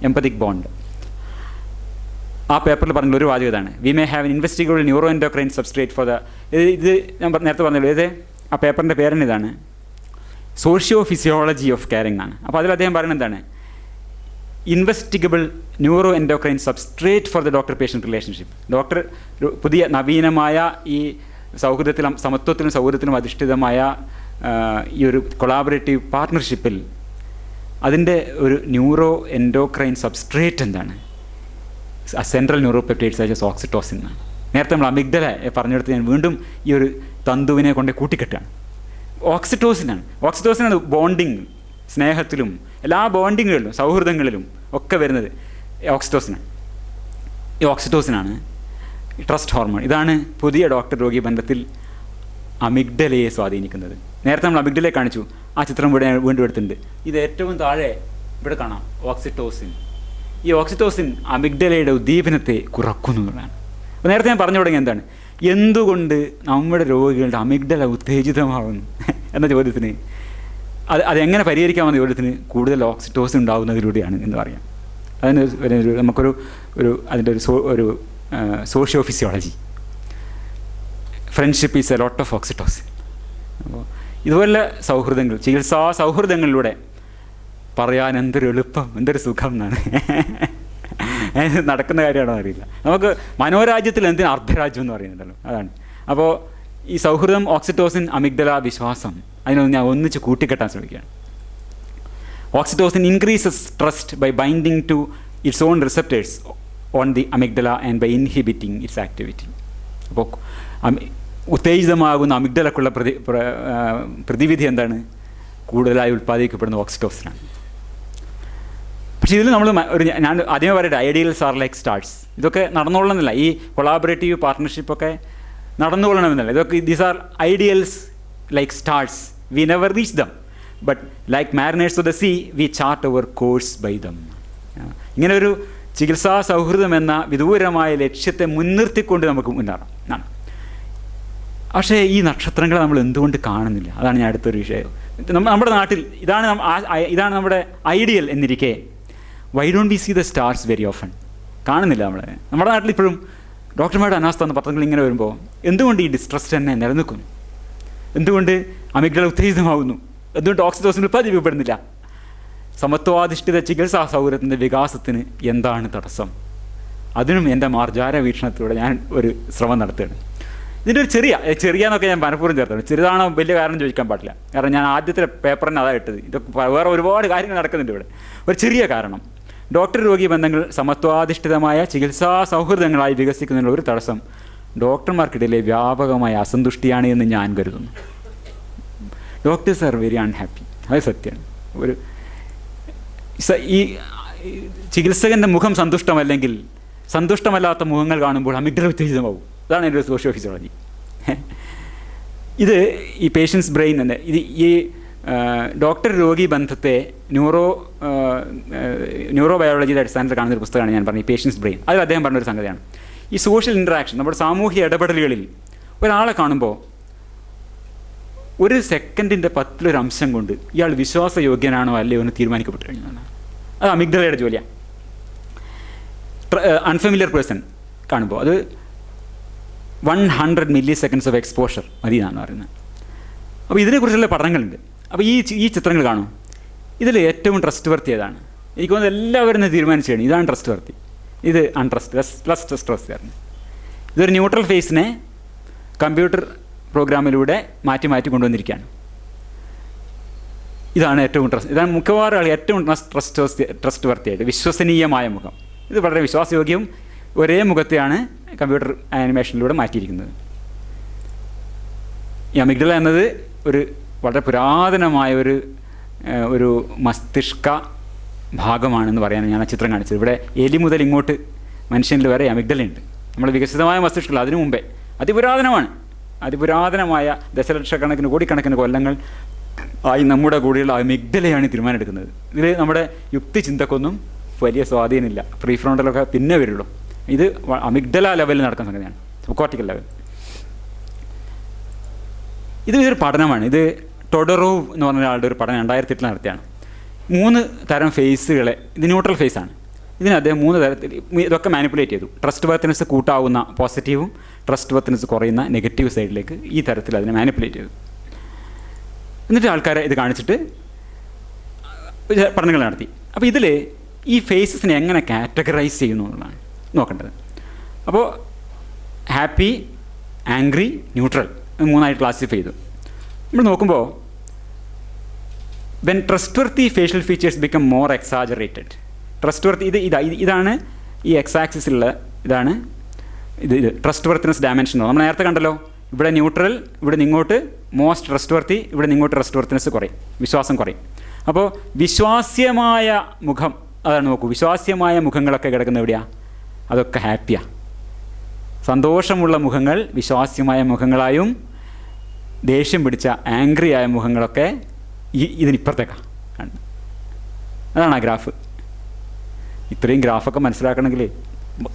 empathic bond. ആ പേപ്പറിൽ പറഞ്ഞ ഒരു വാചകം ഇതാണ്, we may have an investigated neuro endocrine substrate for the, ഇത് ഞാൻ നേരത്തെ പറഞ്ഞല്ലോ, ഇത് ആ പേപ്പറിൻ്റെ പേരിന് ഇതാണ് സോഷ്യോ ഫിസിയോളജി ഓഫ് കെയറിംഗ് ആണ്. അപ്പോൾ അതിൽ അദ്ദേഹം പറയുന്നത് എന്താണ്? Investigable neuro endocrine substrate for the doctor patient relationship. Doctor പുതിയ നവീനമായ ഈ സൗഹൃദത്തിലും സമത്വത്തിലും സൗഹൃദത്തിലും അധിഷ്ഠിതമായ ഈ ഒരു കൊളാബറേറ്റീവ് പാർട്ട്ണർഷിപ്പിൽ അതിൻ്റെ ഒരു ന്യൂറോ എൻഡോക്രൈൻ സബ്സ്ട്രേറ്റ് എന്താണ്? സെൻട്രൽ ന്യൂറോപെപ്റ്റൈഡ്സ് ആയ ഓക്സിറ്റോസിൻ എന്നാണ്. നേരത്തെ നമ്മൾ അമിഗ്ഡല പറഞ്ഞെടുത്ത് ഞാൻ വീണ്ടും ഈ ഒരു തന്തുവിനെ കൊണ്ട് കൂട്ടിക്കെട്ടാണ്. ഓക്സിറ്റോസിനാണ് ബോണ്ടിങ്, സ്നേഹത്തിലും എല്ലാ ബോണ്ടിങ്ങുകളിലും സൗഹൃദങ്ങളിലും ഒക്കെ വരുന്നത് ഓക്സിറ്റോസിനാണ് ട്രസ്റ്റ് ഹോർമോൺ. ഇതാണ് പുതിയ ഡോക്ടർ രോഗി ബന്ധത്തിൽ അമിഗ്ഡലയെ സ്വാധീനിക്കുന്നത്. നേരത്തെ നമ്മൾ അമിഗ്ഡലയെ കാണിച്ചു, ആ ചിത്രം ഇവിടെ വീണ്ടും എടുത്തിട്ടുണ്ട്. ഇത് ഏറ്റവും താഴെ ഇവിടെ കാണാം ഓക്സിറ്റോസിൻ. ഈ ഓക്സിറ്റോസിൻ അമിഗ്ഡലയുടെ ഉദ്ദീപനത്തെ കുറക്കുന്നു എന്നുള്ളതാണ്. അപ്പോൾ നേരത്തെ ഞാൻ പറഞ്ഞു തുടങ്ങി എന്താണ്, എന്തുകൊണ്ട് നമ്മുടെ രോഗികളുടെ അമിഗ്ഡല ഉത്തേജിതമാവുന്നു എന്ന ചോദ്യത്തിന് അതെങ്ങനെ പരിഹരിക്കാമെന്ന ചോദ്യത്തിന് കൂടുതൽ ഓക്സിറ്റോസിൻ ഉണ്ടാകുന്നതിലൂടെയാണ് എന്ന് പറയാം. അതിന് നമുക്കൊരു അതിൻ്റെ ഒരു socio physiology. Friendship is a lot of oxytocin. അപ്പോൾ ഇതുപോലെ സൗഹൃദങ്ങൾ, ചികിത്സാ സൗഹൃദങ്ങളിലൂടെ പറയാൻ എന്തൊരു എളുപ്പം, എന്തൊരു സുഖം എന്നാണ്. നടക്കുന്ന കാര്യമാണോ അറിയില്ല. നമുക്ക് മനോരാജ്യത്തിൽ എന്തിനാ അർദ്ധരാജ്യം എന്ന് പറയുന്നുണ്ടല്ലോ, അതാണ്. അപ്പോൾ ഈ സൗഹൃദം, ഓക്സിറ്റോസിൻ, അമിഗ്ഡല, വിശ്വാസം, അതിനൊന്ന് ഞാൻ ഒന്നിച്ച് കൂട്ടിക്കെട്ടാൻ ശ്രമിക്കുകയാണ്. Oxytocin increases trust by binding to its own receptors on the amygdala and by inhibiting its activity. അപ്പോൾ ഉത്തേജിതമാകുന്ന അമിഗ്ഡലക്കുള്ള പ്രതിവിധി എന്താണ്? കൂടുതലായി ഉൽപ്പാദിക്കപ്പെടുന്ന ഓക്സിറ്റോസിനാണ്. പക്ഷേ ഇതിൽ നമ്മൾ ഞാൻ ആദ്യമേ പറയട്ടെ, ഐഡിയൽസ് ആർ ലൈക്ക് സ്റ്റാർസ്. ഇതൊക്കെ നടന്നുകൊള്ളണമെന്നില്ല. ഈ കൊളാബറേറ്റീവ് പാർട്ട്ണർഷിപ്പൊക്കെ നടന്നുകൊള്ളണമെന്നില്ല. ഇതൊക്കെ these are ideals like stars. We never reach them, but like mariners of the sea we chart our course by them. ഇങ്ങനെ ഒരു ചികിത്സാ സൗഹൃദം എന്ന വിദൂരമായ ലക്ഷ്യത്തെ മുൻനിർത്തിക്കൊണ്ട് നമുക്ക് മുന്നേറാം ആണ്. പക്ഷേ ഈ നക്ഷത്രങ്ങളെ നമ്മൾ എന്തുകൊണ്ട് കാണുന്നില്ല? അതാണ് ഞാൻ അടുത്തൊരു വിഷയം. നമ്മുടെ നാട്ടിൽ ഇതാണ് നമ്മുടെ ഐഡിയൽ എന്നിരിക്കെ why don't we see the stars very often? കാണുന്നില്ല നമ്മുടെ നാട്ടിൽ. ഇപ്പോഴും ഡോക്ടർമാരുടെ അനാസ്ഥ എന്ന പത്രങ്ങൾ ഇങ്ങനെ വരുമ്പോൾ എന്തുകൊണ്ട് ഈ ഡിസ്ട്രസ്റ്റ് തന്നെ നിലനിൽക്കുന്നു? എന്തുകൊണ്ട് അമിഗ്ഡല ഉത്തേജിതമാകുന്നു? എന്തുകൊണ്ട് ഓക്സിറ്റോസിൻ ഉൽപ്പാദിപ്പിക്കപ്പെടുന്നില്ല? സമത്വാധിഷ്ഠിത ചികിത്സാ സൗകര്യത്തിൻ്റെ വികാസത്തിന് എന്താണ് തടസ്സം? അതിനും എൻ്റെ മാർജാര വീക്ഷണത്തിലൂടെ ഞാൻ ഒരു ശ്രമം നടത്തുകയാണ്. ഇതിൻ്റെ ഒരു ചെറിയ എന്നൊക്കെ ഞാൻ മനഃപൂർവ്വം ചേർത്താണ്. ചെറുതാണോ വലിയ കാരണം ചോദിക്കാൻ പാടില്ല. കാരണം ഞാൻ ആദ്യത്തെ പേപ്പറിന് അതാണ് ഇട്ടത്. ഇതൊക്കെ വേറെ ഒരുപാട് കാര്യങ്ങൾ നടക്കുന്നുണ്ട് ഇവിടെ. ഒരു ചെറിയ കാരണം, ഡോക്ടർ രോഗി ബന്ധങ്ങൾ സമത്വാധിഷ്ഠിതമായ ചികിത്സാ സൗഹൃദങ്ങളായി വികസിക്കുന്നതിനുള്ള ഒരു തടസ്സം ഡോക്ടർമാർക്കിടയിലെ വ്യാപകമായ അസന്തുഷ്ടിയാണ് എന്ന് ഞാൻ കരുതുന്നു. Doctors are very unhappy. അത് സത്യമാണ്. ഈ ചികിത്സകൻ്റെ മുഖം സന്തുഷ്ടമല്ലെങ്കിൽ സന്തുഷ്ടമല്ലാത്ത മുഖങ്ങൾ കാണുമ്പോൾ അമിഗ്ഡല ഉത്തേജിതമാവും. അതാണ് എൻ്റെ ഒരു സോഷ്യോ ഫിസിയോളജി. ഇത് ഈ പേഷ്യൻസ് ബ്രെയിൻ തന്നെ ഈ ഡോക്ടർ രോഗി ബന്ധത്തെ ന്യൂറോ ബയോളജിയുടെ അടിസ്ഥാനത്തിൽ കാണുന്നൊരു പുസ്തകമാണ് ഞാൻ പറഞ്ഞത്, ഈ പേഷ്യൻസ് ബ്രെയിൻ. അതിൽ അദ്ദേഹം പറഞ്ഞൊരു സംഗതിയാണ്, ഈ സോഷ്യൽ ഇൻട്രാക്ഷൻ, നമ്മുടെ സാമൂഹിക ഇടപെടലുകളിൽ ഒരാളെ കാണുമ്പോൾ ഒരു സെക്കൻഡിൻ്റെ 10-1 അംശം കൊണ്ട് ഇയാൾ വിശ്വാസയോഗ്യനാണോ അല്ലയോ എന്ന് തീരുമാനിക്കപ്പെട്ടു കഴിഞ്ഞാണ്. അത് അമിഗ്ഡലയുടെ ജോലിയാണ്. അൺഫെമിലിയർ പേഴ്സൺ കാണുമ്പോൾ അത് 100 milliseconds ഓഫ് എക്സ്പോഷർ മതി എന്നാണ് പറയുന്നത്. അപ്പോൾ ഇതിനെക്കുറിച്ചുള്ള പഠനങ്ങളുണ്ട്. അപ്പോൾ ഈ ചിത്രങ്ങൾ കാണും, ഇതിൽ ഏറ്റവും ട്രസ്റ്റ് വർത്തി ഏതാണ്? എനിക്ക് തോന്നുന്നത് എല്ലാവരും തീരുമാനിച്ചു കഴിഞ്ഞു ഇതാണ് ട്രസ്റ്റ് വർത്തി, ഇത് ട്രസ്റ്റ് വർത്തിയായിരുന്നു. ഇതൊരു ന്യൂട്രൽ ഫേസിനെ കമ്പ്യൂട്ടർ പ്രോഗ്രാമിലൂടെ മാറ്റി കൊണ്ടുവന്നിരിക്കുകയാണ്. ഇതാണ് ഏറ്റവും ഇതാണ് മിക്കവാറും ആൾ ഏറ്റവും ട്രസ്റ്റ് വർത്തിയായിട്ട് വിശ്വസനീയമായ മുഖം. ഇത് വളരെ വിശ്വാസയോഗ്യവും ഒരേ മുഖത്തെയാണ് കമ്പ്യൂട്ടർ ആനിമേഷനിലൂടെ മാറ്റിയിരിക്കുന്നത്. ഈ അമിഗ്ഡല എന്നത് ഒരു വളരെ പുരാതനമായ ഒരു മസ്തിഷ്ക ഭാഗമാണെന്ന് പറയാനാണ് ഞാൻ ആ ചിത്രം കാണിച്ചത്. ഇവിടെ എലി മുതൽ ഇങ്ങോട്ട് മനുഷ്യനിൽ വരെ അമിഗ്ഡലയുണ്ട്. നമ്മൾ വികസിതമായ മസ്തിഷ്കങ്ങൾ അതിനു മുമ്പേ അതിപുരാതനമായ ദശലക്ഷക്കണക്കിന് കോടിക്കണക്കിന് കൊല്ലങ്ങൾ ആയി നമ്മുടെ കൂടെയുള്ള അമിഗ്ഡലയാണ് തീരുമാനമെടുക്കുന്നത്. ഇതിൽ നമ്മുടെ യുക്തി ചിന്തക്കൊന്നും വലിയ സ്വാധീനമില്ല. പ്രീ ഫ്രോണ്ടലൊക്കെ പിന്നെ വരുള്ളൂ. ഇത് അമിഗ്ഡല ലെവലിൽ നടക്കുന്ന സംഗതിയാണ്, സബ്കോർട്ടിക്കൽ ലെവൽ. ഇതൊരു പഠനമാണ്. ഇത് ടൊഡറോവ് എന്ന് പറഞ്ഞ ഒരാളുടെ ഒരു പഠനം 2008 നടത്തിയാണ്. 3 തരം ഫേസുകളെ, ഇത് ന്യൂട്രൽ ഫേസാണ്, ഇതിന് അദ്ദേഹം 3 തരത്തിൽ ഇതൊക്കെ മാനിപ്പുലേറ്റ് ചെയ്തു. ട്രസ്റ്റ് വർത്തിനെസ് കൂട്ടാവുന്ന പോസിറ്റീവും ട്രസ്റ്റ് വർത്തിനെസ് കുറയുന്ന നെഗറ്റീവ് സൈഡിലേക്ക് ഈ തരത്തിൽ അതിനെ മാനിപ്പുലേറ്റ് ചെയ്തു. എന്നിട്ട് ആൾക്കാരെ ഇത് കാണിച്ചിട്ട് പഠനങ്ങൾ നടത്തി. അപ്പോൾ ഇതിൽ ഈ ഫേസസിനെ എങ്ങനെ കാറ്റഗറൈസ് ചെയ്യുന്നു എന്നുള്ളതാണ് നോക്കേണ്ടത്. അപ്പോൾ ഹാപ്പി, ആംഗ്രി, ന്യൂട്രൽ 3ആയിട്ട് ക്ലാസിഫൈ ചെയ്തു. നമ്മൾ നോക്കുമ്പോൾ when trustworthy facial features become more exaggerated. Trustworthy ഇതാണ് ഈ എക്സ് ആക്സിസിലുള്ള ഇതാണ് ഇത് ട്രസ്റ്റ് വർത്തിനെസ് ഡയമെൻഷൻ. നമ്മൾ നേരത്തെ കണ്ടല്ലോ, ഇവിടെ ന്യൂട്രൽ, ഇവിടെ നിങ്ങോട്ട് മോസ്റ്റ് ട്രസ്റ്റ് വർത്തി, ഇവിടെ നിങ്ങോട്ട് ട്രസ്റ്റ് വർത്തിനെസ് കുറയും, വിശ്വാസം കുറയും. അപ്പോൾ വിശ്വാസ്യമായ മുഖം അതാണ്. നോക്കൂ, വിശ്വാസ്യമായ മുഖങ്ങളൊക്കെ കിടക്കുന്ന എവിടെയാണ്? അതൊക്കെ ഹാപ്പിയാണ്. സന്തോഷമുള്ള മുഖങ്ങൾ വിശ്വാസ്യമായ മുഖങ്ങളായും ദേഷ്യം പിടിച്ച ആംഗ്രി ആയ മുഖങ്ങളൊക്കെ ഇതിനിപ്പുറത്തേക്കാണ്. അതാണ് ആ ഗ്രാഫ്. ഇത്രയും ഗ്രാഫൊക്കെ മനസ്സിലാക്കണമെങ്കിൽ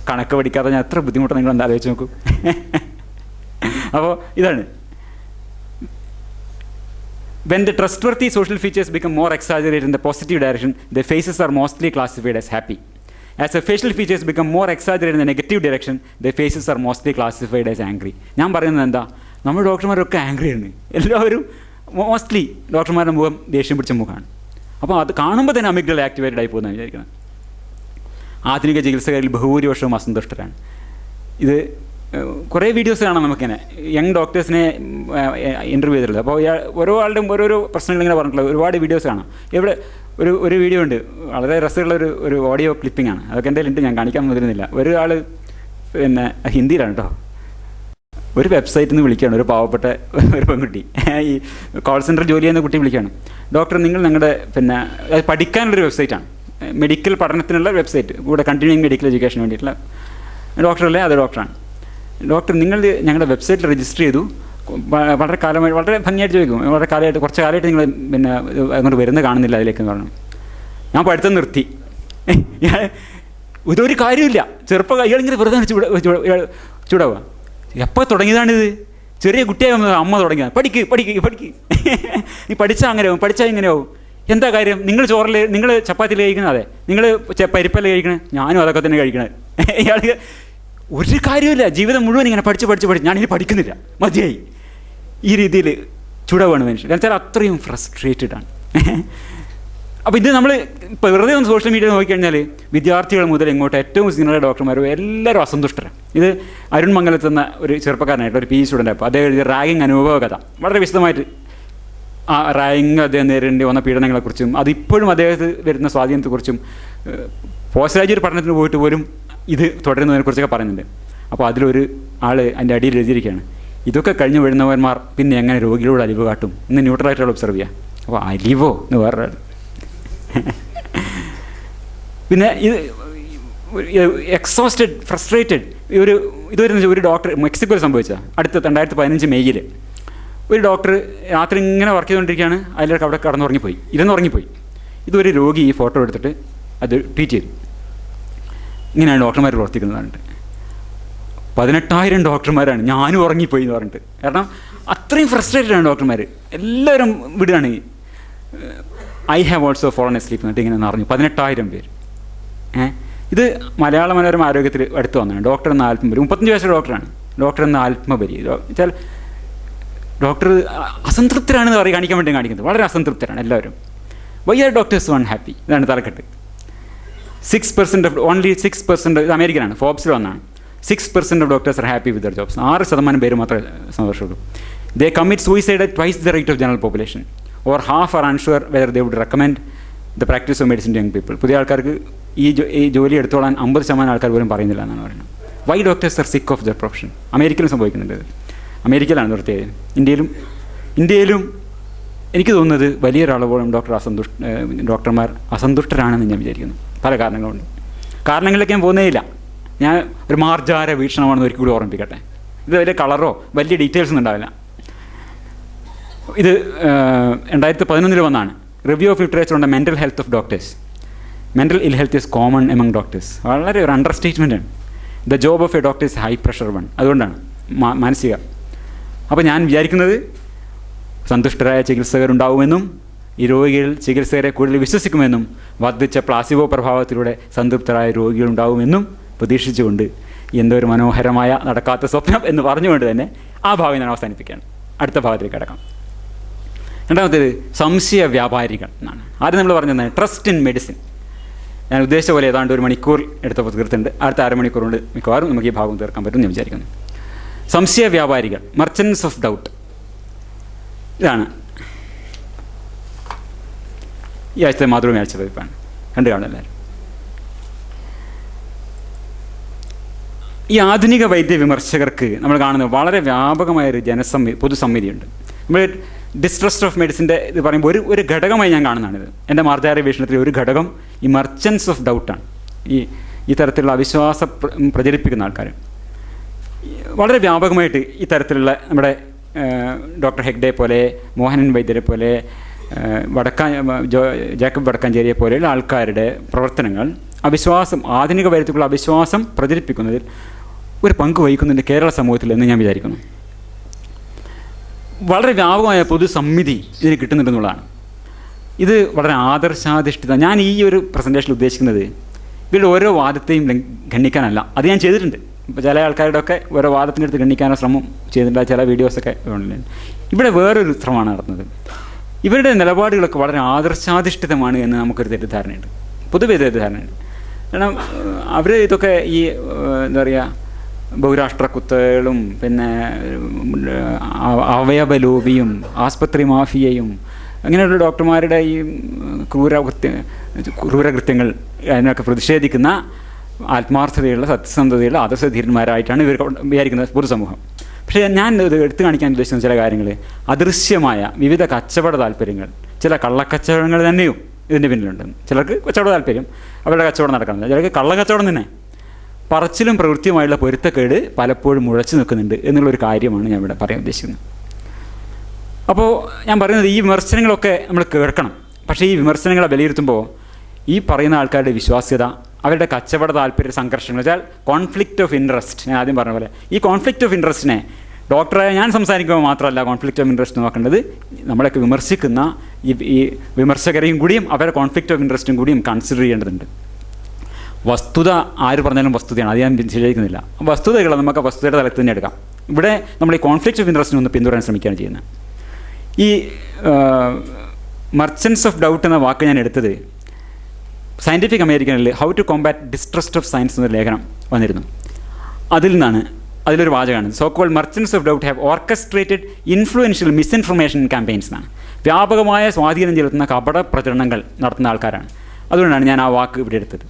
കണക്ക് പഠിക്കാതെ ഞാൻ എത്ര ബുദ്ധിമുട്ടാണ് നിങ്ങൾ എന്താ ആലോചിച്ച് നോക്കൂ. അപ്പോൾ ഇതാണ് when the trustworthy social features become more exaggerated in the positive direction, the faces are mostly classified as happy. As the facial features become more exaggerated in the negative direction, the faces are mostly classified as angry. ഞാൻ പറയുന്നത് എന്താ, നമ്മൾ ഡോക്ടർമാരൊക്കെ ആംഗ്രിയാണ്. എല്ലാവരും മോസ്റ്റ്ലി ഡോക്ടർമാരുടെ മുഖം ദേഷ്യം പിടിച്ച മുഖമാണ്. അപ്പോൾ അത് കാണുമ്പോൾ തന്നെ അമിഗ്ഡല ആക്ടിവേറ്റഡ് ആയി പോകുന്നതാണ് വിചാരിക്കുന്നത്. ആധുനിക ചികിത്സകരിൽ ബഹുഭൂരിപക്ഷവും അസന്തുഷ്ടരാണ്. ഇത് കുറേ വീഡിയോസ് കാണാം നമുക്കിങ്ങനെ യങ് ഡോക്ടേഴ്സിനെ ഇൻ്റർവ്യൂ ചെയ്തിട്ടുള്ളത്. അപ്പോൾ ഓരോ ആളുടെയും ഓരോരോ പ്രശ്നങ്ങൾ ഇങ്ങനെ പറഞ്ഞിട്ടുള്ളത് ഒരുപാട് വീഡിയോസ് കാണാം. ഇവിടെ ഒരു വീഡിയോ ഉണ്ട്, വളരെ രസമുള്ള ഒരു ഓഡിയോ ക്ലിപ്പിംഗ് ആണ്. അതൊക്കെ എൻ്റെ ഉണ്ട്, ഞാൻ കാണിക്കാൻ മുതിരുന്നില്ല. ഒരാൾ പിന്നെ ഹിന്ദിയിലാണ് കേട്ടോ, ഒരു വെബ്സൈറ്റിൽ നിന്ന് വിളിക്കുകയാണ് ഒരു പാവപ്പെട്ട ഒരു പെൺകുട്ടി. ഈ കോൾ സെൻറ്റർ ജോലി ചെയ്യുന്ന കുട്ടി വിളിക്കുകയാണ്, ഡോക്ടർ നിങ്ങൾ ഞങ്ങളുടെ പിന്നെ അത് പഠിക്കാനുള്ളൊരു വെബ്സൈറ്റാണ്, മെഡിക്കൽ പഠനത്തിനുള്ള വെബ്സൈറ്റ്, കൂടെ കണ്ടിന്യൂയിങ് മെഡിക്കൽ എഡ്യൂക്കേഷന് വേണ്ടിയിട്ടുള്ള. ഡോക്ടറല്ലേ? അത് ഡോക്ടറാണ്. ഡോക്ടർ നിങ്ങൾ ഞങ്ങളുടെ വെബ്സൈറ്റിൽ രജിസ്റ്റർ ചെയ്തു, വളരെ കാലമായി വളരെ ഭംഗിയായിട്ട് ചോദിക്കും, വളരെ കാലമായിട്ട് കുറച്ച് കാലമായിട്ട് നിങ്ങൾ പിന്നെ അങ്ങോട്ട് വരുന്നത് കാണുന്നില്ല അതിലേക്കെന്ന് പറഞ്ഞു. ഞാൻ പഠിത്തം നിർത്തി. ഇതൊരു കാര്യമില്ല, ഇയാളിങ്ങനെ വെറുതെ ചൂടാവുക. എപ്പോൾ തുടങ്ങിയതാണിത്? ചെറിയ കുട്ടിയായി അമ്മ തുടങ്ങിയതാണ്, പഠിക്ക് നീ പഠിച്ചാൽ അങ്ങനെയാവും, പഠിച്ചാൽ ഇങ്ങനെയാവും. എന്താ കാര്യം? നിങ്ങൾ ചപ്പാത്തിയിൽ കഴിക്കുന്നത്, അതെ നിങ്ങൾ പരിപ്പല്ല കഴിക്കണേ, ഞാനും അതൊക്കെ തന്നെ കഴിക്കണേ. ഇയാൾ ഒരു കാര്യമില്ല, ജീവിതം മുഴുവൻ ഇങ്ങനെ പഠിച്ച് ഞാനിനി പഠിക്കുന്നില്ല, മതിയായി. ഈ രീതിയിൽ ചൂടാവാണ് മനുഷ്യൻ. കാരണം വെച്ചാൽ അത്രയും ഫ്രസ്ട്രേറ്റഡ് ആണ്. അപ്പോൾ ഇത് നമ്മൾ ഇപ്പോൾ വെറുതെ ഒന്ന് സോഷ്യൽ മീഡിയ നോക്കിക്കഴിഞ്ഞാൽ വിദ്യാർത്ഥികൾ മുതൽ ഇങ്ങോട്ട് ഏറ്റവും സീനിയർ ഡോക്ടർമാരും എല്ലാവരും അസന്തുഷ്ടരാണ്. ഇത് അരുൺ മംഗലത്തെന്ന ഒരു ചെറുപ്പക്കാരനായിട്ട് ഒരു PG സ്റ്റുഡൻ്റ്. അപ്പോൾ അദ്ദേഹം എഴുതിയ റാഗിങ് അനുഭവ കഥ വളരെ വിശദമായിട്ട് ആ റാഗിങ് അദ്ദേഹം നേരിടേണ്ടി വന്ന പീഡനങ്ങളെക്കുറിച്ചും അതിപ്പോഴും അദ്ദേഹത്തിന് വരുന്ന സ്വാധീനത്തെക്കുറിച്ചും പോസ്റ്റ് ഗ്രാജുവേറ്റ് പഠനത്തിന് പോയിട്ട് പോലും ഇത് തുടരുന്നതിനെക്കുറിച്ചൊക്കെ പറയുന്നുണ്ട്. അപ്പോൾ അതിലൊരു ആൾ അതിൻ്റെ അടിയിൽ എഴുതിയിരിക്കുകയാണ്, ഇതൊക്കെ കഴിഞ്ഞ് വീഴുന്നവന്മാർ പിന്നെ എങ്ങനെ രോഗികളോട് അലിവ് കാട്ടും എന്ന് ന്യൂട്രലായിട്ടുള്ള ഒബ്സർവ് ചെയ്യുക. അപ്പോൾ അലിവോ എന്ന് വേറൊരാൾ. പിന്നെ ഇത് എക്സോസ്റ്റഡ്, ഫ്രസ്ട്രേറ്റഡ്. ഇതൊരു ഡോക്ടർ മെക്സിക്കോയിൽ സംഭവിച്ചതാണ്. അടുത്ത 2015 മെയ്യിൽ ഒരു ഡോക്ടർ രാത്രി ഇങ്ങനെ വർക്ക് ചെയ്തുകൊണ്ടിരിക്കുകയാണ്, അതിലേക്ക് അവിടെ ഇരുന്നുറങ്ങിപ്പോയി. ഇതൊരു രോഗി ഈ ഫോട്ടോ എടുത്തിട്ട് അത് ട്വീറ്റ് ചെയ്തു. ഇങ്ങനെയാണ് ഡോക്ടർമാർ പ്രവർത്തിക്കുന്നതാണ്. 18,000 ഡോക്ടർമാരാണ് ഞാനും ഉറങ്ങിപ്പോയി എന്ന് പറഞ്ഞിട്ട്. കാരണം അത്രയും ഫ്രസ്ട്രേറ്റഡ് ആണ് ഡോക്ടർമാർ. എല്ലാവരും വിടുകയാണ്. ഐ ഹാവ് ഓൾസോ ഫോളൺ എസ്ലീപ്പ് എന്നിട്ട് ഇങ്ങനെ നിറഞ്ഞു 18,000 പേര്. ഇത് മലയാള മനോരമ ആരോഗ്യത്തിൽ അടുത്ത് വന്നതാണ്. ഡോക്ടർ എന്ന ആത്മബലി, 35 വയസ്സുള്ള ഡോക്ടറാണ്. ഡോക്ടർ എന്ന ആത്മബലി വെച്ചാൽ ഡോക്ടർ അസംതൃപ്തരാണെന്ന് കാണിക്കാൻ വേണ്ടി കാണിക്കുന്നത്. വളരെ അസംതൃപ്തരാണ് എല്ലാവരും. Why are doctors unhappy? ഇതാണ് തലക്കെട്ട്. 6% ഓൺലി 6%, ഇത് അമേരിക്കനാണ്, ഫോബ്സിൽ വന്നാണ്. 6% of doctors are happy with their jobs. 6% പേര് മാത്രമേ സന്തോഷമുള്ളൂ. They commit suicide at twice the rate of general population or half are unsure whether they would recommend the practice of medicine to young people. പുതിയ ആൾക്കാർക്ക് ഈ ജോലി എടുത്തോളാൻ 50% ആൾക്കാർ പോലും പറയുന്നില്ല എന്നാണ് പറയുന്നത്. വൈ ഡോക്ടേഴ്സ് ആർ സിക്ക് ഓഫ് ദർ പ്രൊഫഷൻ? അമേരിക്കയിലും സംഭവിക്കുന്നുണ്ട്. അമേരിക്കയിലാണ് നിർത്തിയത്. ഇന്ത്യയിലും എനിക്ക് തോന്നുന്നത് വലിയൊരളവോളം ഡോക്ടർമാർ അസന്തുഷ്ടരാണെന്ന് ഞാൻ വിചാരിക്കുന്നു. പല കാരണങ്ങളുണ്ട്. കാരണങ്ങളിലേക്ക് ഞാൻ പോകുന്നേയില്ല. ഞാൻ ഒരു മാർജാര വീക്ഷണമാണെന്ന് ഒരിക്കൽ കൂടി ഓർമ്മിപ്പിക്കട്ടെ. ഇത് വലിയ കളറോ വലിയ ഡീറ്റെയിൽസ് ഒന്നും ഉണ്ടാവില്ല. ഇത് 2011 വന്നാണ്. റിവ്യൂ ഓഫ് ലിറ്ററേച്ചർ ഉണ്ട് mental health of doctors. Mental ill health is common among doctors. വളരെ ഒരു അണ്ടർ സ്റ്റേറ്റ്മെൻറ്റാണ്. The job of a doctor is high pressure one. അതുകൊണ്ടാണ് മാനസിക. അപ്പോൾ ഞാൻ വിചാരിക്കുന്നത് സന്തുഷ്ടരായ ചികിത്സകരുണ്ടാവുമെന്നും ഈ രോഗികൾ ചികിത്സകരെ കൂടുതൽ വിശ്വസിക്കുമെന്നും വർദ്ധിച്ച പ്ലാസിബോ പ്രഭാവത്തിലൂടെ സംതൃപ്തരായ രോഗികളുണ്ടാവുമെന്നും പ്രതീക്ഷിച്ചുകൊണ്ട് എന്തോ ഒരു മനോഹരമായ നടക്കാത്ത സ്വപ്നം എന്ന് പറഞ്ഞുകൊണ്ട് തന്നെ ആ ഭാഗം ഞാൻ അവസാനിപ്പിക്കുകയാണ്. അടുത്ത ഭാഗത്തേക്ക് കിടക്കാം. രണ്ടാമത്തേത് സംശയ വ്യാപാരികൾ എന്നാണ്. ആദ്യം നമ്മൾ പറഞ്ഞത് ട്രസ്റ്റ് ഇൻ മെഡിസിൻ. ഞാൻ ഉദ്ദേശിച്ച പോലെ ഏതാണ്ട് 1 മണിക്കൂർ എടുത്തപ്പോൾ തീർത്തുണ്ട്. അടുത്ത 1/2 മണിക്കൂർ കൊണ്ട് മിക്കവാറും നമുക്ക് ഈ ഭാഗം തീർക്കാൻ പറ്റും എന്ന് ഞാൻ വിചാരിക്കുന്നു. സംശയ വ്യാപാരികൾ, മർച്ചൻസ് ഓഫ് ഡൗട്ട്. ഇതാണ് ഈ ആഴ്ചത്തെ മാതൃഭൂമി ആഴ്ച പതിപ്പാണ്. കണ്ടു കാണും എല്ലാവരും. ഈ ആധുനിക വൈദ്യ വിമർശകർക്ക് നമ്മൾ കാണുന്നത് വളരെ വ്യാപകമായൊരു പൊതുസമ്മിതിയുണ്ട്. നമ്മൾ ഡിസ്ട്രസ്റ്റ് ഓഫ് മെഡിസിൻ്റെ ഇത് പറയുമ്പോൾ ഒരു ഘടകമായി ഞാൻ കാണുന്നതാണിത്. എൻ്റെ മാർജാര വീക്ഷണത്തിൽ ഒരു ഘടകം ഈ മർച്ചൻസ് ഓഫ് ഡൗട്ടാണ്. ഈ തരത്തിലുള്ള അവിശ്വാസം പ്രചരിപ്പിക്കുന്ന ആൾക്കാർ വളരെ വ്യാപകമായിട്ട് ഈ തരത്തിലുള്ള നമ്മുടെ ഡോക്ടർ ഹെഗ്ഡെ പോലെ, മോഹനൻ വൈദ്യരെ പോലെ, ജേക്കബ് വടക്കാഞ്ചേരിയെ പോലെയുള്ള ആൾക്കാരുടെ പ്രവർത്തനങ്ങൾ ആധുനിക വൈദ്യത്തിലുള്ള അവിശ്വാസം പ്രചരിപ്പിക്കുന്നതിൽ ഒരു പങ്ക് വഹിക്കുന്നുണ്ട് കേരള സമൂഹത്തിൽ എന്ന് ഞാൻ വിചാരിക്കുന്നു. വളരെ വ്യാപകമായ പൊതുസമ്മിതി ഇതിന് കിട്ടുന്നുണ്ടെന്നുള്ളതാണ്. ഇത് വളരെ ആദർശാധിഷ്ഠിത. ഞാൻ ഈ ഒരു പ്രസൻറ്റേഷനിൽ ഉദ്ദേശിക്കുന്നത് ഇവരുടെ ഓരോ വാദത്തെയും ഗണ്ണിക്കാനല്ല. അത് ഞാൻ ചെയ്തിട്ടുണ്ട്. ഇപ്പോൾ ചില ആൾക്കാരുടെ ഒക്കെ ഓരോ വാദത്തിനടുത്ത് ഗണ്ണിക്കാനോ ശ്രമം ചെയ്തിട്ടുണ്ട്. ചില വീഡിയോസൊക്കെ ഓൺലൈൻ. ഇവിടെ വേറൊരു ശ്രമമാണ് നടത്തുന്നത്. ഇവരുടെ നിലപാടുകളൊക്കെ വളരെ ആദർശാധിഷ്ഠിതമാണ് എന്ന് നമുക്കൊരു തെറ്റിദ്ധാരണയുണ്ട്, പൊതുവെ തെറ്റിദ്ധാരണയുണ്ട്. കാരണം അവർ ഇതൊക്കെ ഈ എന്താ പറയുക ബഹുരാഷ്ട്ര കുത്തകളും പിന്നെ അവയവലോപിയും ആസ്പത്രി മാഫിയയും അങ്ങനെയുള്ള ഡോക്ടർമാരുടെ ഈ ക്രൂരകൃത്യങ്ങൾ അതിനൊക്കെ പ്രതിഷേധിക്കുന്ന ആത്മാർത്ഥതയുള്ള സത്യസന്ധതയുള്ള ആദർശധീരന്മാരായിട്ടാണ് ഇവർ വിചാരിക്കുന്നത് പൊതുസമൂഹം. പക്ഷേ ഞാൻ ഇത് എടുത്തു കാണിക്കാൻ ഉദ്ദേശിക്കുന്ന ചില കാര്യങ്ങൾ അദൃശ്യമായ വിവിധ കച്ചവട താല്പര്യങ്ങൾ, ചില കള്ളക്കച്ചവടങ്ങൾ തന്നെയും ഇതിൻ്റെ പിന്നിലുണ്ടെന്ന്. ചിലർക്ക് കച്ചവട താല്പര്യം, അവരുടെ കച്ചവടം നടക്കുന്നത്. ചിലർക്ക് കള്ളക്കച്ചവടം തന്നെ. പറച്ചിലും പ്രവൃത്തിയുമായുള്ള പൊരുത്തക്കേട് പലപ്പോഴും മുഴച്ചു നിൽക്കുന്നുണ്ട് എന്നുള്ളൊരു കാര്യമാണ് ഞാൻ ഇവിടെ പറയാൻ ഉദ്ദേശിക്കുന്നത്. അപ്പോൾ ഞാൻ പറയുന്നത് ഈ വിമർശനങ്ങളൊക്കെ നമ്മൾ കേൾക്കണം. പക്ഷേ ഈ വിമർശനങ്ങളെ വിലയിരുത്തുമ്പോൾ ഈ പറയുന്ന ആൾക്കാരുടെ വിശ്വാസ്യത, അവരുടെ കച്ചവട താല്പര്യ സംഘർഷങ്ങൾ വെച്ചാൽ കോൺഫ്ലിക്റ്റ് ഓഫ് ഇൻട്രസ്റ്റ്, ഞാൻ ആദ്യം പറഞ്ഞ പോലെ ഈ കോൺഫ്ലിക്റ്റ് ഓഫ് ഇൻട്രസ്റ്റിനെ ഡോക്ടറായ ഞാൻ സംസാരിക്കുമ്പോൾ മാത്രമല്ല കോൺഫ്ലിക്റ്റ് ഓഫ് ഇൻട്രസ്റ്റ് നോക്കേണ്ടത്, നമ്മളൊക്കെ വിമർശിക്കുന്ന ഈ വിമർശകരെയും കൂടിയും അവരുടെ കോൺഫ്ലിക്റ്റ് ഓഫ് ഇൻട്രസ്റ്റും കൂടിയും കൺസിഡർ ചെയ്യേണ്ടതുണ്ട്. വസ്തുത ആര് പറഞ്ഞാലും വസ്തുതയാണ്, അത് ഞാൻ നിഷേധിക്കുന്നില്ല. വസ്തുതകൾ നമുക്ക് വസ്തുതയുടെ തലത്തിൽ തന്നെ എടുക്കാം. ഇവിടെ നമ്മൾ ഈ കോൺഫ്ലിക്റ്റ് ഓഫ് ഇൻട്രസ്റ്റിനെ ഒന്ന് പിന്തുടരാൻ ശ്രമിക്കുകയാണ് ചെയ്യുന്നത്. ഈ മർച്ചൻസ് ഓഫ് ഡൗട്ട് എന്ന വാക്ക് ഞാൻ എടുത്തത് സയൻറ്റിഫിക് അമേരിക്കനിൽ how to combat distrust of science എന്നൊരു ലേഖനം വന്നിരുന്നു. അതിൽ നിന്നാണ്, അതിലൊരു വാചകമാണ് so called merchants of doubt have orchestrated influential misinformation campaigns എന്നാണ്. വ്യാപകമായ സ്വാധീനം ചെലുത്തുന്ന കപട പ്രചരണങ്ങൾ നടത്തുന്ന ആൾക്കാരാണ്. അതുകൊണ്ടാണ് ഞാൻ ആ വാക്ക് ഇവിടെ എടുത്തത്.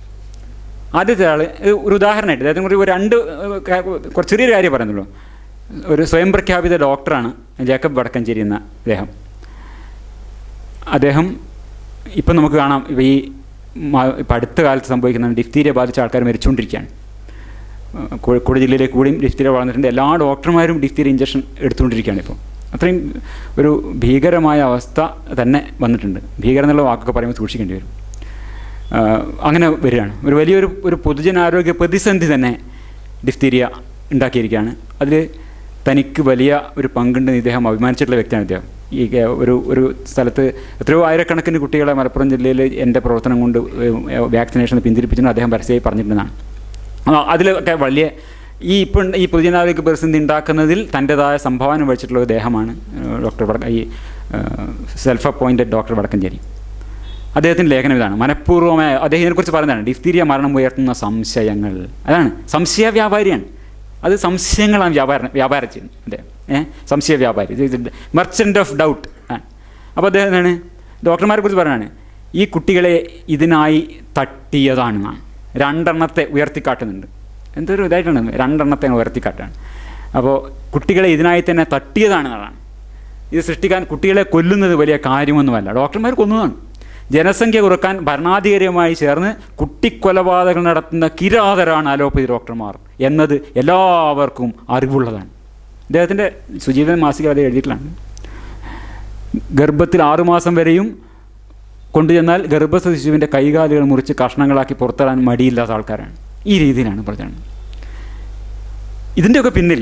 ആദ്യത്തെ ആൾ ഒരു ഉദാഹരണമായിട്ട് അദ്ദേഹത്തെ കുറിച്ച് ചെറിയൊരു കാര്യം പറയുന്നുള്ളൂ. ഒരു സ്വയം പ്രഖ്യാപിത ഡോക്ടറാണ് ജേക്കബ് വടക്കഞ്ചേരി എന്ന അദ്ദേഹം ഇപ്പം നമുക്ക് കാണാം ഇപ്പം അടുത്ത കാലത്ത് സംഭവിക്കുന്ന ഡിഫ്തീരിയ ബാധിച്ച ആൾക്കാർ മരിച്ചുകൊണ്ടിരിക്കുകയാണ്. കോഴിക്കോട് ജില്ലയിലേക്ക് കൂടിയും ഡിഫ്തീരിയ വളർന്നിട്ടുണ്ട്. എല്ലാ ഡോക്ടർമാരും ഡിഫ്തീരിയ ഇഞ്ചക്ഷൻ എടുത്തുകൊണ്ടിരിക്കുകയാണ്. ഇപ്പോൾ അത്രയും ഒരു ഭീകരമായ അവസ്ഥ തന്നെ വന്നിട്ടുണ്ട്. ഭീകരം എന്നുള്ള വാക്കൊക്കെ പറയുമ്പോൾ സൂക്ഷിക്കേണ്ടി വരും. അങ്ങനെ വരികയാണ്. വലിയൊരു പൊതുജനാരോഗ്യ പ്രതിസന്ധി തന്നെ ഡിഫ്തീരിയ ഉണ്ടാക്കിയിരിക്കുകയാണ്. അതിൽ തനിക്ക് വലിയ ഒരു പങ്കുണ്ടെന്ന് ഇദ്ദേഹം അഭിമാനിച്ചിട്ടുള്ള വ്യക്തിയാണ് ഇദ്ദേഹം. ഈ ഒരു സ്ഥലത്ത് എത്രയോ ആയിരക്കണക്കിന് കുട്ടികളെ മലപ്പുറം ജില്ലയിൽ എൻ്റെ പ്രവർത്തനം കൊണ്ട് വാക്സിനേഷൻ പിന്തിരിപ്പിച്ചെന്ന് അദ്ദേഹം പരസ്യമായി പറഞ്ഞിട്ടുണ്ടെന്നാണ്. അതിലൊക്കെ വലിയ ഈ പൊതുജനാരോഗ്യ പ്രതിസന്ധി ഉണ്ടാക്കുന്നതിൽ തൻ്റെതായ സംഭാവന വഹിച്ചിട്ടുള്ള ഒരു ദേഹമാണ് ഈ സെൽഫ് അപ്പോയിൻറ്റഡ് ഡോക്ടർ വടക്കഞ്ചേരി. അദ്ദേഹത്തിൻ്റെ ലേഖനം ഇതാണ്. മനഃപൂർവ്വമായ അദ്ദേഹം ഇതിനെക്കുറിച്ച് പറയുന്നതാണ്, ഡിഫ്തീരിയ മരണം ഉയർത്തുന്ന സംശയങ്ങൾ. അതാണ്, സംശയ വ്യാപാരിയാണ്. അത് സംശയങ്ങളാണ് വ്യാപാരം ചെയ്യുന്നത്. അതെ, സംശയ വ്യാപാരി, മെർച്ചൻ്റ് ഓഫ് ഡൗട്ട്. അപ്പോൾ അദ്ദേഹം എന്താണ് ഡോക്ടർമാരെ കുറിച്ച് പറയുകയാണ്, ഈ കുട്ടികളെ ഇതിനായി തട്ടിയതാണ്. 2 എണ്ണത്തെ ഉയർത്തിക്കാട്ടുന്നുണ്ട്. എന്തൊരു ഇതായിട്ടാണ് 2 എണ്ണത്തെ ഉയർത്തിക്കാട്ടാണ്. അപ്പോൾ കുട്ടികളെ ഇതിനായി തന്നെ തട്ടിയതാണെന്നുള്ളതാണ്. ഇത് സൃഷ്ടിക്കാൻ കുട്ടികളെ കൊല്ലുന്നത് വലിയ കാര്യമൊന്നുമല്ല, ഡോക്ടർമാർ കൊന്നതാണ്. ജനസംഖ്യ കുറക്കാൻ ഭരണാധികാരിയുമായി ചേർന്ന് കുട്ടിക്കൊലപാതകങ്ങൾ നടത്തുന്ന കിരാതരാണ് അലോപ്പതി ഡോക്ടർമാർ എന്നത് എല്ലാവർക്കും അറിവുള്ളതാണ്. അദ്ദേഹത്തിൻ്റെ സുജീവൻ മാസിക അത് എഴുതിയിട്ടുള്ളതാണ്. ഗർഭത്തിൽ 6 മാസം വരെയും കൊണ്ടുചെന്നാൽ ഗർഭസ്ഥ ശിശുവിൻ്റെ കൈകാലുകൾ മുറിച്ച് കഷ്ണങ്ങളാക്കി പുറത്തിടാൻ മടിയില്ലാത്ത ആൾക്കാരാണ്. ഈ രീതിയിലാണ് പ്രചരണം. ഇതിൻ്റെയൊക്കെ പിന്നിൽ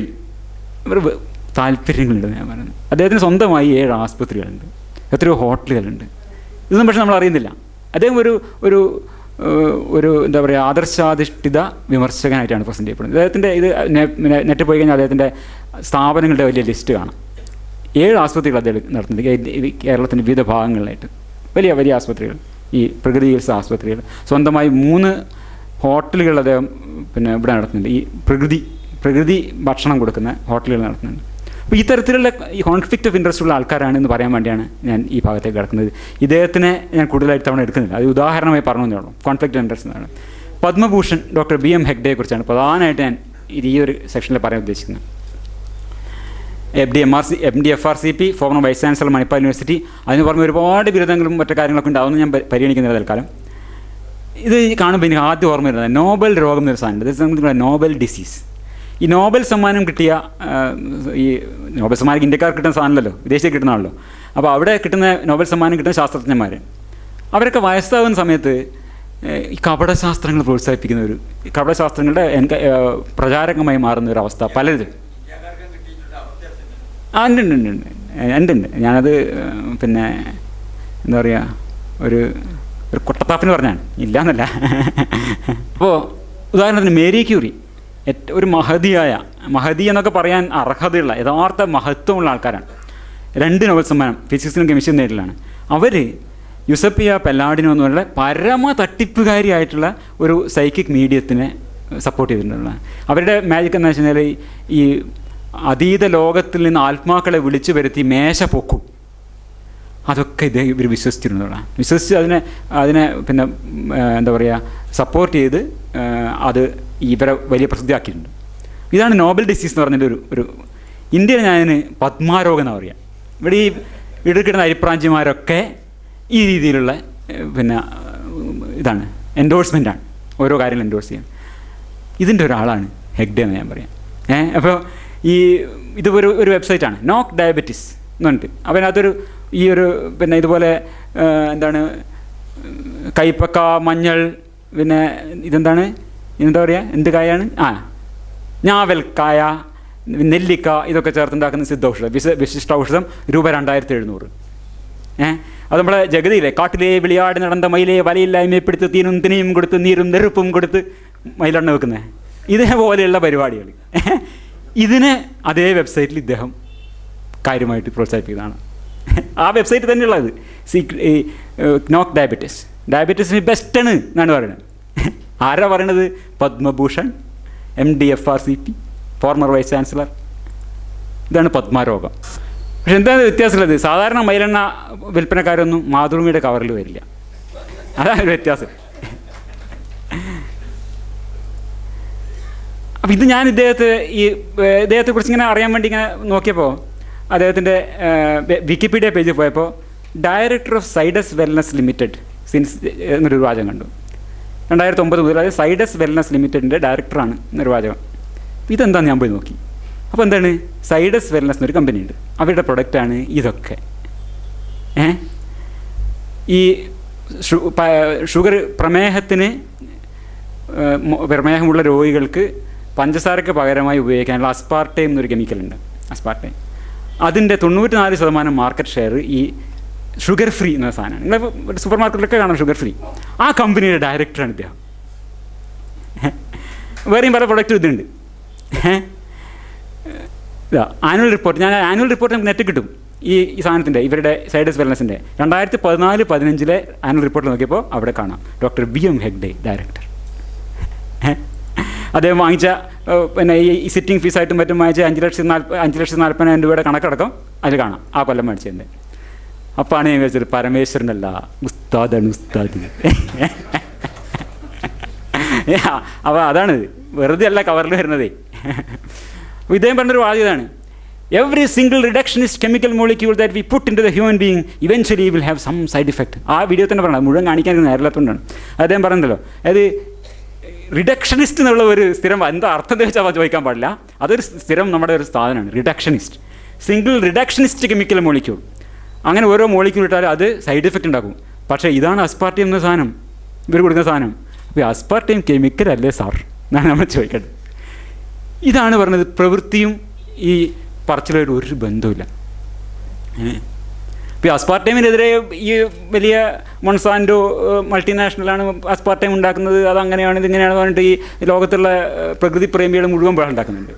താല്പര്യങ്ങളുണ്ട്. ഞാൻ പറയുന്നത് അദ്ദേഹത്തിന് സ്വന്തമായി 7 ആസ്പത്രികളുണ്ട്, എത്രയോ ഹോട്ടലുകളുണ്ട്. ഇതൊന്നും പക്ഷെ നമ്മൾ അറിയുന്നില്ല. അദ്ദേഹം ഒരു എന്താ പറയുക ആദർശാധിഷ്ഠിത വിമർശകനായിട്ടാണ് പ്രസൻറ്റ് ചെയ്യപ്പെടുന്നത്. അദ്ദേഹത്തിൻ്റെ ഇത് നെറ്റ് പോയി കഴിഞ്ഞാൽ അദ്ദേഹത്തിൻ്റെ സ്ഥാപനങ്ങളുടെ വലിയ ലിസ്റ്റ് കാണാം. 7 ആസ്പത്രികൾ അദ്ദേഹം നടത്തുന്നുണ്ട് കേരളത്തിൻ്റെ വിവിധ ഭാഗങ്ങളിലായിട്ട്. വലിയ വലിയ ആസ്പത്രികൾ, ഈ പ്രകൃതി ചികിത്സ ആസ്പത്രികൾ. സ്വന്തമായി 3 ഹോട്ടലുകൾ അദ്ദേഹം ഇവിടെ നടത്തുന്നുണ്ട്. ഈ പ്രകൃതി ഭക്ഷണം കൊടുക്കുന്ന ഹോട്ടലുകൾ നടത്തുന്നുണ്ട്. അപ്പോൾ ഈ തരത്തിലുള്ള ഈ കോൺഫ്ലിക്റ്റ് ഓഫ് ഇൻട്രസ്റ്റ് ഉള്ള ആൾക്കാരാണ് എന്ന് പറയാൻ വേണ്ടിയാണ് ഞാൻ ഈ ഭാഗത്തേക്ക് കിടക്കുന്നത്. ഇദ്ദേഹത്തിനെ ഞാൻ കൂടുതലായിട്ട് തവണ എടുക്കുന്നില്ല, അത് ഉദാഹരണമായി പറഞ്ഞു ഉള്ളൂ. കോൺഫ്ലിക്റ്റ് ഓഫ് ഇൻട്രസ്റ്റ് എന്നാണ്. പത്മഭൂഷൺ ഡോക്ടർ BM ഹെഗ്ഡെയെ കുറിച്ചാണ് പ്രധാനമായിട്ട് ഞാൻ ഈ ഒരു സെക്ഷനിൽ പറയാൻ ഉദ്ദേശിക്കുന്നത്. MD-FRCP, former vice chancellor Manipal university. അതിന് പുറമെ ഒരുപാട് ബിരുദങ്ങളും മറ്റു കാര്യങ്ങളൊക്കെ ഉണ്ട്. അതൊന്നും ഞാൻ പരിഗണിക്കുന്നില്ല തൽക്കാലം. ഇത് കാണുമ്പോൾ എനിക്ക് ആദ്യം ഓർമ്മ വരുന്നത് നോബൽ രോഗം എന്നൊരു സാധനമുണ്ട്. Nobel disease. ഈ നോബൽ സമ്മാനം കിട്ടിയ ഈ നോബൽ സമ്മാനം ഇന്ത്യക്കാർക്ക് കിട്ടുന്ന സാധനമല്ലോ, വിദേശത്തേക്ക് കിട്ടുന്നതാണല്ലോ. അപ്പോൾ അവിടെ കിട്ടുന്ന നോബൽ സമ്മാനം കിട്ടുന്ന ശാസ്ത്രജ്ഞന്മാർ, അവരൊക്കെ വയസ്സാവുന്ന സമയത്ത് ഈ കപടശാസ്ത്രങ്ങൾ പ്രോത്സാഹിപ്പിക്കുന്ന കപടശാസ്ത്രങ്ങളുടെ പ്രചാരകമായി മാറുന്ന ഒരു അവസ്ഥ പലരും. ഉണ്ട്. ഞാനത് എന്താ പറയുക, ഒരു കൊട്ടത്താപ്പിന് പറഞ്ഞാണ്, ഇല്ലയെന്നല്ല. അപ്പോൾ ഉദാഹരണത്തിന് മേരി ക്യൂറി ഒരു മഹതി എന്നൊക്കെ പറയാൻ അർഹതയുള്ള യഥാർത്ഥ മഹത്വമുള്ള ആൾക്കാരാണ്. 2 നോബൽ സമ്മാനം ഫിസിക്സിനും കെമിസ്ട്രിയും നേരിലാണ്. അവർ യുസപ്പിയ പെല്ലാഡിനോ എന്നുള്ള പരമ തട്ടിപ്പുകാരിയായിട്ടുള്ള ഒരു സൈക്കിക് മീഡിയത്തിനെ സപ്പോർട്ട് ചെയ്തിട്ടുള്ള. അവരുടെ മാജിക് എന്ന് വെച്ച് കഴിഞ്ഞാൽ ഈ അതീത ലോകത്തിൽ നിന്ന് ആത്മാക്കളെ വിളിച്ചു വരുത്തി മേശ പൊക്കും. അതൊക്കെ ഇവർ വിശ്വസിച്ചിരുന്നതാണ്. വിശ്വസിച്ച് അതിനെ എന്താ പറയുക സപ്പോർട്ട് ചെയ്ത് അത് ഇവരെ വലിയ പ്രസിദ്ധിയാക്കിയിട്ടുണ്ട്. ഇതാണ് നോബൽ ഡിസീസ് എന്ന് പറഞ്ഞതിൻ്റെ ഒരു ഇന്ത്യയിൽ ഞാൻ പത്മാരോഗം എന്നാണ് പറയുക. ഇവിടെ ഈ കിട്ടുന്ന അരിപ്രാഞ്ചിമാരൊക്കെ ഈ രീതിയിലുള്ള ഇതാണ് എൻഡോഴ്സ്മെൻറ്റാണ്, ഓരോ കാര്യങ്ങൾ എൻഡോഴ്സ് ചെയ്യാൻ. ഇതിൻ്റെ ഒരാളാണ് ഹെഗ്ഡെ എന്ന് ഞാൻ പറയാം. അപ്പോൾ ഇത് ഒരു വെബ്സൈറ്റാണ്, നോക്ക് ഡയബറ്റിസ് എന്ന് പറഞ്ഞിട്ട്. അപ്പോൾ അതിനകത്തൊരു ഇതുപോലെ എന്താണ് കൈപ്പക്ക, മഞ്ഞൾ, ഇതെന്താണ് എന്താ പറയുക, എന്ത് കായാണ്, ഞാവൽക്കായ, നെല്ലിക്ക, ഇതൊക്കെ ചേർത്തുണ്ടാക്കുന്ന സിദ്ധൌഷധം, വിശിഷ്ട ഔഷധം രൂപ 2700. അത് നമ്മളെ ജഗതിയിലെ കാട്ടിലെ വിളിയാട് നടന്ന മയിലെ വലയില്ലായ്മപ്പെടുത്ത് തീനും തിനിയും കൊടുത്ത് നീരും നെരുപ്പും കൊടുത്ത് മയിലെണ്ണ വെക്കുന്നത്, ഇതേപോലെയുള്ള പരിപാടികൾ. ഇതിനെ അതേ വെബ്സൈറ്റിൽ ഇദ്ദേഹം കാര്യമായിട്ട് പ്രോത്സാഹിപ്പിക്കുന്നതാണ്. ആ വെബ്സൈറ്റ് തന്നെയുള്ളത് നോക്ക് ഡയബറ്റീസിന് ബെസ്റ്റാണ് എന്നാണ് പറയുന്നത്. ആരാ പറയണത്? Padma Bhushan, MD-FRCP, former vice chancellor. ഇതാണ് പത്മാരോഗം. പക്ഷെ എന്താണ് വ്യത്യാസമുള്ളത്? സാധാരണ മയിലെണ്ണ വിൽപ്പനക്കാരൊന്നും മാതൃഭൂമിയുടെ കവറിൽ വരില്ല. അതാണ് ഒരു വ്യത്യാസം. അപ്പം ഇത് ഞാൻ ഇദ്ദേഹത്തെക്കുറിച്ച് ഇങ്ങനെ അറിയാൻ വേണ്ടി ഇങ്ങനെ നോക്കിയപ്പോൾ അദ്ദേഹത്തിൻ്റെ വിക്കിപീഡിയ പേജിൽ പോയപ്പോൾ director of Zydus wellness limited since എന്നൊരു വാചകം കണ്ടു. 2009 മുതൽ അതായത് സൈഡസ് വെൽനസ് ലിമിറ്റഡിൻ്റെ ഡയറക്ടറാണ് എന്നൊരു വാചകം. ഇതെന്താന്ന് ഞാൻ പോയി നോക്കി. അപ്പോൾ എന്താണ്, സൈഡസ് വെൽനസ് എന്നൊരു കമ്പനിയുണ്ട്, അവരുടെ പ്രൊഡക്റ്റാണ് ഇതൊക്കെ. ഈ ഷുഗർ പ്രമേഹമുള്ള രോഗികൾക്ക് പഞ്ചസാരയ്ക്ക് പകരമായി ഉപയോഗിക്കാനുള്ള അസ്പാർട്ടൈം എന്നൊരു കെമിക്കലുണ്ട്. അതിൻ്റെ 94% മാർക്കറ്റ് ഷെയർ ഈ ഷുഗർ ഫ്രീ എന്ന സാധനമാണ്. നിങ്ങൾ സൂപ്പർ മാർക്കറ്റിലൊക്കെ കാണാം ഷുഗർ ഫ്രീ. ആ കമ്പനിയുടെ ഡയറക്ടറാണ് ഇദ്ദേഹം. വേറെയും പല പ്രൊഡക്റ്റും ഇതുണ്ട്. ആനുവൽ റിപ്പോർട്ട്, ഞാൻ ആനുവൽ റിപ്പോർട്ട് നമുക്ക് നെറ്റ് കിട്ടും ഈ സാധനത്തിൻ്റെ, ഇവരുടെ സൈഡസ് വെൽനസിൻ്റെ 2014-15 ആനുവൽ റിപ്പോർട്ട് നോക്കിയപ്പോൾ അവിടെ കാണാം ഡോക്ടർ BM ഹെഗ്ഡെ ഡയറക്ടർ. അദ്ദേഹം വാങ്ങിച്ച പിന്നെ ഈ സിറ്റിംഗ് ഫീസായിട്ടും മറ്റും വാങ്ങിച്ച 5,40,000 രൂപയുടെ കണക്കടക്കം അതിൽ കാണാം, ആ കൊല്ലം മേടിച്ചതിൻ്റെ. അപ്പാണ് ഞാൻ വിചാരിച്ചത് പരമേശ്വരനല്ല, ഉസ്താദാണ് ഉസ്താദ്. അപ്പോൾ അതാണ്, വെറുതെ അല്ല കവറിൽ വരുന്നതേ. ഇദ്ദേഹം പറഞ്ഞൊരു വാദം ഇതാണ്: every single reductionist chemical molecule that we put into the human being eventually will have some side effect. ആ വീഡിയോ തന്നെ പറഞ്ഞത് മുഴുവൻ കാണിക്കാൻ നേരില്ലാത്തതുകൊണ്ടാണ്. അദ്ദേഹം പറഞ്ഞല്ലോ, അതായത് റിഡക്ഷനിസ്റ്റ് എന്നുള്ള ഒരു സ്ഥിരം എന്താ അർത്ഥം വെച്ചാൽ ചോദിക്കാൻ പാടില്ല. അതൊരു സ്ഥിരം നമ്മുടെ ഒരു സാധനമാണ് reductionist. Single reductionist chemical molecule. അങ്ങനെ ഓരോ മോളിക്യൂൾ ഇട്ടാലും അത് സൈഡ് എഫക്റ്റ് ഉണ്ടാക്കും. പക്ഷേ ഇതാണ് അസ്പാർട്ടിയം എന്ന സാധനം, ഇവർ കൊടുക്കുന്ന സാധനം. അപ്പോൾ അസ്പാർട്ടിയം കെമിക്കൽ അല്ലേ സാർ എന്നാണ് നമ്മൾ ചോദിക്കേണ്ടത്. ഇതാണ് പറഞ്ഞത്, പ്രവൃത്തിയും ഈ പറച്ചിലായിട്ട് ഒരു ബന്ധമില്ല. ഇപ്പോൾ അസ്പാർട്ടൈമിനെതിരെ ഈ വലിയ മൊൺസാൻറ്റോ മൾട്ടിനാഷണലാണ് അസ്പാർട്ടൈം ഉണ്ടാക്കുന്നത്, അതങ്ങനെയാണ് ഇതിങ്ങനെയാണ് പറഞ്ഞിട്ട് ഈ ലോകത്തുള്ള പ്രകൃതി പ്രേമികൾ മുഴുവൻ ബഹളം ഉണ്ടാക്കുന്നുണ്ട്.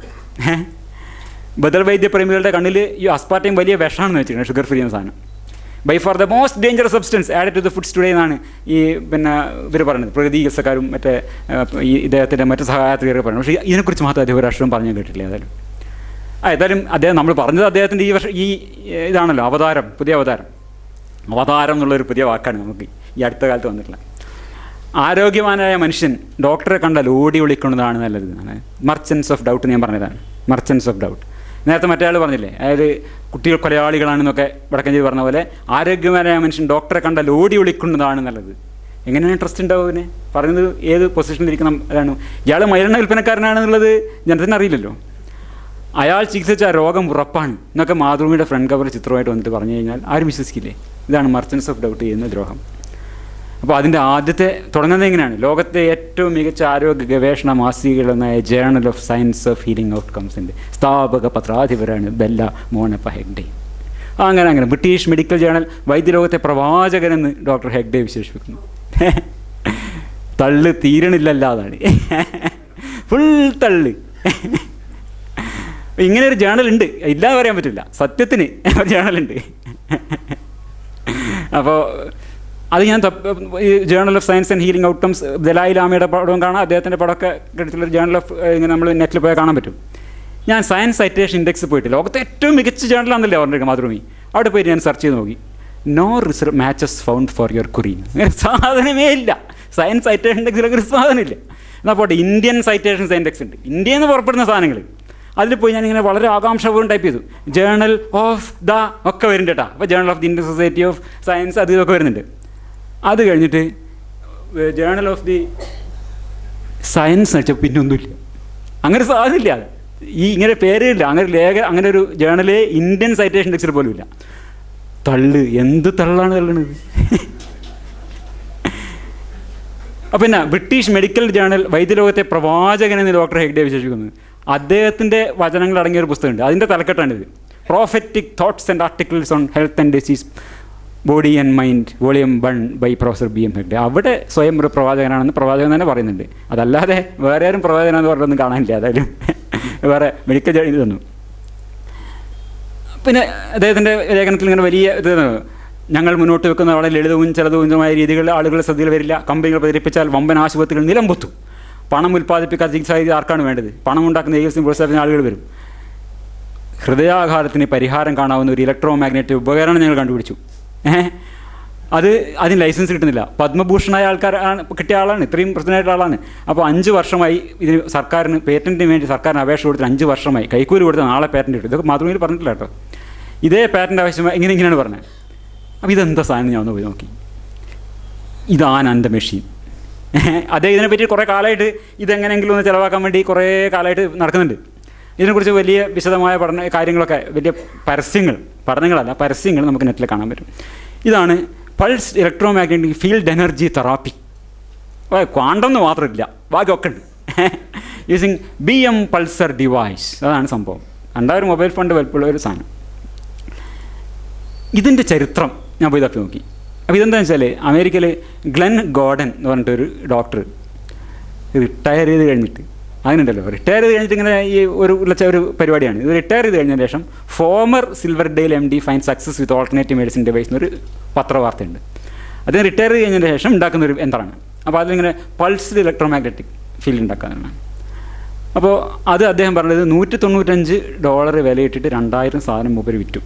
ബദൽ വൈദ്യപ്രേമികളുടെ കണ്ണിൽ ഈ അസ്പാർട്ടൈം വലിയ വിഷമാണെന്ന് വെച്ചിട്ടുണ്ട്, ഷുഗർ ഫ്രീ എന്ന സാധനം. By far the most dangerous substance added to the foods today എന്നാണ് ഈ പിന്നെ ഇവർ പറയുന്നത്, പ്രകൃതി ചികിത്സക്കാരും മറ്റേ ഈ ഇദ്ദേഹത്തിൻ്റെ മറ്റ് സഹായത്തിലൊക്കെ പറയുന്നത്. പക്ഷേ ഇതിനെക്കുറിച്ച് മാത്രം അദ്ദേഹം ഒരു രാഷ്ട്രം പറഞ്ഞു കേട്ടിട്ടില്ല. ഏതായാലും അദ്ദേഹം നമ്മൾ പറഞ്ഞത് അദ്ദേഹത്തിൻ്റെ ഈ ഇതാണല്ലോ അവതാരം, പുതിയ അവതാരം. അവതാരം എന്നുള്ളൊരു പുതിയ വാക്കാണ് നമുക്ക് ഈ അടുത്ത കാലത്ത് വന്നിട്ടുള്ളത്. ആരോഗ്യവാനായ മനുഷ്യൻ ഡോക്ടറെ കണ്ടാൽ ഓടി വിളിക്കുന്നതാണ് നല്ലത് എന്നാണ് മർച്ചൻസ് ഓഫ് ഡൗട്ട് ഞാൻ പറഞ്ഞതാണ്. മർച്ചൻസ് ഓഫ് ഡൗട്ട് നേരത്തെ മറ്റേ ആൾ പറഞ്ഞില്ലേ, അതായത് കുട്ടികൾ കൊലയാളികളാണെന്നൊക്കെ വടക്കഞ്ചേരി പറഞ്ഞ പോലെ ആരോഗ്യവാനായ മനുഷ്യൻ ഡോക്ടറെ കണ്ടാൽ ഓടി വിളിക്കുന്നതാണ് നല്ലത്. എങ്ങനെയാണ് ട്രസ്റ്റ് ഉണ്ടാവും ഇതിനെ? പറയുന്നത് ഏത് പൊസിഷനിലിരിക്കണം അതാണ്. ഇയാൾ മരുന്ന് വിൽപ്പനക്കാരനാണെന്നുള്ളത് ജനത്തിന് അറിയില്ലല്ലോ. അയാൾ ചികിത്സിച്ച രോഗം ഉറപ്പാണ് എന്നൊക്കെ മാതൃഭൂമിയുടെ ഫ്രണ്ട് കവർ ചിത്രമായിട്ട് വന്നിട്ട് പറഞ്ഞു കഴിഞ്ഞാൽ ആരും വിശ്വസിക്കില്ലേ? ഇതാണ് മർച്ചൻസ് ഓഫ് ഡൗട്ട് ചെയ്യുന്ന ദ്രോഹം. അപ്പോൾ അതിൻ്റെ ആദ്യത്തെ തുടങ്ങുന്നത് എങ്ങനെയാണ്? ലോകത്തെ ഏറ്റവും മികച്ച ആരോഗ്യ ഗവേഷണ മാസികകളെന്നായ journal of science of healing ഔട്ട്കംസിൻ്റെ സ്ഥാപക പത്രാധിപരാണ് ബെല്ല മോണപ്പ ഹെഗ്ഡെ. അങ്ങനെ ബ്രിട്ടീഷ് മെഡിക്കൽ ജേണൽ വൈദ്യലോകത്തെ പ്രവാചകനെന്ന് ഡോക്ടർ ഹെഗ്ഡെ വിശേഷിപ്പിക്കുന്നു. തള്ള് തീരണില്ലല്ലാതാണ്, ഫുൾ തള്ള്. ഇങ്ങനെ ഒരു ജേണലുണ്ട്, ഇല്ലാതെ പറയാൻ പറ്റില്ല, സത്യത്തിന് ഒരു ജേണലുണ്ട്. അപ്പോൾ അത് ഞാൻ ഈ journal of science and healing outcomes ദലായി ലാമയുടെ പടവും കാണാം, അദ്ദേഹത്തിൻ്റെ പടമൊക്കെ എടുത്തുള്ള ജേണൽ ഓഫ് ഇങ്ങനെ നമ്മൾ നെറ്റിൽ പോയാൽ കാണാൻ പറ്റും. ഞാൻ സയൻസ് സൈറ്റേഷൻ ഇൻഡെക്സ് പോയിട്ട് ലോകത്തെ ഏറ്റവും മികച്ച ജേണലാണെന്നല്ലേ പറഞ്ഞിരിക്കും മാതൃഭൂമി, അവിടെ പോയിട്ട് ഞാൻ സെർച്ച് ചെയ്ത് നോക്കി. No result matches found for your query. സാധനമേ ഇല്ല. സയൻസ് സൈറ്റേഷൻ ഇൻഡെക്സിലൊക്കെ ഒരു സാധനമില്ല. എന്നാൽ പോട്ടെ, ഇന്ത്യൻ സൈറ്റേഷൻസ് ഇൻഡെക്സ് ഉണ്ട്, ഇന്ത്യയിൽ നിന്ന് പുറപ്പെടുന്ന സാധനങ്ങൾ. അതിൽ പോയി ഞാനിങ്ങനെ വളരെ ആകാംക്ഷപൂർവ്വം ടൈപ്പ് ചെയ്തു, ജേണൽ ഓഫ് ദ ഒക്കെ വരുന്നുണ്ട് കേട്ടോ. അപ്പോൾ journal of the Indian society of science അത് ഇതൊക്കെ വരുന്നുണ്ട്. അത് കഴിഞ്ഞിട്ട് ജേണൽ ഓഫ് ദി സയൻസ് വെച്ചാൽ പിന്നെ ഒന്നുമില്ല, അങ്ങനെ സാധനമില്ല. ഈ ഇങ്ങനെ പേരില്ല, അങ്ങനെ ഒരു ജേണല് ഇന്ത്യൻ സൈറ്റേഷൻ ഇൻഡെക്സിൽ പോലും ഇല്ല. തള്ള്, എന്ത് തള്ളാണ് തള്ളണത്. അപ്പം പിന്നെ ബ്രിട്ടീഷ് മെഡിക്കൽ ജേണൽ വൈദ്യലോകത്തെ പ്രവാചകനെന്ന് ഡോക്ടർ ഹെഗ്ഡെ വിശേഷിക്കുന്നത്. അദ്ദേഹത്തിൻ്റെ വചനങ്ങൾ അടങ്ങിയൊരു പുസ്തകമുണ്ട്, അതിൻ്റെ തലക്കെട്ടാണിത്, prophetic thoughts and articles on health and disease body and mind volume 1 by professor BM Hegde. അവിടെ സ്വയം ഒരു പ്രവാചകനാണെന്ന് പ്രവാചകൻ തന്നെ പറയുന്നുണ്ട്. അതല്ലാതെ വേറെ ആരും പ്രവാചകനാണെന്ന് പറഞ്ഞൊന്നും കാണാനില്ല. അതായാലും വേറെ മെഡിക്കൽ ജേണൽ തന്നു. പിന്നെ അദ്ദേഹത്തിൻ്റെ ലേഖനത്തിൽ ഇങ്ങനെ വലിയ ഇത്, ഞങ്ങൾ മുന്നോട്ട് വെക്കുന്ന വളരെ ലളിതവും ചെറുതുമായ രീതികളിൽ ആളുകളുടെ ശ്രദ്ധയിൽ വരില്ല. കമ്പനികൾ പ്രചരിപ്പിച്ചാൽ വമ്പൻ ആശുപത്രികൾ നിലംപൊത്തും. പണം ഉൽപ്പാദിപ്പിക്കാൻ ചികിത്സാ രീതി ആർക്കാണ് വേണ്ടത്? പണം ഉണ്ടാക്കുന്ന ഏകദേശം പ്രോത്സാഹിപ്പിക്കുന്ന ആളുകൾ വരും. ഹൃദയാഘാതത്തിന് പരിഹാരം കാണാവുന്ന ഒരു ഇലക്ട്രോ മാഗ്നറ്റിക് ഉപകരണം ഞങ്ങൾ കണ്ടുപിടിച്ചു. അതിന് ലൈസൻസ് കിട്ടുന്നില്ല. പത്മഭൂഷണായ കിട്ടിയ ആളാണ്, ഇത്രയും പ്രശ്നമായിട്ടുള്ള ആളാണ്. അപ്പോൾ 5 വർഷമായി ഇതിന് സർക്കാരിന് പേറ്റൻറ്റിന് വേണ്ടി സർക്കാരിന് അപേക്ഷ കൊടുത്ത് 5 വർഷമായി, കൈക്കൂലി കൊടുത്ത് നാളെ പേറ്റൻറ്റ് കിട്ടും. ഇതൊക്കെ മാതൃഭൂമിയിൽ പറഞ്ഞിട്ടില്ല കേട്ടോ. ഇതേ പേറ്റൻറ്റ് ആവശ്യമായി ഇങ്ങനെയാണ് പറഞ്ഞത്. അപ്പോൾ ഇതെന്താ സാധനം ഞാൻ ഒന്ന് പോയി നോക്കി. ഇതാണ് എൻ്റെ മെഷീൻ. അദ്ദേഹം ഇതിനെപ്പറ്റി കുറേ കാലമായിട്ട് ഇതെങ്ങനെയെങ്കിലും ഒന്ന് ചിലവാക്കാൻ വേണ്ടി കുറേ കാലമായിട്ട് നടക്കുന്നുണ്ട്. ഇതിനെക്കുറിച്ച് വലിയ വിശദമായ കാര്യങ്ങളൊക്കെ, വലിയ പരസ്യങ്ങൾ നമുക്ക് നെറ്റിൽ കാണാൻ പറ്റും. ഇതാണ് pulse electro magnetic field energy therapy. Quantum എന്ന് മാത്രമില്ല, ബാക്കിയൊക്കെ ഉണ്ട്. Using BM pulsar device. അതാണ് സംഭവം. 2000 മൊബൈൽ ഫോണിൻ്റെ വലുപ്പമുള്ള ഒരു സാധനം. ഇതിൻ്റെ ചരിത്രം ഞാൻ പോയി തപ്പി നോക്കി. അപ്പോൾ ഇതെന്താണെന്ന് വെച്ചാൽ അമേരിക്കയിൽ ഗ്ലെൻ ഗോർഡൻ എന്ന് പറഞ്ഞിട്ടൊരു ഡോക്ടർ റിട്ടയർ ചെയ്ത് കഴിഞ്ഞിട്ട്, അങ്ങനെയുണ്ടല്ലോ, റിട്ടയർ ചെയ്ത് കഴിഞ്ഞിട്ട് ഇങ്ങനെ ഈ ഒരു പരിപാടിയാണ് ഇത്. റിട്ടയർ ചെയ്ത് കഴിഞ്ഞതിന് ശേഷം former സിൽവർഡെയിൽ MD fine success with alternative medicine device എന്നൊരു പത്രവാർത്തയുണ്ട്. അദ്ദേഹം റിട്ടയർ ചെയ്ത് കഴിഞ്ഞതിന് ശേഷം ഉണ്ടാക്കുന്നൊരു യന്ത്രമാണ്. അപ്പോൾ അതിലിങ്ങനെ പൾസ്ഡ് ഇലക്ട്രോമാഗ്നറ്റിക് ഫീൽഡ് ഉണ്ടാക്കാനാണ്. അപ്പോൾ അത് അദ്ദേഹം പറഞ്ഞത് $195 വിലയിട്ടിട്ട് 2000 സാധനം മൂപ്പര് വിറ്റു.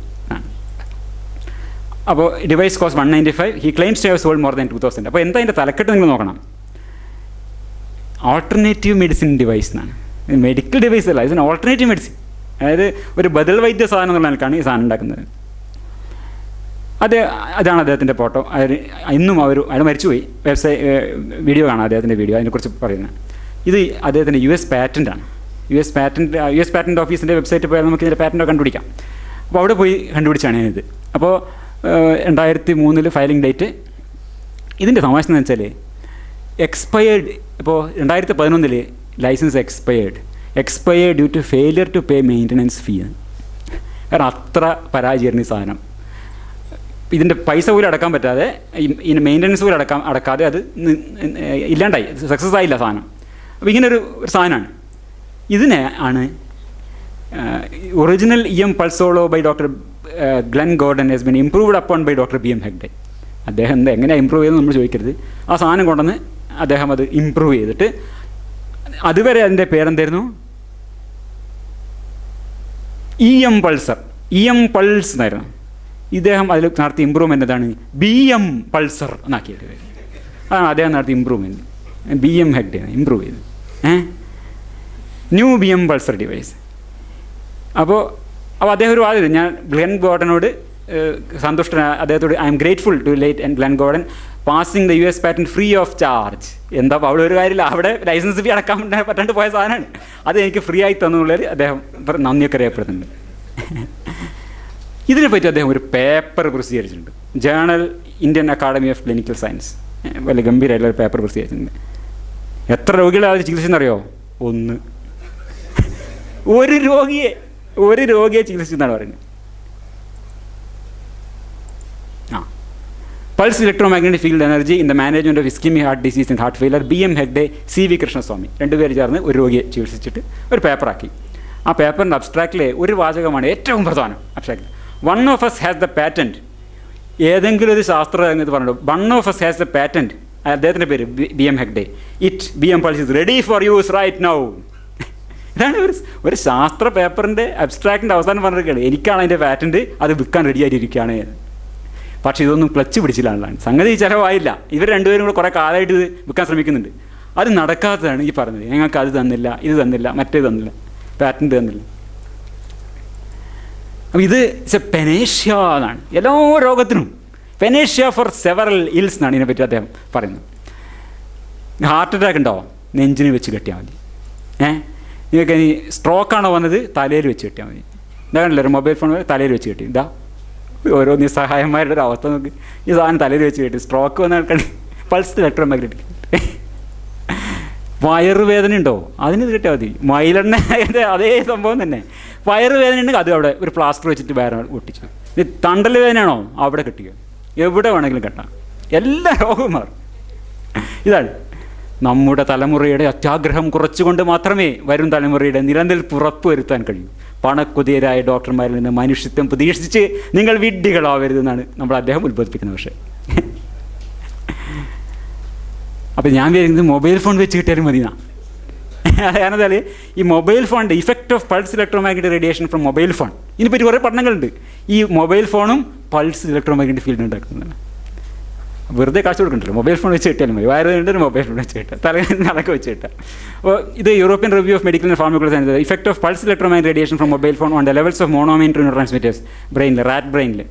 അപ്പോൾ device cost $195. He claims to have sold more than 2000. അപ്പോൾ എന്താ അതിൻ്റെ തലക്കെട്ട് നിങ്ങൾ നോക്കണം, ഓൾട്ടർനേറ്റീവ് മെഡിസിൻ ഡിവൈസ് എന്നാണ്. മെഡിക്കൽ ഡിവൈസ് അല്ല, ഇതിന് ഓൾട്ടർനേറ്റീവ് മെഡിസിൻ, അതായത് ഒരു ബദൽ വൈദ്യ സാധനം എന്നുള്ള നിലക്കാണ് ഈ സാധനം ഉണ്ടാക്കുന്നത്. അതാണ് അദ്ദേഹത്തിൻ്റെ ഫോട്ടോ. ഇന്നും അയാൾ മരിച്ചുപോയി. വീഡിയോ കാണാം, അദ്ദേഹത്തിൻ്റെ വീഡിയോ അതിനെക്കുറിച്ച് പറയുന്നത്. ഇത് അദ്ദേഹത്തിൻ്റെ US പാറ്റൻ്റാണ്. US പാറ്റൻ്റ് ഓഫീസിൻ്റെ വെബ്സൈറ്റിൽ പോയാൽ നമുക്ക് ഇതിൻ്റെ പാറ്റൻ്റ് കണ്ടുപിടിക്കാം. അപ്പോൾ അവിടെ പോയി കണ്ടുപിടിച്ചാണ് ഞാനിത്. അപ്പോൾ 2003 ഫയലിംഗ് ഡേറ്റ്. ഇതിൻ്റെ തമാശ എന്ന് വെച്ചാൽ എക്സ്പയേർഡ്. ഇപ്പോൾ 2011 licence expired due to failure to pay maintenance fee. കാരണം അത്ര പരാജയമായിരുന്നു ഈ സാധനം. ഇതിൻ്റെ പൈസ പോലും അടക്കാൻ പറ്റാതെ, ഇതിൻ്റെ മെയിൻ്റനൻസ് പോലും അടക്കാതെ അത് ഇല്ലാണ്ടായി, സക്സസ് ആയില്ല സാധനം. അപ്പോൾ ഇങ്ങനൊരു സാധനമാണ്. ഇതിനെ ആണ് ഒറിജിനൽ EM പൾസോളോ by doctor Glen Gordon has been improved upon by doctor BM Hegde. അദ്ദേഹം എങ്ങനെയാണ് ഇമ്പ്രൂവ് ചെയ്തെന്ന് നമ്മൾ ചോദിക്കരുത്. ആ സാധനം കൊണ്ടുവന്ന് അദ്ദേഹം അത് ഇമ്പ്രൂവ് ചെയ്തിട്ട്, അതുവരെ അതിൻ്റെ പേരെന്തായിരുന്നു, EM പൾസ് എന്നായിരുന്നു. ഇദ്ദേഹം അതിൽ നടത്തിയ ഇമ്പ്രൂവ്മെൻ്റ് എന്താണ്, BM പൾസർ എന്നാക്കിയിട്ട്. അതാണ് അദ്ദേഹം നടത്തിയ ഇമ്പ്രൂവ്മെൻറ്റ്. BM ഹെഗ്ഡെ ഇമ്പ്രൂവ് ചെയ്തു, ന്യൂ BM പൾസർ ഡിവൈസ്. അപ്പോൾ അദ്ദേഹം ഒരു വാദിച്ചു, ഞാൻ ഗ്ലെൻ ഗോർഡനോട് അദ്ദേഹത്തോട് I am grateful to late Glen Gordon passing the US patent free of charge. എന്താ അവിടെ ഒരു കാര്യമില്ല, അവിടെ ലൈസൻസ് ഫീ അടക്കാൻ പറ്റാണ്ട് പോയ സാധനമാണ്, അത് എനിക്ക് ഫ്രീ ആയി തന്നുള്ളവർ അദ്ദേഹം നന്ദിയൊക്കെ രേഖപ്പെടുത്തുന്നുണ്ട്. ഇതിനെപ്പറ്റി അദ്ദേഹം ഒരു പേപ്പർ പ്രസിദ്ധീകരിച്ചിട്ടുണ്ട്, journal Indian academy of clinical science. വലിയ ഗംഭീരമായിട്ടുള്ള ഒരു പേപ്പർ പ്രസിദ്ധീകരിച്ചിട്ടുണ്ട്. എത്ര രോഗികളെ അത് ചികിത്സിച്ചെന്നറിയോ? ഒരു രോഗിയെ ചികിത്സിച്ചെന്നാണ് പറയുന്നത്. Pulse electromagnetic field energy in the management of ischemic heart disease and heart failure BM Hegde, CV Krishnaswamy രണ്ടുപേർ ചേർന്ന് ഒരു രോഗിയെ ചികിത്സിച്ചിട്ട് ഒരു പേപ്പറാക്കി. ആ പേപ്പറിൻ്റെ അബ്സ്ട്രാക്റ്റിലെ ഒരു വാചകമാണ് ഏറ്റവും പ്രധാനം. Abstract, one of us has the patent. ഏതെങ്കിലും ഒരു ശാസ്ത്ര രംഗത്ത് പറഞ്ഞു, one of us has the patent, അദ്ദേഹത്തിൻ്റെ പേര് BM Hegde. BM pulse is ready for use right now. ഇതാണ് ഒരു ശാസ്ത്ര പേപ്പറിൻ്റെ അബ്സ്ട്രാക്റ്റിൻ്റെ അവസാനം പറഞ്ഞിരിക്കുകയാണ്, എനിക്കാണ് അതിൻ്റെ പാറ്റൻറ്റ്, അത് വിൽക്കാൻ റെഡി ആയിട്ടിരിക്കുകയാണ്. പക്ഷേ ഇതൊന്നും ക്ലച്ച് പിടിച്ചില്ലാണ്ടാണ്, സംഗതി ചിലവായില്ല. ഇവർ രണ്ടുപേരും കൂടെ കുറേ കാലമായിട്ട് ഇത് വിൽക്കാൻ ശ്രമിക്കുന്നുണ്ട്. അത് നടക്കാത്തതാണ് ഈ പറഞ്ഞത്, ഞങ്ങൾക്ക് അത് തന്നില്ല, ഇത് തന്നില്ല, മറ്റേത് തന്നില്ല, പാറ്റൻറ്റ് തന്നില്ല. അപ്പോൾ ഇത് പെനേഷ്യ എന്നാണ്, എല്ലാ രോഗത്തിനും പെനേഷ്യ ഫോർ സെവറൽ ഇൽസ് എന്നാണ് ഇതിനെപ്പറ്റി അദ്ദേഹം പറയുന്നത്. ഹാർട്ട് അറ്റാക്ക് ഉണ്ടോ, നെഞ്ചിന് വെച്ച് കെട്ടിയാൽ മതി. നിങ്ങൾക്ക് ഇനി സ്ട്രോക്കാണോ വന്നത്, തലയിൽ വെച്ച് കെട്ടിയാൽ മതി. എന്താണല്ലോ ഒരു മൊബൈൽ ഫോൺ തലയിൽ വെച്ച് കെട്ടി, ഇതാ ഓരോ നിസ്സഹായന്മാരുടെ ഒരു അവസ്ഥ നോക്കി. ഈ സാധനം തലയിൽ വെച്ച് കെട്ടി, സ്ട്രോക്ക് വന്ന ആൾക്കാർ പൾസ് ഇലക്ട്രോമാഗ്നറ്റിക്. വയറുവേദന ഉണ്ടോ, അതിന് ഇത് കിട്ടിയാൽ മതി. മയിലെണ്ണ അതേ സംഭവം തന്നെ. വയറുവേദന ഉണ്ടെങ്കിൽ അത് അവിടെ ഒരു പ്ലാസ്റ്റർ വെച്ചിട്ട് വേറെ ഒട്ടിച്ചു. തണ്ടൽ വേദനയാണോ, അവിടെ കെട്ടിക്കുക, എവിടെ വേണമെങ്കിലും കെട്ടാം, എല്ലാ രോഗവും മാറും. ഇതാണ് നമ്മുടെ തലമുറയുടെ അത്യാഗ്രഹം കുറച്ചുകൊണ്ട് മാത്രമേ വരും തലമുറയുടെ നിലനിൽപ്പ് ഉറപ്പുവരുത്താൻ കഴിയൂ. പണക്കുതിയരായ ഡോക്ടർമാരിൽ നിന്ന് മനുഷ്യത്വം പ്രതീക്ഷിച്ച് നിങ്ങൾ വിഡ്ഢികളാവരുതെന്നാണ് നമ്മൾ അദ്ദേഹം ഉത്ബോധിപ്പിക്കുന്ന വിഷയം. അപ്പോൾ ഞാൻ വിചാരിക്കുന്നത് മൊബൈൽ ഫോൺ വെച്ച് കിട്ടിയാലും മതിനാ. കാരണം എന്താ, ഈ മൊബൈൽ ഫോണിൻ്റെ effect of pulse electromagnetic radiation from mobile phone, ഇതിനെപ്പറ്റി കുറേ പഠനങ്ങളുണ്ട്. ഈ മൊബൈൽ ഫോണും പൾസ് ഇലക്ട്രോമാഗ്നറ്റിക് ഫീൽഡ് ഉണ്ടാക്കുന്നതാണ്. വെറുതെ കാശ് കൊടുക്കണ്ടല്ലോ, മൊബൈൽ ഫോൺ വെച്ച് കിട്ടിയാലും മതി. വയറുവേദന മൊബൈൽ ഫോൺ വെച്ച് കിട്ടാം, തലക്ക് വെച്ച് കിട്ടാം. അപ്പോൾ ഇത് European review of medical and pharmacology science, effect of pulse electromagnetic radiation from mobile phone on the levels of monoamine neurotransmitters ബ്രെയിനിൽ, റാറ്റ് ബ്രെയിനിൽ.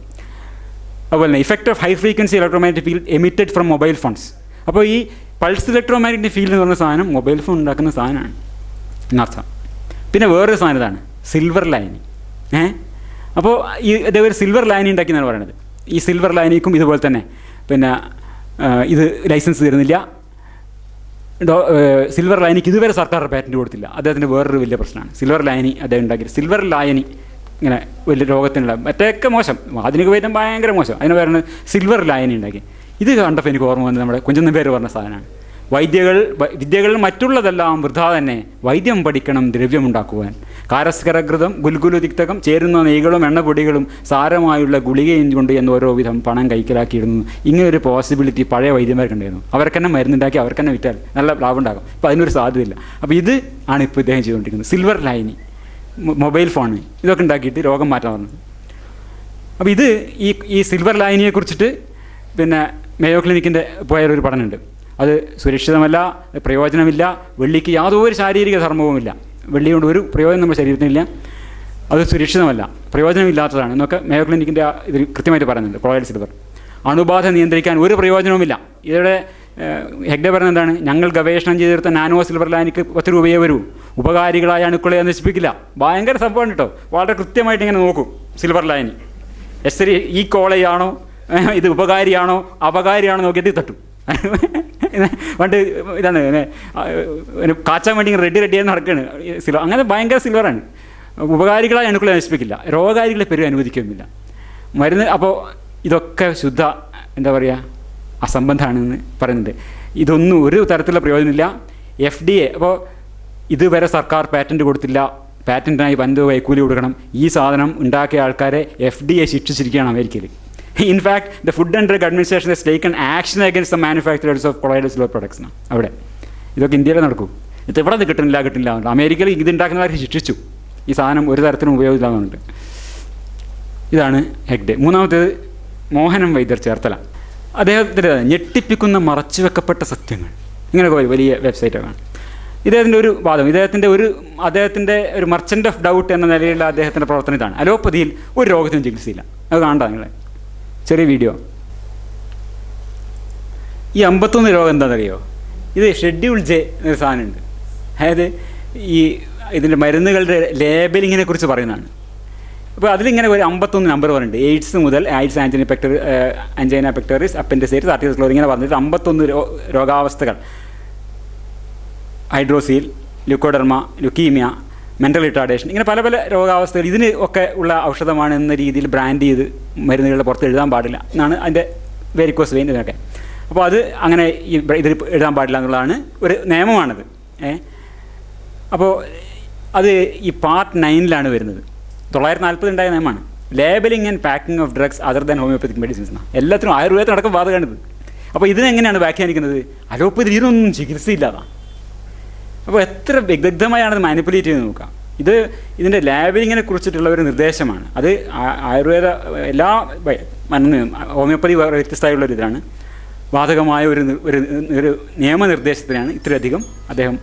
അതുപോലെ തന്നെ effect of high frequency electromagnetic field emitted from mobile phones. അപ്പോൾ ഈ പൾസ് ഇലക്ട്രോമാഗ്നറ്റിക് ഫീൽഡ് എന്ന് പറഞ്ഞ സാധനം മൊബൈൽ ഫോൺ ഉണ്ടാക്കുന്ന സാധനമാണ് എന്നർത്ഥം. പിന്നെ വേറൊരു സാധനം ഇതാണ് സിൽവർ ലൈനിങ്. അപ്പോൾ ഈ ഇതേപോലെ സിൽവർ ലൈനിങ് ഉണ്ടാക്കിയെന്നാണ് പറയുന്നത്. ഈ സിൽവർ ലൈനിക്കും ഇതുപോലെ തന്നെ പിന്നെ ഇത് ലൈസൻസ് തരുന്നില്ല. സിൽവർ ലൈനിക്ക് ഇതുവരെ സർക്കാർ പാറ്റൻറ്റ് കൊടുത്തില്ല. അദ്ദേഹത്തിൻ്റെ വേറൊരു വലിയ പ്രശ്നമാണ് സിൽവർ ലൈനി അദ്ദേഹം ഉണ്ടാക്കിയത്. സിൽവർ ലൈനി ഇങ്ങനെ വലിയ രോഗത്തിനുള്ള മറ്റേയൊക്കെ മോശം, ആധുനിക വൈദ്യം ഭയങ്കര മോശം. അതിന് പറയുന്നത് സിൽവർ ലൈനി ഉണ്ടാക്കി. ഇത് കണ്ടപ്പോൾ എനിക്ക് ഓർമ്മ വന്നത് നമ്മുടെ കുഞ്ചൻ നമ്പ്യാർ പറഞ്ഞ സാധനമാണ്. വിദ്യകൾ മറ്റുള്ളതെല്ലാം വൃഥാ തന്നെ, വൈദ്യം പഠിക്കണം ദ്രവ്യമുണ്ടാക്കുവാൻ. കാരസ്കരഘൃതം ഗുൽഗുലു തിക്തകം ചേരുന്ന നെയ്കളും എണ്ണപ്പൊടികളും സാരമായുള്ള ഗുളികയും കൊണ്ട് എന്ന് ഓരോ വിധം പണം കൈക്കലാക്കിയിരുന്നു. ഇങ്ങനൊരു പോസിബിലിറ്റി പഴയ വൈദ്യന്മാർക്കുണ്ടായിരുന്നു. അവർക്ക് തന്നെ മരുന്നുണ്ടാക്കി അവർക്ക് തന്നെ വിറ്റാൽ നല്ല ലാഭം ഉണ്ടാകും. അപ്പോൾ അതിനൊരു സാധ്യതയില്ല. അപ്പോൾ ഇത് ആണ് ഇപ്പോൾ ഇദ്ദേഹം ചെയ്തുകൊണ്ടിരിക്കുന്നത്. സിൽവർ ലൈനി, മൊബൈൽ ഫോൺ, ഇതൊക്കെ ഉണ്ടാക്കിയിട്ട് രോഗം മാറ്റാൻ പറഞ്ഞു. അപ്പോൾ ഇത് ഈ സിൽവർ ലൈനിയെ കുറിച്ചിട്ട് പിന്നെ മേയോ ക്ലിനിക്കിൻ്റെ പോയൊരു പഠനമുണ്ട്. അത് സുരക്ഷിതമല്ല, പ്രയോജനമില്ല, വെള്ളിക്ക് യാതൊരു ശാരീരിക ധർമ്മവുമില്ല, വെള്ളി കൊണ്ട് ഒരു പ്രയോജനം നമ്മുടെ ശരീരത്തിനില്ല, അത് സുരക്ഷിതമല്ല, പ്രയോജനമില്ലാത്തതാണ് എന്നൊക്കെ മേയോ ക്ലിനിക്കിൻ്റെ ഇത് കൃത്യമായിട്ട് പറയുന്നുണ്ട്. കൊളോയിഡ് സിൽവർ അണുബാധ നിയന്ത്രിക്കാൻ ഒരു പ്രയോജനവുമില്ല. ഇതിവിടെ ഹെഗ്ഡെ പറയുന്നത് എന്താണ്? ഞങ്ങൾ ഗവേഷണം ചെയ്തെടുത്ത നാനോ സിൽവർ ലൈനിക്ക് 10 രൂപയേ വരൂ, ഉപകാരികളായ അണുക്കളെ നശിപ്പിക്കില്ല. ഭയങ്കര സംഭവമാണ് കേട്ടോ. വളരെ കൃത്യമായിട്ട് ഇങ്ങനെ നോക്കും സിൽവർ ലൈനി. എസ്രി ഈ കോളയാണോ, ഇത് ഉപകാരിയാണോ അപകാരിയാണോ നോക്കിയിട്ട് തട്ടും. പണ്ട് ഇതാണ് കാച്ചാൻ വേണ്ടി റെഡിയായി നടക്കുകയാണ് സിൽവർ. അങ്ങനെ ഭയങ്കര സിൽവറാണ്. ഉപകാരികളായ അണുക്കളെ നശിപ്പിക്കില്ല, രോഗകാരികളെ പേരും അനുവദിക്കുന്നില്ല മരുന്ന്. അപ്പോൾ ഇതൊക്കെ ശുദ്ധ എന്താ പറയുക അസംബന്ധമാണെന്ന് പറയുന്നുണ്ട്. ഇതൊന്നും ഒരു തരത്തിലുള്ള പ്രയോജനമില്ല. FDA അപ്പോൾ ഇതുവരെ സർക്കാർ പാറ്റൻറ്റ് കൊടുത്തില്ല, പാറ്റൻറ്റിനായി വൻ കൈക്കൂലി കൊടുക്കണം. ഈ സാധനം ഉണ്ടാക്കിയ ആൾക്കാരെ FDA ശിക്ഷിച്ചിരിക്കുകയാണ് അമേരിക്കയിൽ. In fact, the Food and Drug Administration has taken action against the manufacturers of colloidal silver products. അവിടെ ഇതൊക്കെ ഇന്ത്യയിൽ നടക്കും. ഇത് ഇവിടെ നിന്ന് കിട്ടുന്നില്ല. അമേരിക്കയിൽ ഇത് ഉണ്ടാക്കുന്നവരെ ശിക്ഷിച്ചു. ഈ സാധനം ഒരു തരത്തിലും ഉപയോഗിച്ചില്ലാന്നുണ്ട്. ഇതാണ് ഹെഗ്ഡെ. മൂന്നാമത്തേത് മോഹനം വൈദ്യർ ചേർത്തല. അദ്ദേഹത്തിൻ്റെ ഞെട്ടിപ്പിക്കുന്ന മറച്ചുവെക്കപ്പെട്ട സത്യങ്ങൾ, ഇങ്ങനെ വലിയ വെബ്സൈറ്റാണ്. ഇദ്ദേഹത്തിൻ്റെ ഒരു വാദം, അദ്ദേഹത്തിൻ്റെ ഒരു മർച്ചൻ്റ് ഓഫ് ഡൗട്ട് എന്ന നിലയിലുള്ള അദ്ദേഹത്തിൻ്റെ പ്രവർത്തനം ഇതാണ്: അലോപ്പതിയിൽ ഒരു രോഗത്തിനും ചികിത്സയില്ല. അത് കാണണ്ട നിങ്ങളെ, ചെറിയ വീഡിയോ. ഈ 51 രോഗം എന്താണെന്നറിയോ? ഇത് ഷെഡ്യൂൾ ജെ എന്നൊരു സാധനമുണ്ട്. അതായത് ഇതിൻ്റെ മരുന്നുകളുടെ ലേബലിങ്ങിനെ കുറിച്ച് പറയുന്നതാണ്. അപ്പോൾ അതിലിങ്ങനെ ഒരു 51 നമ്പർ പറഞ്ഞിട്ടുണ്ട്. എയ്ഡ്സ് മുതൽ എയ്ഡ്സ്, ആൻജൈന പെക്ടോറിസ്, അപ്പൻഡിസൈറ്റിസ്, ആർട്ടിയോസ്ക്ലോർ, ഇങ്ങനെ പറഞ്ഞിട്ട് 51 രോഗാവസ്ഥകൾ. ഹൈഡ്രോസീൽ, ല്യൂക്കോഡെർമ, ലുക്കീമിയ, മെൻ്റൽ റിട്ടാർഡേഷൻ, ഇങ്ങനെ പല പല രോഗാവസ്ഥകൾ. ഇതിന് ഒക്കെ ഉള്ള ഔഷധമാണ് എന്ന രീതിയിൽ ബ്രാൻഡ് ചെയ്ത് മരുന്നുകളുടെ പുറത്ത് എഴുതാൻ പാടില്ല എന്നാണ് അതിൻ്റെ വെരിക്കോസ് വെയിൻ ഇതിനൊക്കെ. അപ്പോൾ അത് അങ്ങനെ ഇതിൽ എഴുതാൻ പാടില്ല എന്നുള്ളതാണ് ഒരു നിയമമാണത്. അപ്പോൾ അത് ഈ പാർട്ട് 9 വരുന്നത്. 940 ഉണ്ടായ നിയമമാണ്. Labelling and packing of drugs other than homeopathic medicines എന്നാണ്. എല്ലാത്തിനും ആയുർവേദത്തിനടക്കം ബാധകമാണിത്. അപ്പോൾ ഇതിനെങ്ങനെയാണ് വ്യാഖ്യാനിക്കുന്നത്? അലോപ്പതി ഇതിനൊന്നും ചികിത്സയില്ലാതാണ്. അപ്പോൾ എത്ര വിദഗ്ധമായാണത് മാനിപ്പുലേറ്റ് ചെയ്ത് നോക്കാം. ഇതിൻ്റെ ലാബിലിങ്ങിനെ കുറിച്ചിട്ടുള്ള ഒരു നിർദ്ദേശമാണ്. അത് ആയുർവേദ എല്ലാ മരുന്നും ഹോമിയോപ്പതി വ്യത്യസ്തമായുള്ളൊരു ഇതാണ്. ബാധകമായ ഒരു നിയമനിർദ്ദേശത്തിനാണ് ഇത്രയധികം അദ്ദേഹം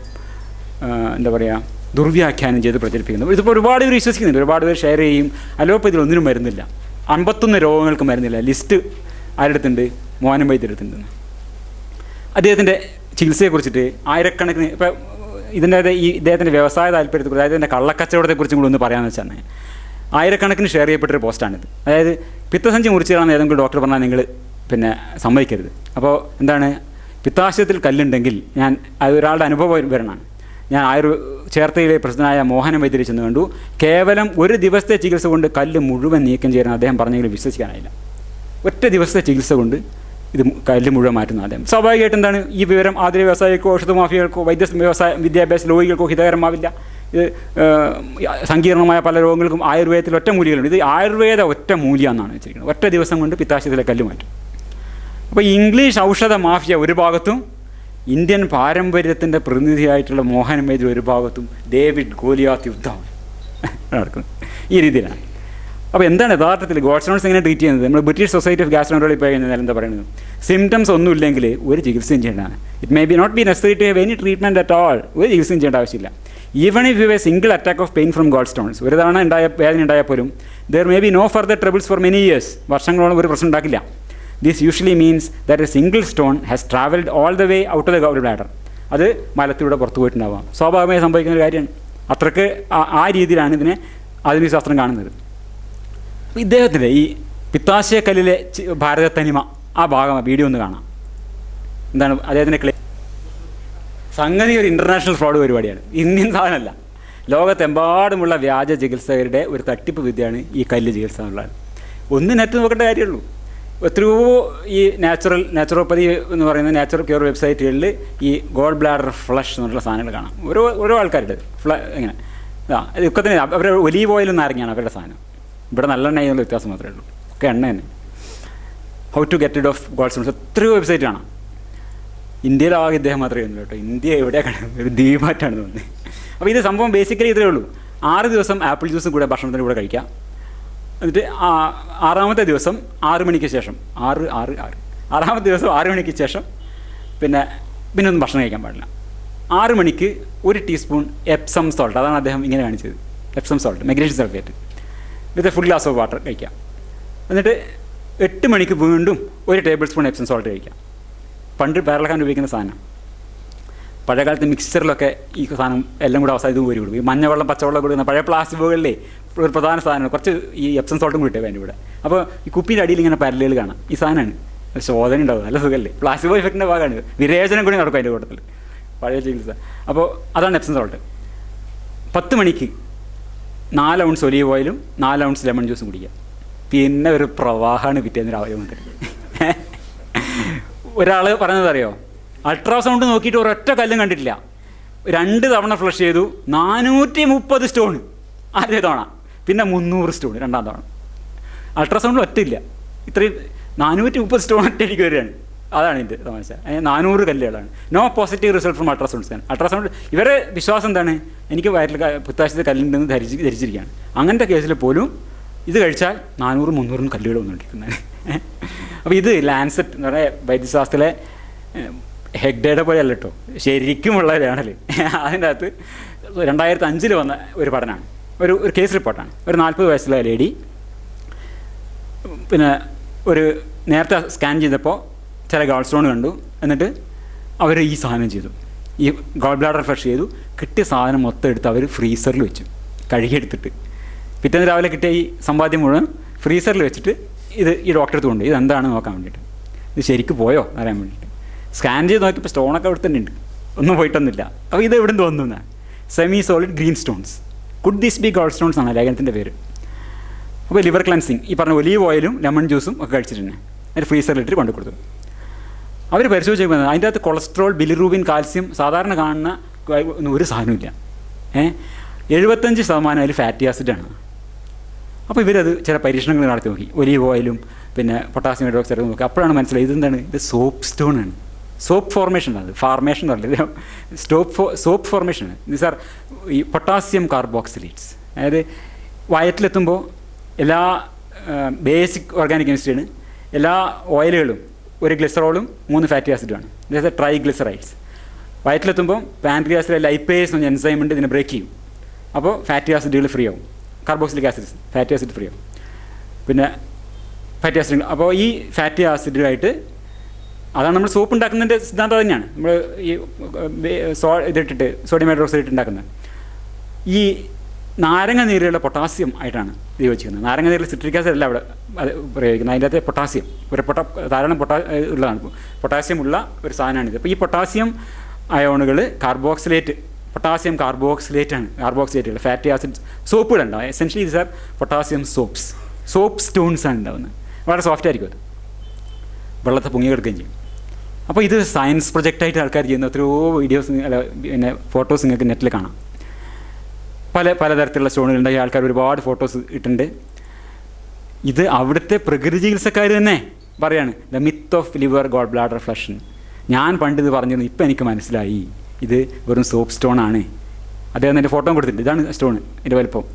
എന്താ പറയുക ദുർവ്യാഖ്യാനം ചെയ്ത് പ്രചരിപ്പിക്കുന്നത്. ഇതിപ്പോൾ ഒരുപാട് പേര് വിശ്വസിക്കുന്നുണ്ട്, ഒരുപാട് പേര് ഷെയർ ചെയ്യും. അലോപ്പതിയിൽ ഒന്നിനും മരുന്നില്ല, 51 രോഗങ്ങൾക്ക് മരുന്നില്ല. ലിസ്റ്റ് ആരെടുത്തുണ്ട്? മോഹനം വൈദ്യരെടുത്തുണ്ടെന്ന്. അദ്ദേഹത്തിൻ്റെ ചികിത്സയെക്കുറിച്ചിട്ട് ആയിരക്കണക്കിന് ഇപ്പോൾ ഇദ്ദേഹത്തിൻ്റെ വ്യവസായ താല്പര്യത്തെക്കുറിച്ച്, അതായത് ഇതിൻ്റെ കള്ളക്കച്ചവടത്തെക്കുറിച്ചും കൂടി ഒന്ന് പറയാമെന്ന് വെച്ചാൽ ആയിരക്കണക്കിന് ഷെയർ ചെയ്യപ്പെട്ടൊരു പോസ്റ്റാണിത്. അതായത് പിത്തസഞ്ചി മുറിച്ചാണെന്ന് ഏതെങ്കിലും ഡോക്ടർ പറഞ്ഞാൽ നിങ്ങൾ പിന്നെ സമ്മതിക്കരുത്. അപ്പോൾ എന്താണ്, പിത്താശയത്തിൽ കല്ലുണ്ടെങ്കിൽ അത് ഒരാളുടെ അനുഭവം വരണമാണ്. ഞാൻ ചേർത്തയിലെ പ്രസിദ്ധനായ മോഹനം വൈദ്യരെ ചെന്ന് കണ്ടു. കേവലം ഒരു ദിവസത്തെ ചികിത്സ കൊണ്ട് കല്ല് മുഴുവൻ നീക്കം ചെയ്യാൻ അദ്ദേഹം പറഞ്ഞെങ്കിലും വിശ്വസിക്കാനായില്ല. ഒറ്റ ദിവസത്തെ ചികിത്സ കൊണ്ട് ഇത് കല്ല് മുഴുവൻ മാറ്റുന്ന അദ്ദേഹം. സ്വാഭാവികമായിട്ട് എന്താണ്, ഈ വിവരം ആതുര വ്യവസായികൾക്കോ ഔഷധ മാഫിയകൾക്കോ വിദ്യാഭ്യാസ ലോകികൾക്കോ ഹിതകരമാവില്ല. ഇത് സങ്കീർണമായ പല രോഗങ്ങൾക്കും ആയുർവേദത്തിൽ ഒറ്റ മൂലികളുണ്ട്. ഇത് ആയുർവേദ ഒറ്റ മൂല്യം എന്നാണ് വെച്ചിരിക്കുന്നത്. ഒറ്റ ദിവസം കൊണ്ട് പിത്താശയത്തിലെ കല്ല് മാറ്റും. അപ്പോൾ ഇംഗ്ലീഷ് ഔഷധ മാഫിയ ഒരു ഭാഗത്തും ഇന്ത്യൻ പാരമ്പര്യത്തിൻ്റെ പ്രതിനിധിയായിട്ടുള്ള മോഹനം വൈദ്യർ ഒരു ഭാഗത്തും ഡേവിഡ് ഗോലിയാത്ത് യുദ്ധമാണ് നടക്കുന്നത്. ഈ രീതിയിലാണ്. അപ്പോൾ എന്താണ് യഥാർത്ഥത്തിൽ ഗോഡ്സ്റ്റോൺസ് എങ്ങനെ ട്രീറ്റ് ചെയ്യുന്നത്? നമ്മൾ ബ്രിട്ടീഷ് സൊസൈറ്റി ഓഫ് ഗ്യാസ്ട്രോൻട്രോളജി പോയി കഴിഞ്ഞാൽ എന്താ പറയുന്നത്? സിംറ്റംസ് ഒന്നുമില്ലെങ്കിൽ ഒരു ചികിത്സയും ചെയ്യേണ്ടതാണ്. It may be not be necessary to have any treatment at all. ഒരു ചികിത്സയും ചെയ്യേണ്ട ആവശ്യമില്ല. Even if you a single attack of pain from gallstones, ഒരു തവണ വേദന ഉണ്ടായാൽ പോലും there may be no further troubles for many years. വർഷങ്ങളോളം ഒരു പ്രശ്നം ഉണ്ടാക്കില്ല. This usually means that a single stone has travelled all the way out of the gall bladder. അത് മലത്തിലൂടെ പുറത്തു പോയിട്ടുണ്ടാവാം. സ്വാഭാവികമായി സംഭവിക്കുന്ന ഒരു കാര്യമാണ്. അത്രയ്ക്ക് ആ രീതിയിലാണ് ഇതിനെ ആധുനിക ശാസ്ത്രം കാണുന്നത്. ഇദ്ദേഹത്തിൻ്റെ ഈ പിത്താശയക്കല്ലിലെ ഭാരത തനിമ ആ ഭാഗം വീഡിയോ ഒന്ന് കാണാം. എന്താണ് അദ്ദേഹത്തിൻ്റെ സംഗതി? ഒരു ഇൻ്റർനാഷണൽ ഫ്രോഡ് പരിപാടിയാണ്, ഇന്ത്യൻ സാധനമല്ല. ലോകത്തെമ്പാടുമുള്ള വ്യാജ ചികിത്സകരുടെ ഒരു തട്ടിപ്പ് വിദ്യയാണ് ഈ കല്ല് ചികിത്സ എന്നുള്ളത്. ഒന്ന് നെറ്റ് നോക്കേണ്ട കാര്യമുള്ളൂ. എത്രയോ ഈ നാച്ചുറോപ്പതി എന്ന് പറയുന്ന നാച്ചുറൽ ക്യൂർ വെബ്സൈറ്റുകളിൽ ഈ ഗോൾ ബ്ലാഡർ ഫ്ലഷ് എന്നുള്ള സാധനങ്ങൾ കാണാം. ഓരോ ആൾക്കാരുടെ ഇങ്ങനെ ഇതൊക്കെ തന്നെ അവരുടെ ഒലീവ് ഓയിലും നാരങ്ങയാണ് അവരുടെ സാധനം. ഇവിടെ നല്ലെണ്ണ എന്നുള്ള വ്യത്യാസം മാത്രമേ ഉള്ളൂ, ഒക്കെ എണ്ണ തന്നെ. How to get rid of gallstones എത്രയോ വെബ്സൈറ്റ് കാണാം. ഇന്ത്യയിലാകെ ഇദ്ദേഹം മാത്രമേ ഉള്ളൂ കേട്ടോ. ഇന്ത്യ എവിടെയാണ് ഒരു ദ്വീപായിട്ടാണ് തോന്നുന്നത്. അപ്പോൾ ഇത് സംഭവം ബേസിക്കലി ഇത്രയേ ഉള്ളൂ. 6 ദിവസം ആപ്പിൾ ജ്യൂസും കൂടെ ഭക്ഷണത്തിൻ്റെ കൂടെ കഴിക്കാം. എന്നിട്ട് 6ാമത്തെ ദിവസം 6 മണിക്ക് ശേഷം 6ാമത്തെ ദിവസം 6 മണിക്ക് ശേഷം പിന്നെ ഒന്നും ഭക്ഷണം കഴിക്കാൻ പാടില്ല. 6 മണിക്ക് 1 ടീസ്പൂൺ എപ്സം സോൾട്ട്, അതാണ് അദ്ദേഹം ഇങ്ങനെ കാണിച്ചത്, Epsom salt magnesium sulphate with full glass of water കഴിക്കാം. എന്നിട്ട് 8 മണിക്ക് വീണ്ടും 1 ടേബിൾ സ്പൂൺ എപ്സം സോൾട്ട് കഴിക്കാം. പണ്ട് പേരളക്കാൻ ഉപയോഗിക്കുന്ന സാധനം. പഴയകാലത്ത് മിക്സ്ചറിലൊക്കെ ഈ സാധനം എല്ലാം കൂടെ അവസാനം ഇത് ഊരി വിടും. ഈ മഞ്ഞവെള്ളം പച്ചവെള്ളം കൊടുക്കുന്ന പഴയ പ്ലാസ്റ്റിക് ബോകളിലേ ഒരു പ്രധാന സാധനമാണ്. കുറച്ച് ഈ എപ്സം സോൾട്ടും കൂടി ഇട്ടേ അതിൻ്റെ കൂടെ. അപ്പോൾ ഈ കുപ്പീൻ്റെ അടിയിൽ ഇങ്ങനെ പരലുകൾ കാണാം. ഈ സാധനമാണ് ശോധന ഉണ്ടാവും, നല്ല സുഖമല്ലേ. പ്ലാസ്റ്റിക് ഇഫക്റ്റിൻ്റെ ഭാഗമാണ്. വിരേചനം കൂടി നടക്കും അതിൻ്റെ കൂട്ടത്തിൽ, പഴയ ചികിത്സ. അപ്പോൾ അതാണ് എപ്സം സോൾട്ട്. 10 മണിക്ക് 4 ഔൺസ് ഒലീവ് ഓയിലും 4 ഔൺസ് ലെമൺ ജ്യൂസും കുടിക്കുക. പിന്നെ ഒരു പ്രവാഹമാണ് പിറ്റേന്ന് രാവിലെ മുതൽ. ഒരാൾ പറഞ്ഞതറിയോ, അൾട്രാസൗണ്ട് നോക്കിയിട്ട് ഒരൊറ്റ കല്ലും കണ്ടിട്ടില്ല. 2 തവണ ഫ്ലഷ് ചെയ്തു, 430 സ്റ്റോൺ ആദ്യ തവണ, പിന്നെ 300 സ്റ്റോൺ 2ാം തവണ. അൾട്രാസൗണ്ടിൽ ഒറ്റയില്ല, ഇത്രയും 430 സ്റ്റോൺ ഒറ്റയ്ക്ക് വരികയാണ്. അതാണ് ഇതിൻ്റെ തമാശ. 400 കല്ലുകളാണ്. No positive result from ultrasound scan. Ultrasound ഇവരെ വിശ്വാസം എന്താണ്, എനിക്ക് വയറ്റിൽ പുത്താശത്തെ കല്ലുണ്ടെന്ന് ധരിച്ചിരിക്കുകയാണ്. അങ്ങനത്തെ കേസിൽ പോലും ഇത് കഴിച്ചാൽ 400-300 കല്ലുകൾ വന്നുകൊണ്ടിരിക്കുന്നതാണ്. അപ്പോൾ ഇത് ലാൻസെറ്റ് എന്ന് പറയുന്ന വൈദ്യശാസ്ത്രത്തിലെ ഹെഗ്ഡേയുടെ പോലെ അല്ല കേട്ടോ, ശരിക്കുമുള്ള ഒരാണൽ. അതിൻ്റെ അകത്ത് 2005 വന്ന ഒരു പഠനമാണ്, ഒരു കേസ് റിപ്പോർട്ടാണ്. ഒരു 40 വയസ്സുള്ള ലേഡി പിന്നെ നേരത്തെ സ്കാൻ ചെയ്തപ്പോൾ ചില ഗോൾ സ്റ്റോൺ കണ്ടു. എന്നിട്ട് അവർ ഈ സാധനം ചെയ്തു, ഈ ഗോൾ ബ്ലാഡർ ഫ്ലഷ് ചെയ്തു. കിട്ടിയ സാധനം മൊത്തം എടുത്ത് അവർ ഫ്രീസറിൽ വെച്ചു, കഴുകിയെടുത്തിട്ട്. പിറ്റേന്ന് രാവിലെ കിട്ടിയ ഈ സമ്പാദ്യം മുഴുവൻ ഫ്രീസറിൽ വെച്ചിട്ട് ഈ ഡോക്ടറെ അടുത്ത് കൊണ്ട് ഇതെന്താണ് നോക്കാൻ വേണ്ടിയിട്ട്, ഇത് ശരിക്കും പോയോ അറിയാൻ വേണ്ടിയിട്ട്. സ്കാൻ ചെയ്ത് നോക്കിയപ്പോൾ സ്റ്റോണൊക്കെ അവിടെ തന്നെ ഉണ്ട്, ഒന്നും പോയിട്ടൊന്നുമില്ല. അപ്പോൾ ഇത് എവിടെ നിന്ന് തോന്നുന്നതാണ്, semi solid green stones. Could this be gall stones ആണ് ലേഖനത്തിൻ്റെ പേര്. അപ്പോൾ ലിവർ ക്ലൻസിങ് ഈ പറഞ്ഞ ഒലീവ് ഓയിലും ലെമൺ ജ്യൂസും ഒക്കെ കഴിച്ചിട്ടുണ്ട്. അതിന് ഫ്രീസറിലിട്ട് കൊണ്ടു കൊടുത്തു. അവർ പരിശോധിച്ച് നോക്കുന്നത് അതിൻ്റെ അകത്ത് കൊളസ്ട്രോൾ, ബിലിറൂബിൻ, കാൽസ്യം സാധാരണ കാണുന്ന ഒരു സാധനമില്ല. 75% അതിൽ ഫാറ്റി ആസിഡാണ്. അപ്പോൾ ഇവരത് ചില പരീക്ഷണങ്ങൾ നടത്തി നോക്കി, ഒലീവ് ഓയിലും പിന്നെ പൊട്ടാസ്യം ഹൈഡ്രോക്സൈഡ് നോക്കി. അപ്പോഴാണ് മനസ്സിലായി ഇതെന്താണ്, ഇത് സോപ്പ് സ്റ്റോണാണ്. സോപ്പ് ഫോർമേഷനാണ്, ഫാർമേഷൻ എന്ന് പറഞ്ഞത് സോപ്പ് ഫോർമേഷനാണ്. ദീസ് ആർ ഈ പൊട്ടാസ്യം കാർബോക്സിലേറ്റ്സ്. അതായത് വയറ്റിലെത്തുമ്പോൾ എല്ലാ ബേസിക് ഓർഗാനിക് കെമിസ്ട്രിയാണ്. എല്ലാ ഓയിലുകളും 1 ഗ്ലിസറോളും 3 ഫാറ്റി ആസിഡുമാണ്. അതായത് ട്രൈ ഗ്ലിസറൈഡ്സ്. വയറ്റിലെത്തുമ്പോൾ പാൻക്രിയാസിലെ ലൈപ്പേസ് എന്ന എൻസൈം ഉണ്ട്, ഇതിനെ ബ്രേക്ക് ചെയ്യും. അപ്പോൾ ഫാറ്റി ആസിഡുകൾ ഫ്രീ ആവും. Carboxylic acid, fatty acid free ആവും. പിന്നെ ഫാറ്റി ആസിഡ്, അപ്പോൾ ഈ ഫാറ്റി ആസിഡുമായിട്ട് അതാണ് നമ്മൾ സോപ്പ് ഉണ്ടാക്കുന്നതിൻ്റെ സിദ്ധാന്തം തന്നെയാണ്. നമ്മൾ ഈ ഇതിട്ടിട്ട് സോഡിയം ഹൈഡ്രോക്സൈഡ് ഉണ്ടാക്കുന്നത്. ഈ നാരങ്ങ നീരിലുള്ള പൊട്ടാസ്യം ആയിട്ടാണ് ഇത് യോജിക്കുന്നത്. നാരങ്ങ നീരിൽ സിട്രിക് ആസിഡ് അല്ല അവിടെ പ്രയോഗിക്കുന്നത്, അതിൻ്റെ അകത്ത് പൊട്ടാസ്യം ധാരാളം ഉള്ളതാണ്, പൊട്ടാസ്യം ഉള്ള ഒരു സാധനമാണിത്. അപ്പോൾ ഈ പൊട്ടാസ്യം അയോണുകൾ പൊട്ടാസ്യം കാർബോക്സിലേറ്റാണ്. കാർബോക്സിലേറ്റുകൾ ഫാറ്റി ആസിഡ് സോപ്പുകളുണ്ടാവും. Essentially these are potassium soap stones ആണ് ഉണ്ടാകുന്നത്. വളരെ സോഫ്റ്റ് ആയിരിക്കും അത്, വെള്ളത്തെ പൊങ്ങിക്കെടുക്കുകയും ചെയ്യും. അപ്പോൾ ഇത് സയൻസ് പ്രൊജക്റ്റായിട്ട് ആൾക്കാർ ചെയ്യുന്ന എത്രയോ വീഡിയോസ് പിന്നെ ഫോട്ടോസ് നിങ്ങൾക്ക് നെറ്റിൽ കാണാം. പലതരത്തിലുള്ള സ്റ്റോണുകളുണ്ടായി ആൾക്കാർ ഒരുപാട് ഫോട്ടോസ് ഇട്ടിട്ടുണ്ട്. ഇത് അവിടുത്തെ പ്രകൃതി ചികിത്സക്കാർ തന്നെ പറയാണ്, the myth of liver gallbladder flush. ഞാൻ പണ്ട് ഇത് പറഞ്ഞിരുന്നു, ഇപ്പം എനിക്ക് മനസ്സിലായി ഇത് വെറും സോപ്പ് സ്റ്റോണാണ്. അദ്ദേഹം എൻ്റെ ഫോട്ടോ കൊടുത്തിട്ടുണ്ട്, ഇതാണ് സ്റ്റോൺ, ഇതിൻ്റെ വലുപ്പം.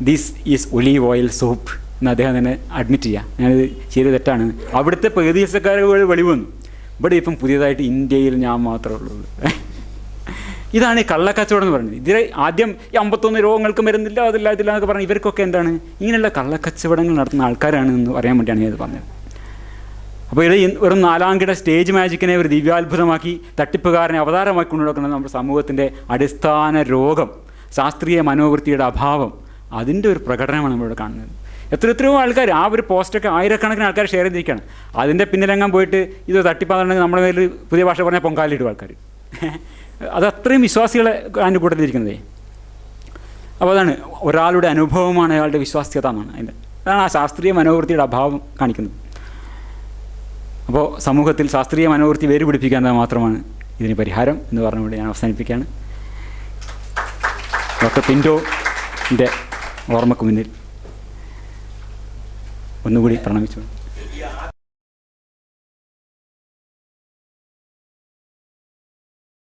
This is olive oil soap എന്ന് അദ്ദേഹം തന്നെ അഡ്മിറ്റ് ചെയ്യുക, ഞാനിത് ചെയ്ത് തെറ്റാണ്. അവിടുത്തെ പ്രകൃതി ചികിത്സക്കാർ വെളിവ് വന്നു. ഇവിടെ ഇപ്പം പുതിയതായിട്ട് ഇന്ത്യയിൽ ഞാൻ മാത്രമേ ഉള്ളൂ. ഇതാണ് ഈ കള്ളക്കച്ചവടം എന്ന് പറയുന്നത്. ഇതിൽ ആദ്യം ഈ 51 രോഗങ്ങൾക്ക് മരുന്നില്ല, അതില്ല ഇതില്ല എന്നൊക്കെ പറഞ്ഞാൽ ഇവർക്കൊക്കെ എന്താണ് ഇങ്ങനെയുള്ള കള്ളക്കച്ചവടങ്ങൾ നടത്തുന്ന ആൾക്കാരാണ് എന്ന് പറയാൻ വേണ്ടിയാണ് ഞാനത് പറഞ്ഞത്. അപ്പോൾ ഇത് വെറും 4-കിട സ്റ്റേജ് മാജിക്കിനെ ഒരു ദിവ്യാത്ഭുതമാക്കി തട്ടിപ്പുകാരനെ അവതാരമാക്കി കൊണ്ടുനടക്കുന്നത് നമ്മുടെ സമൂഹത്തിൻ്റെ അടിസ്ഥാന രോഗം, ശാസ്ത്രീയ മനോവൃത്തിയുടെ അഭാവം. അതിൻ്റെ ഒരു പ്രകടനമാണ് നമ്മളിവിടെ കാണുന്നത്. എത്രയോ ആൾക്കാർ ആ ഒരു പോസ്റ്റൊക്കെ ആയിരക്കണക്കിന് ആൾക്കാർ ഷെയർ ചെയ്തിരിക്കുകയാണ്. അതിൻ്റെ പിന്നിലെങ്ങാൻ പോയിട്ട് ഇത് തട്ടിപ്പാണെന്നുണ്ടെങ്കിൽ നമ്മുടെ മേൽ പുതിയ ഭാഷ പറഞ്ഞാൽ പൊങ്കാലിടും ആൾക്കാർ. അത് അത്രയും വിശ്വാസികളെ അതിൻ്റെ കൂട്ടത്തിലിരിക്കുന്നതേ. അപ്പോൾ അതാണ് ഒരാളുടെ അനുഭവമാണ് അയാളുടെ വിശ്വാസ്യത എന്നാണ് അതിൻ്റെ. അതാണ് ആ ശാസ്ത്രീയ മനോവൃത്തിയുടെ അഭാവം കാണിക്കുന്നത്. അപ്പോൾ സമൂഹത്തിൽ ശാസ്ത്രീയ മനോവൃത്തി വേരുപിടിപ്പിക്കാൻ മാത്രമാണ് ഇതിന് പരിഹാരം എന്ന് പറഞ്ഞുകൊണ്ട് ഞാൻ അവസാനിപ്പിക്കുകയാണ്. ഡോക്ടർ പിൻറ്റോൻ്റെ ഓർമ്മക്ക് മുന്നിൽ ഒന്നുകൂടി പ്രണമിച്ചു.